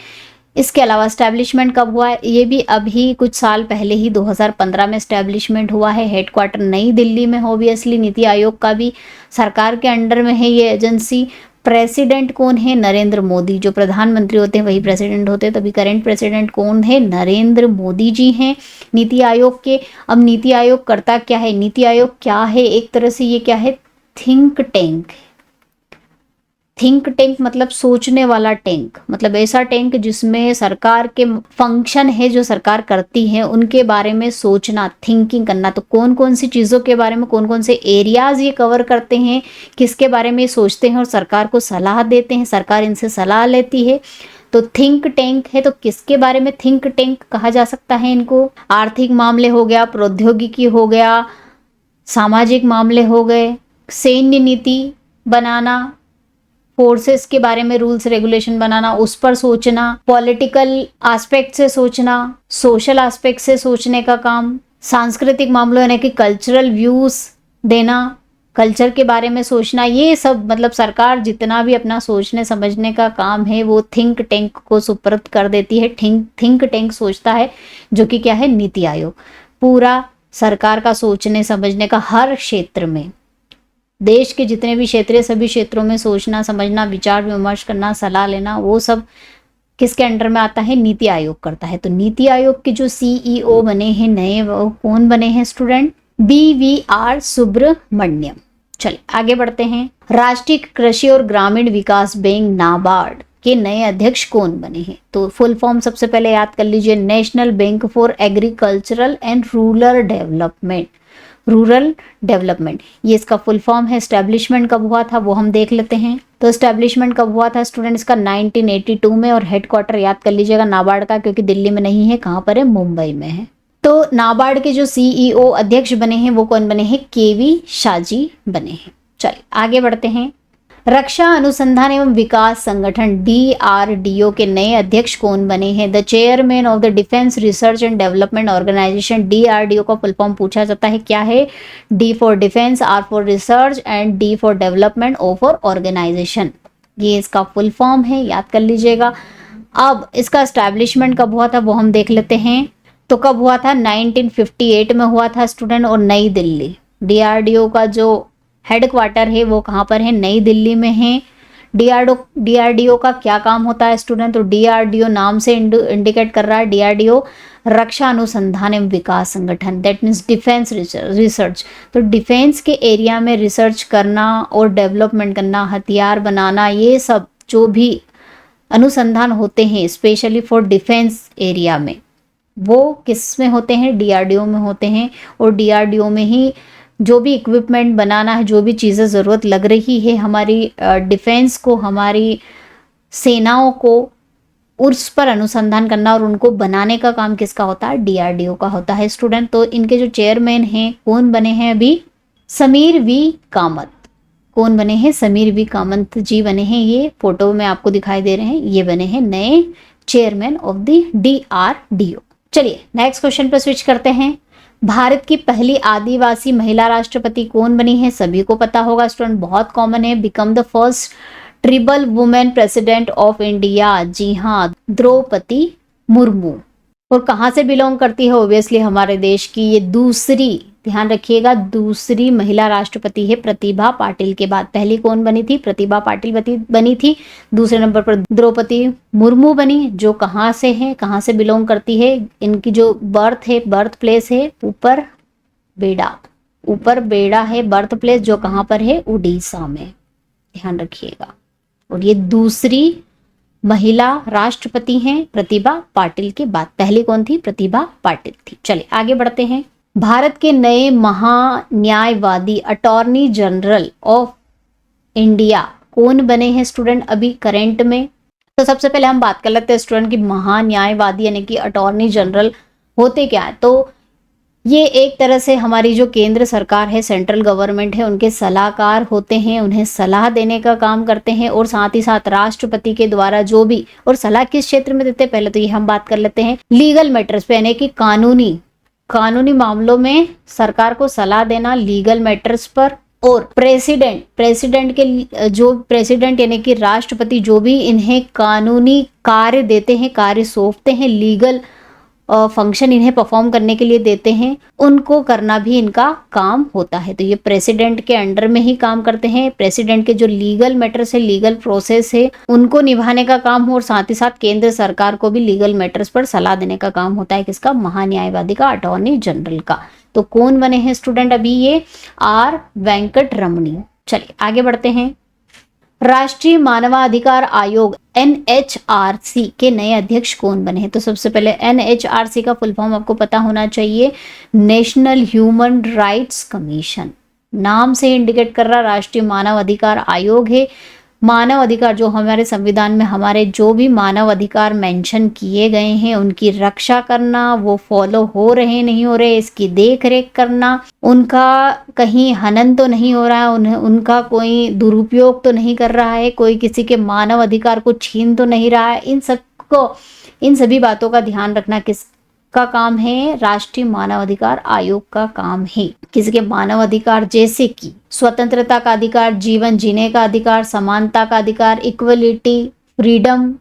इसके अलावा एस्टेब्लिशमेंट कब हुआ है? ये भी अभी कुछ साल पहले ही 2015 में एस्टेब्लिशमेंट हुआ है। हेडक्वार्टर नई दिल्ली में, ऑब्वियसली नीति आयोग का भी सरकार के अंडर में है ये एजेंसी। प्रेसिडेंट कौन है? नरेंद्र मोदी। जो प्रधानमंत्री होते हैं वही प्रेसिडेंट होते हैं, तभी करंट प्रेसिडेंट कौन है? नरेंद्र मोदी जी हैं नीति आयोग के। अब नीति आयोग करता क्या है? नीति आयोग क्या है? एक तरह से ये क्या है? Think tank. थिंक टैंक मतलब सोचने वाला टैंक, मतलब ऐसा टैंक जिसमें सरकार के फंक्शन है जो सरकार करती है उनके बारे में सोचना, थिंकिंग करना। तो कौन कौन सी चीज़ों के बारे में, कौन कौन से एरियाज ये कवर करते हैं, किसके बारे में सोचते हैं और सरकार को सलाह देते हैं, सरकार इनसे सलाह लेती है। तो थिंक टैंक है। तो किसके बारे में थिंक टैंक कहा जा सकता है इनको? आर्थिक मामले हो गया, प्रौद्योगिकी हो गया, सामाजिक मामले हो गए, सैन्य नीति बनाना, फोर्सेस के बारे में रूल्स रेगुलेशन बनाना, उस पर सोचना, पॉलिटिकल एस्पेक्ट से सोचना, सोशल एस्पेक्ट से सोचने का काम, सांस्कृतिक मामलों यानी कि कल्चरल व्यूज देना, कल्चर के बारे में सोचना, ये सब मतलब सरकार जितना भी अपना सोचने समझने का काम है वो थिंक टैंक को सुपुर्द कर देती है। थिंक टैंक सोचता है, जो कि क्या है? नीति आयोग। पूरा सरकार का सोचने समझने का हर क्षेत्र में, देश के जितने भी क्षेत्र है सभी क्षेत्रों में सोचना समझना, विचार विमर्श करना, सलाह लेना, वो सब किसके अंडर में आता है? नीति आयोग करता है। तो नीति आयोग के जो CEO बने हैं नए, वो कौन बने हैं स्टूडेंट? BVR सुब्रमण्यम। चलिए आगे बढ़ते हैं। राष्ट्रीय कृषि और ग्रामीण विकास बैंक नाबार्ड के नए अध्यक्ष कौन बने हैं? तो फुल फॉर्म सबसे पहले याद कर लीजिए, national bank for agricultural and rural development. Rural development ये इसका फुल फॉर्म है। एस्टेब्लिशमेंट कब हुआ था वो हम देख लेते हैं। तो एस्टेब्लिशमेंट कब हुआ था स्टूडेंट? इसका 1982 में। और हेडक्वार्टर याद कर लीजिएगा नाबार्ड का, क्योंकि दिल्ली में नहीं है, कहाँ पर है? मुंबई में है। तो नाबार्ड के जो CEO अध्यक्ष बने हैं वो कौन बने हैं? KV शाह जी बने हैं। चलिए आगे बढ़ते हैं। रक्षा अनुसंधान एवं विकास संगठन DRDO के नए अध्यक्ष कौन बने हैं? The chairman of the defence research and development organisation. DRDO का फुल फॉर्म पूछा जाता है, क्या है? D for defence, R for research and D for development, O for organisation. ये इसका फुल फॉर्म है, याद कर लीजिएगा। अब इसका एस्टैब्लिशमेंट कब हुआ था वो हम देख लेते हैं। तो कब हुआ था? 1958 में हुआ था स्टूडेंट, और नई दिल्ली। DRDO का जो हेडक्वार्टर है वो कहाँ पर है? नई दिल्ली में है। DRDO का क्या काम होता है स्टूडेंट? तो DRDO नाम से इंडिकेट कर रहा है, DRDO रक्षा अनुसंधान एवं विकास संगठन, दैट मीन्स डिफेंस रिसर्च। तो डिफेंस के एरिया में रिसर्च करना और डेवलपमेंट करना, हथियार बनाना, ये सब जो भी अनुसंधान होते हैं स्पेशली फॉर डिफेंस एरिया में, वो किस में होते हैं? DRDO में होते हैं। और DRDO में ही जो भी इक्विपमेंट बनाना है, जो भी चीज़ें ज़रूरत लग रही है हमारी डिफेंस को, हमारी सेनाओं को, उस पर अनुसंधान करना और उनको बनाने का काम किसका होता है? DRDO का होता है स्टूडेंट। तो इनके जो चेयरमैन हैं कौन बने हैं अभी? समीर V कामत। कौन बने हैं? समीर V कामत जी बने हैं। ये फोटो में आपको दिखाई दे रहे हैं, ये बने हैं नए चेयरमैन ऑफ द DRDO। चलिए नेक्स्ट क्वेश्चन पर स्विच करते हैं। भारत की पहली आदिवासी महिला राष्ट्रपति कौन बनी है? सभी को पता होगा स्टूडेंट, बहुत कॉमन है। Become the first tribal women president of India. जी हाँ, द्रौपदी मुर्मू। और कहाँ से बिलोंग करती है? ऑब्वियसली हमारे देश की ये दूसरी ध्यान रखिएगा, दूसरी महिला राष्ट्रपति है प्रतिभा पाटिल के बाद। पहली कौन बनी थी? प्रतिभा पाटिल बनी थी। दूसरे नंबर पर द्रौपदी मुर्मू बनी, जो कहाँ से है, कहाँ से बिलोंग करती है, इनकी जो बर्थ प्लेस है ऊपर बेड़ा है बर्थ प्लेस, जो कहाँ पर है? उड़ीसा में। ध्यान रखिएगा। और ये दूसरी महिला राष्ट्रपति हैं प्रतिभा पाटिल के बाद। पहली कौन थी? प्रतिभा पाटिल थी। चलिए आगे बढ़ते हैं। भारत के नए महान्यायवादी अटॉर्नी जनरल ऑफ इंडिया कौन बने हैं स्टूडेंट अभी करंट में? तो सबसे पहले हम बात कर लेते हैं स्टूडेंट की महान्यायवादी यानी कि अटॉर्नी जनरल होते क्या है। तो ये एक तरह से हमारी जो केंद्र सरकार है, सेंट्रल गवर्नमेंट है, उनके सलाहकार होते हैं, उन्हें सलाह देने का काम करते हैं और साथ ही साथ राष्ट्रपति के द्वारा जो भी, और सलाह किस क्षेत्र में देते हैं पहले तो ये हम बात कर लेते हैं, लीगल मैटर्स पे यानी कि कानूनी मामलों में सरकार को सलाह देना लीगल मैटर्स पर। और प्रेसिडेंट यानी कि राष्ट्रपति जो भी इन्हें कानूनी कार्य देते हैं, कार्य सौंपते हैं, लीगल फंक्शन इन्हें परफॉर्म करने के लिए देते हैं, उनको करना भी इनका काम होता है। तो ये प्रेसिडेंट के अंडर में ही काम करते हैं। प्रेसिडेंट के जो लीगल मैटर्स है, लीगल प्रोसेस है, उनको निभाने का काम हो और साथ ही साथ केंद्र सरकार को भी लीगल मैटर्स पर सलाह देने का काम होता है। किसका? महान्यायवादी का, अटॉर्नी जनरल का। तो कौन बने हैं स्टूडेंट अभी? ये आर वेंकट रमणी। चलिए आगे बढ़ते हैं। राष्ट्रीय मानवाधिकार आयोग NHRC के नए अध्यक्ष कौन बने हैं? तो सबसे पहले NHRC का फुल फॉर्म आपको पता होना चाहिए, नेशनल ह्यूमन राइट्स कमीशन। नाम से इंडिकेट कर रहा राष्ट्रीय मानव अधिकार आयोग है। मानव अधिकार जो हमारे संविधान में हमारे जो भी मानव अधिकार मेंशन किए गए हैं उनकी रक्षा करना, वो फॉलो हो रहे नहीं हो रहे, इसकी देख रेख करना, उनका कहीं हनन तो नहीं हो रहा है, उनका कोई दुरुपयोग तो नहीं कर रहा है, कोई किसी के मानव अधिकार को छीन तो नहीं रहा है, इन सभी बातों का ध्यान रखना किसका काम है? राष्ट्रीय मानव अधिकार आयोग का काम है। किसी के मानव अधिकार जैसे कि स्वतंत्रता का अधिकार, जीवन जीने का अधिकार, समानता का अधिकार, इक्वलिटी, फ्रीडम,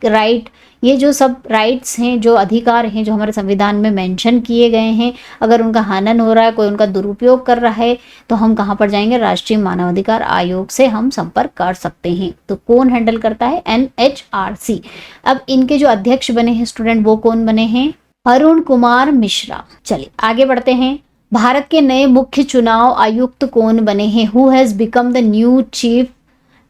राइट, ये जो सब राइट्स हैं, जो अधिकार हैं जो हमारे संविधान में मेंशन किए गए हैं, अगर उनका हनन हो रहा है, कोई उनका दुरुपयोग कर रहा है, तो हम कहाँ पर जाएंगे? राष्ट्रीय मानव अधिकार आयोग से हम संपर्क कर सकते हैं। तो कौन हैंडल करता है? NHRC। अब इनके जो अध्यक्ष बने हैं स्टूडेंट, वो कौन बने हैं? अरुण कुमार मिश्रा। चलिए आगे बढ़ते हैं। भारत के नए मुख्य चुनाव आयुक्त कौन बने हैं? Who has become the new chief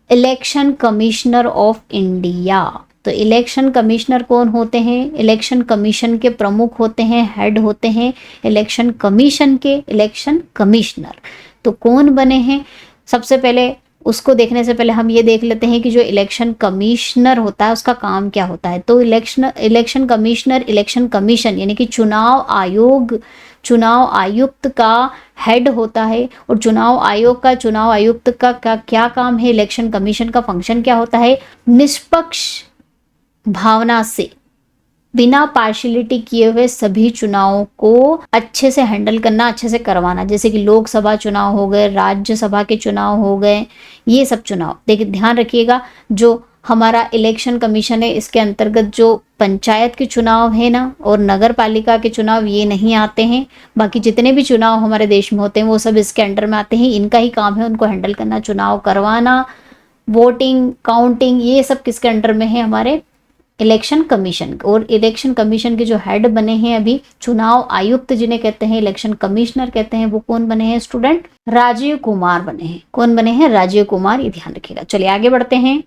election commissioner of India. तो इलेक्शन कमिश्नर कौन होते हैं? इलेक्शन कमीशन के प्रमुख होते हैं, हेड होते हैं इलेक्शन कमीशन के इलेक्शन कमिश्नर। तो कौन बने हैं? सबसे पहले उसको देखने से पहले हम ये देख लेते हैं कि जो इलेक्शन कमिश्नर होता है उसका काम क्या होता है। तो इलेक्शन कमिश्नर इलेक्शन कमीशन यानी कि चुनाव आयुक्त का हेड होता है। और चुनाव आयुक्त का क्या काम है? इलेक्शन कमीशन का फंक्शन क्या होता है? निष्पक्ष भावना से, बिना पार्शियलिटी किए हुए सभी चुनावों को अच्छे से हैंडल करना, अच्छे से करवाना। जैसे कि लोकसभा चुनाव हो गए, राज्यसभा के चुनाव हो गए, ये सब चुनाव। देखिए ध्यान रखिएगा, जो हमारा इलेक्शन कमीशन है इसके अंतर्गत जो पंचायत के चुनाव है ना, और नगर पालिका के चुनाव, ये नहीं आते हैं। बाकी जितने भी चुनाव हमारे देश में होते हैं वो सब इसके अंडर में आते हैं। इनका ही काम है उनको हैंडल करना, चुनाव करवाना, वोटिंग, काउंटिंग, ये सब किसके अंडर में है? हमारे इलेक्शन कमीशन। और इलेक्शन कमीशन के जो हेड बने हैं अभी, चुनाव आयुक्त जिन्हें कहते हैं, इलेक्शन कमिश्नर कहते हैं, वो कौन बने हैं स्टूडेंट? राजीव कुमार बने हैं। कौन बने हैं? राजीव कुमार, ये ध्यान रखिएगा। चलिए आगे बढ़ते हैं।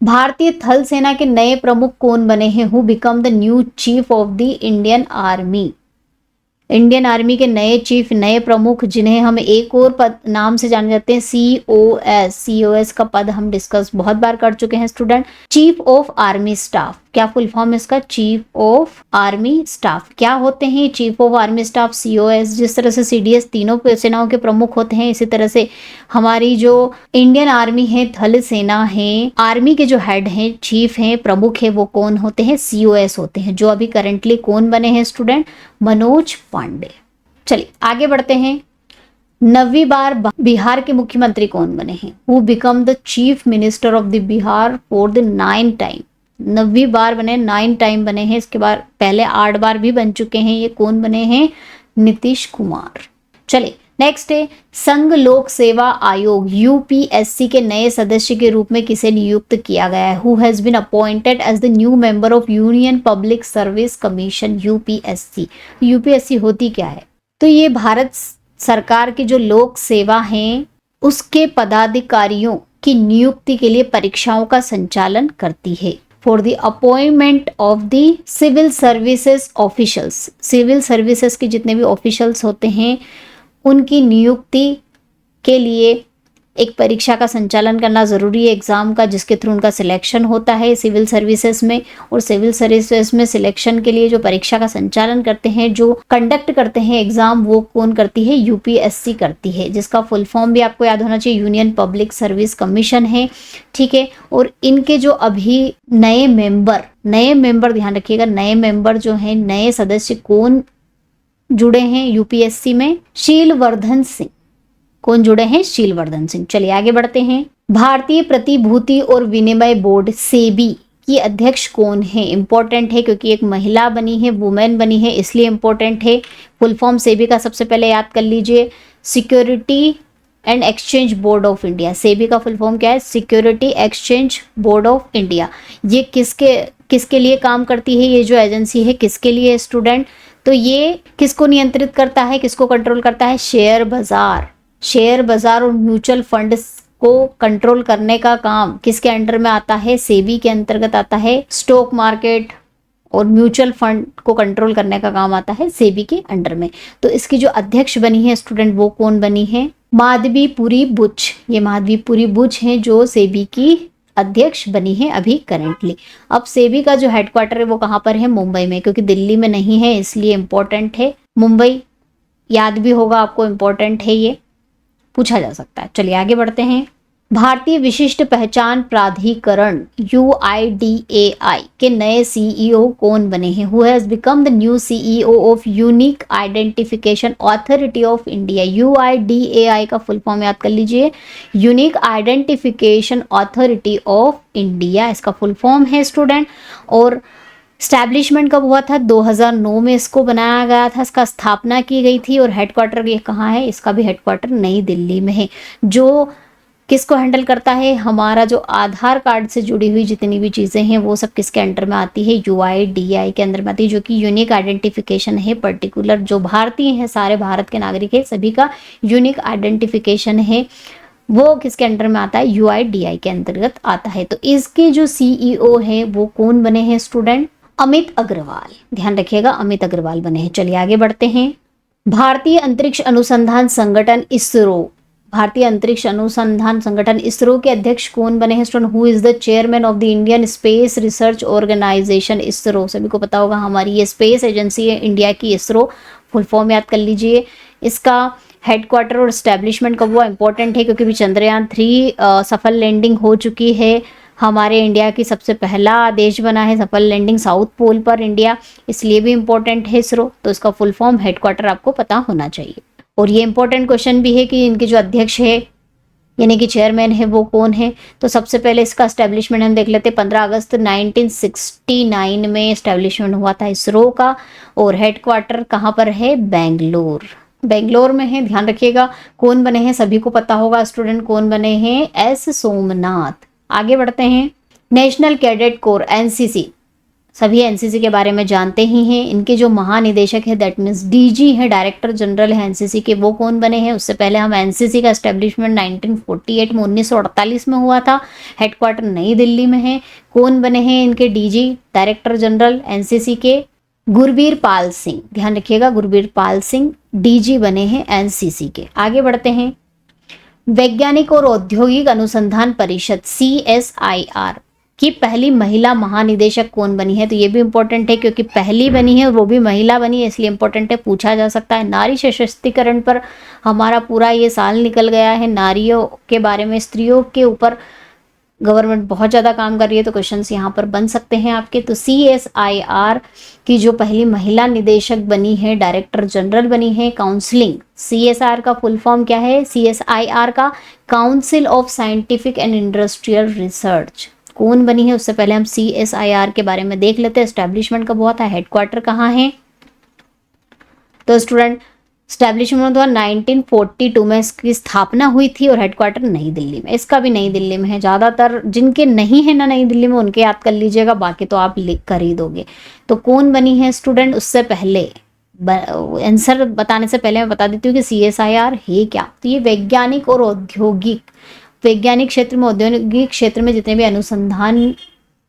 भारतीय थल सेना के नए प्रमुख कौन बने हैं? Who become the new chief of the Indian army. Indian army के नए चीफ, नए प्रमुख, जिन्हें हम एक और पद नाम से जाने जाते हैं, COS का पद हम डिस्कस बहुत बार कर चुके हैं student. Chief of army staff, क्या फुल फॉर्म इसका? Chief of army staff. क्या होते हैं chief of army staff? COS। जिस तरह से CDS तीनों सेनाओं के प्रमुख होते हैं, इसी तरह से हमारी जो इंडियन आर्मी है, थल सेना है, आर्मी के जो हेड हैं, चीफ हैं, प्रमुख है, वो कौन होते हैं? COS होते हैं। जो अभी करंटली कौन बने हैं स्टूडेंट? मनोज पांडे। चलिए आगे बढ़ते हैं। 9वीं बार बिहार के मुख्यमंत्री कौन बने हैं? Who become the chief minister of the Bihar for the 9th time. 9वीं बार बने, 9 टाइम बने हैं। इसके बाद पहले 8 बार भी बन चुके हैं। ये कौन बने हैं? नीतीश कुमार। चलिए नेक्स्ट है संघ लोक सेवा आयोग यूपीएससी के नए सदस्य के रूप में किसे नियुक्त किया गया है? Who has been appointed as the new member of union public service commission UPSC. UPSC होती क्या है? तो ये भारत सरकार की जो लोक सेवा हैं उसके पदाधिकारियों की नियुक्ति के लिए परीक्षाओं का संचालन करती है। For the appointment of the civil services officials, civil services के जितने भी ऑफिशियल्स होते हैं उनकी नियुक्ति के लिए एक परीक्षा का संचालन करना ज़रूरी है एग्ज़ाम का, जिसके थ्रू उनका सिलेक्शन होता है सिविल सर्विसेज में। और सिविल सर्विसेज में सिलेक्शन के लिए जो परीक्षा का संचालन करते हैं, जो कंडक्ट करते हैं एग्ज़ाम, वो कौन करती है? यूपीएससी करती है, जिसका फुल फॉर्म भी आपको याद होना चाहिए, यूनियन पब्लिक सर्विस कमीशन है। ठीक है, और इनके जो अभी नए मेंबर ध्यान रखिएगा, नए मेंबर जो हैं, नए सदस्य कौन जुड़े हैं यूपीएससी में? शीलवर्धन सिंह। कौन जुड़े हैं? शीलवर्धन सिंह। चलिए आगे बढ़ते हैं। भारतीय प्रतिभूति और विनिमय बोर्ड सेबी की अध्यक्ष कौन है? इंपॉर्टेंट है क्योंकि एक महिला बनी है, वुमेन बनी है, इसलिए इंपॉर्टेंट है। फुल फॉर्म सेबी का सबसे पहले याद कर लीजिए, security and exchange board of India. SEBI का फुल फॉर्म क्या है? Security exchange board of India. ये किसके लिए काम करती है? ये जो एजेंसी है किसके लिए स्टूडेंट? तो ये किसको नियंत्रित करता है, किसको कंट्रोल करता है? शेयर बाजार और म्यूचुअल फंड को कंट्रोल करने का काम किसके अंडर में आता है? सेबी के अंतर्गत आता है। स्टॉक मार्केट और म्यूचुअल फंड को कंट्रोल करने का काम आता है सेबी के अंडर में। तो इसकी जो अध्यक्ष बनी है स्टूडेंट, वो कौन बनी है? माधवीपुरी बुच। ये माधवीपुरी बुच हैं जो सेबी की अध्यक्ष बनी है अभी करेंटली। अब सेबी का जो हेडक्वार्टर है वो कहाँ पर है? मुंबई में, क्योंकि दिल्ली में नहीं है इसलिए इंपॉर्टेंट है। मुंबई याद भी होगा आपको, इंपॉर्टेंट है, ये पूछा जा सकता है। चलिए आगे बढ़ते हैं। भारतीय विशिष्ट पहचान प्राधिकरण UIDAI के नए सीईओ कौन बने हैं? Who has become the new CEO of unique identification authority of India. UIDAI का फुल फॉर्म याद कर लीजिए, unique identification authority of India, इसका फुल फॉर्म है स्टूडेंट। और स्टैब्लिशमेंट कब हुआ था? 2009 में इसको बनाया गया था, इसका स्थापना की गई थी। और हेडक्वार्टर ये कहाँ है? इसका भी हेडक्वार्टर नई दिल्ली में है। जो किसको हैंडल करता है? हमारा जो आधार कार्ड से जुड़ी हुई जितनी भी चीज़ें हैं वो सब किसके अंडर में आती है? UIDAI के अंदर में आती है, जो कि यूनिक आइडेंटिफिकेशन है। पर्टिकुलर जो भारतीय हैं, सारे भारत के नागरिक है, सभी का यूनिक आइडेंटिफिकेशन है, वो किसके अंडर में आता है? UIDAI के अंतर्गत आता है। तो इसके जो CEO है वो कौन बने हैं स्टूडेंट? अमित अग्रवाल। ध्यान रखिएगा, अमित अग्रवाल बने हैं। चलिए आगे बढ़ते हैं। भारतीय अंतरिक्ष अनुसंधान संगठन इसरो, भारतीय अंतरिक्ष अनुसंधान संगठन इसरो के अध्यक्ष कौन बने हैं student? Who is the chairman of the Indian space research organisation. ISRO सभी को पता होगा, हमारी ये स्पेस एजेंसी है इंडिया की, इसरो। फुल फॉर्म याद कर लीजिए। इसका हेडक्वार्टर और स्टैब्लिशमेंट कब हुआ? इंपॉर्टेंट है क्योंकि चंद्रयान 3 सफल लैंडिंग हो चुकी है। हमारे इंडिया की सबसे पहला देश बना है सफल लैंडिंग साउथ पोल पर इंडिया, इसलिए भी इंपॉर्टेंट है इसरो। तो इसका फुल फॉर्म हेडक्वार्टर आपको पता होना चाहिए। और ये इंपॉर्टेंट क्वेश्चन भी है कि इनके जो अध्यक्ष है यानी कि चेयरमैन है वो कौन है? तो सबसे पहले इसका एस्टेब्लिशमेंट हम देख लेते हैं। 15 अगस्त 1969 में एस्टेब्लिशमेंट हुआ था इसरो का। और हेडक्वार्टर कहाँ पर है? बेंगलोर में है। ध्यान रखिएगा। कौन बने हैं? सभी को पता होगा स्टूडेंट, कौन बने हैं? S सोमनाथ। आगे बढ़ते हैं। नेशनल कैडेट कोर NCC, सभी NCC के बारे में जानते ही हैं। इनके जो महानिदेशक है दैट मीन्स DG है, डायरेक्टर जनरल है NCC के, वो कौन बने हैं? उससे पहले हम NCC का एस्टेब्लिशमेंट 1948 में 1948 में हुआ था। हेडक्वार्टर नई दिल्ली में है। कौन बने हैं इनके DG, डायरेक्टर जनरल NCC के? गुरबीर पाल सिंह। ध्यान रखिएगा, गुरबीर पाल सिंह DG बने हैं NCC के। आगे बढ़ते हैं। वैज्ञानिक और औद्योगिक अनुसंधान परिषद CSIR की पहली महिला महानिदेशक कौन बनी है? तो ये भी इंपॉर्टेंट है क्योंकि पहली बनी है, वो भी महिला बनी है, इसलिए इंपॉर्टेंट है, पूछा जा सकता है। नारी सशक्तिकरण पर हमारा पूरा ये साल निकल गया है, नारियों के बारे में, स्त्रियों के ऊपर गवर्नमेंट बहुत ज़्यादा काम कर रही है, तो क्वेश्चंस यहाँ पर बन सकते हैं आपके। तो CSIR की जो पहली महिला निदेशक बनी है, डायरेक्टर जनरल बनी है, काउंसलिंग। CSIR का फुल फॉर्म क्या है? CSIR का council of scientific and industrial research. कौन बनी है? उससे पहले हम CSIR के बारे में देख लेते हैं। एस्टेब्लिशमेंट कब हुआ था? हेडक्वार्टर कहाँ है? तो स्टूडेंट स्टैब्लिशमेंट हुआ 1942 में, इसकी स्थापना हुई थी और हेडक्वार्टर नई दिल्ली में। इसका भी नई दिल्ली में है। ज़्यादातर जिनके नहीं है ना नई दिल्ली में उनके याद कर लीजिएगा, बाकी तो आप लिख कर ही दोगे। तो कौन बनी है स्टूडेंट, उससे पहले आंसर बताने से पहले मैं बता देती हूँ कि CSIR है क्या। तो ये वैज्ञानिक और औद्योगिक, वैज्ञानिक क्षेत्र में, औद्योगिक क्षेत्र में जितने भी अनुसंधान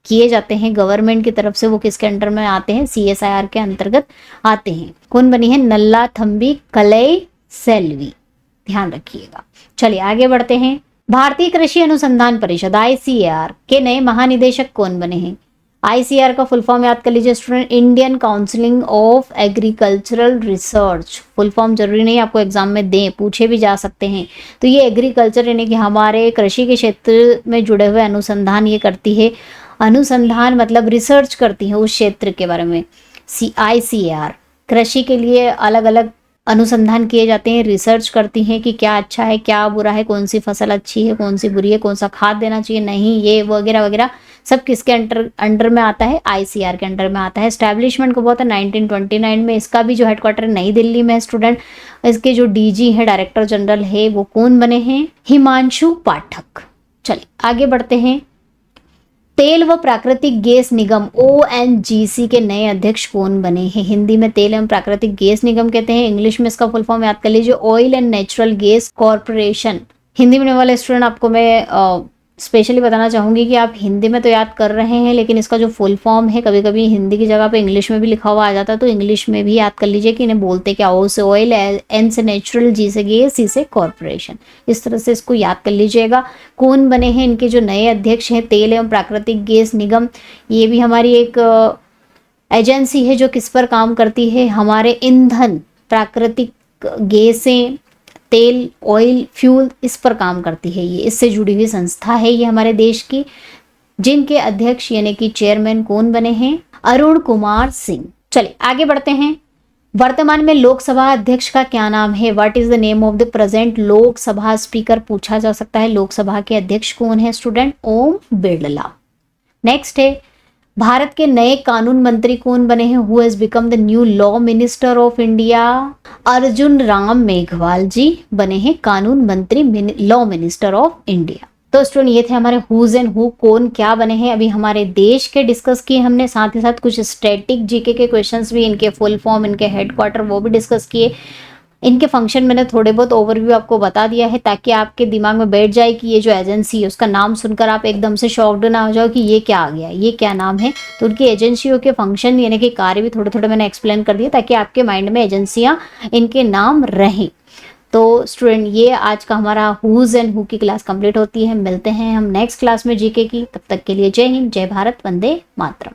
किए जाते हैं गवर्नमेंट की तरफ से, वो किसके अंडर में आते हैं, CSIR के अंतर्गत आते हैं। कौन बनी है, नल्लाथम्बी कलई सेल्वी, ध्यान रखिएगा। चलिए आगे बढ़ते हैं। भारतीय कृषि अनुसंधान परिषद ICAR के नए महानिदेशक कौन बने हैं। ICAR का फुल फॉर्म याद कर लीजिए student, Indian counselling of agricultural research. Full form जरूरी नहीं आपको एग्जाम में दें, पूछे भी जा सकते हैं। तो ये एग्रीकल्चर यानी कि हमारे कृषि के क्षेत्र में जुड़े हुए अनुसंधान ये करती है। अनुसंधान मतलब रिसर्च करती है उस क्षेत्र के बारे में। ICAR कृषि के लिए अलग अलग अनुसंधान किए जाते हैं, रिसर्च करती हैं कि क्या अच्छा है क्या बुरा है, कौन सी फसल अच्छी है कौन सी बुरी है, कौन सा खाद देना चाहिए नहीं, ये वगैरह वगैरह सब किसके अंडर में आता है, ICAR के अंडर में आता है। एस्टैब्लिशमेंट को बहुत है 1929 में। इसका भी जो हेडक्वार्टर नई दिल्ली में है स्टूडेंट। इसके जो DG है, डायरेक्टर जनरल है, वो कौन बने हैं, हिमांशु पाठक। चलिए आगे बढ़ते हैं। तेल व प्राकृतिक गैस निगम ONGC के नए अध्यक्ष कौन बने हैं। हिंदी में तेल एवं प्राकृतिक गैस निगम कहते हैं, इंग्लिश में इसका फुल फॉर्म याद कर लीजिए, oil and natural gas corporation. Hindi में वाले स्टूडेंट आपको मैं स्पेशली बताना चाहूंगी कि आप हिंदी में तो याद कर रहे हैं, लेकिन इसका जो फुल फॉर्म है कभी कभी हिंदी की जगह पे इंग्लिश में भी लिखा हुआ आ जाता है, तो इंग्लिश में भी याद कर लीजिए कि इन्हें बोलते क्या, O से ऑयल, N से नेचुरल, G से गैस, C से कॉरपोरेशन। इस तरह से इसको याद कर लीजिएगा। कौन बने हैं इनके जो नए अध्यक्ष हैं, तेल एवं प्राकृतिक गैस निगम। ये भी हमारी एक एजेंसी है जो किस पर काम करती है, हमारे ईंधन, प्राकृतिक गैसें, तेल, ऑयल, फ्यूल, इस पर काम करती है। ये इससे जुड़ी हुई संस्था है ये हमारे देश की, जिनके अध्यक्ष यानी कि चेयरमैन कौन बने हैं, अरुण कुमार सिंह। चलिए आगे बढ़ते हैं। वर्तमान में लोकसभा अध्यक्ष का क्या नाम है, what is the name of the present Lok Sabha speaker, पूछा जा सकता है। लोकसभा के अध्यक्ष कौन है स्टूडेंट, ओम बिरला। नेक्स्ट है, भारत के नए कानून मंत्री कौन बने हैं, who has become the new law minister of India. Arjun Ram Meghwal ji बने हैं कानून मंत्री, लॉ मिनिस्टर ऑफ इंडिया। तो स्टूडेंट ये थे हमारे हुज एंड हु, कौन क्या बने हैं। अभी हमारे देश के डिस्कस किए हमने, साथ ही साथ कुछ स्टैटिक जीके के क्वेश्चंस भी, इनके फुल फॉर्म, इनके हेडक्वार्टर, वो भी डिस्कस किए। इनके फंक्शन मैंने थोड़े बहुत ओवरव्यू आपको बता दिया है, ताकि आपके दिमाग में बैठ जाए कि ये जो एजेंसी है उसका नाम सुनकर आप एकदम से शॉक्ड ना हो जाओ कि ये क्या आ गया, ये क्या नाम है। तो उनकी एजेंसियों के फंक्शन यानी कि कार्य भी थोड़े थोड़े मैंने एक्सप्लेन कर दिए, ताकि आपके माइंड में एजेंसियां, इनके नाम रहें। तो स्टूडेंट ये आज का हमारा हुज एंड हु की क्लास कंप्लीट होती है। मिलते हैं हम नेक्स्ट क्लास में जीके की, तब तक के लिए जय हिंद, जय भारत, वंदे मातरम।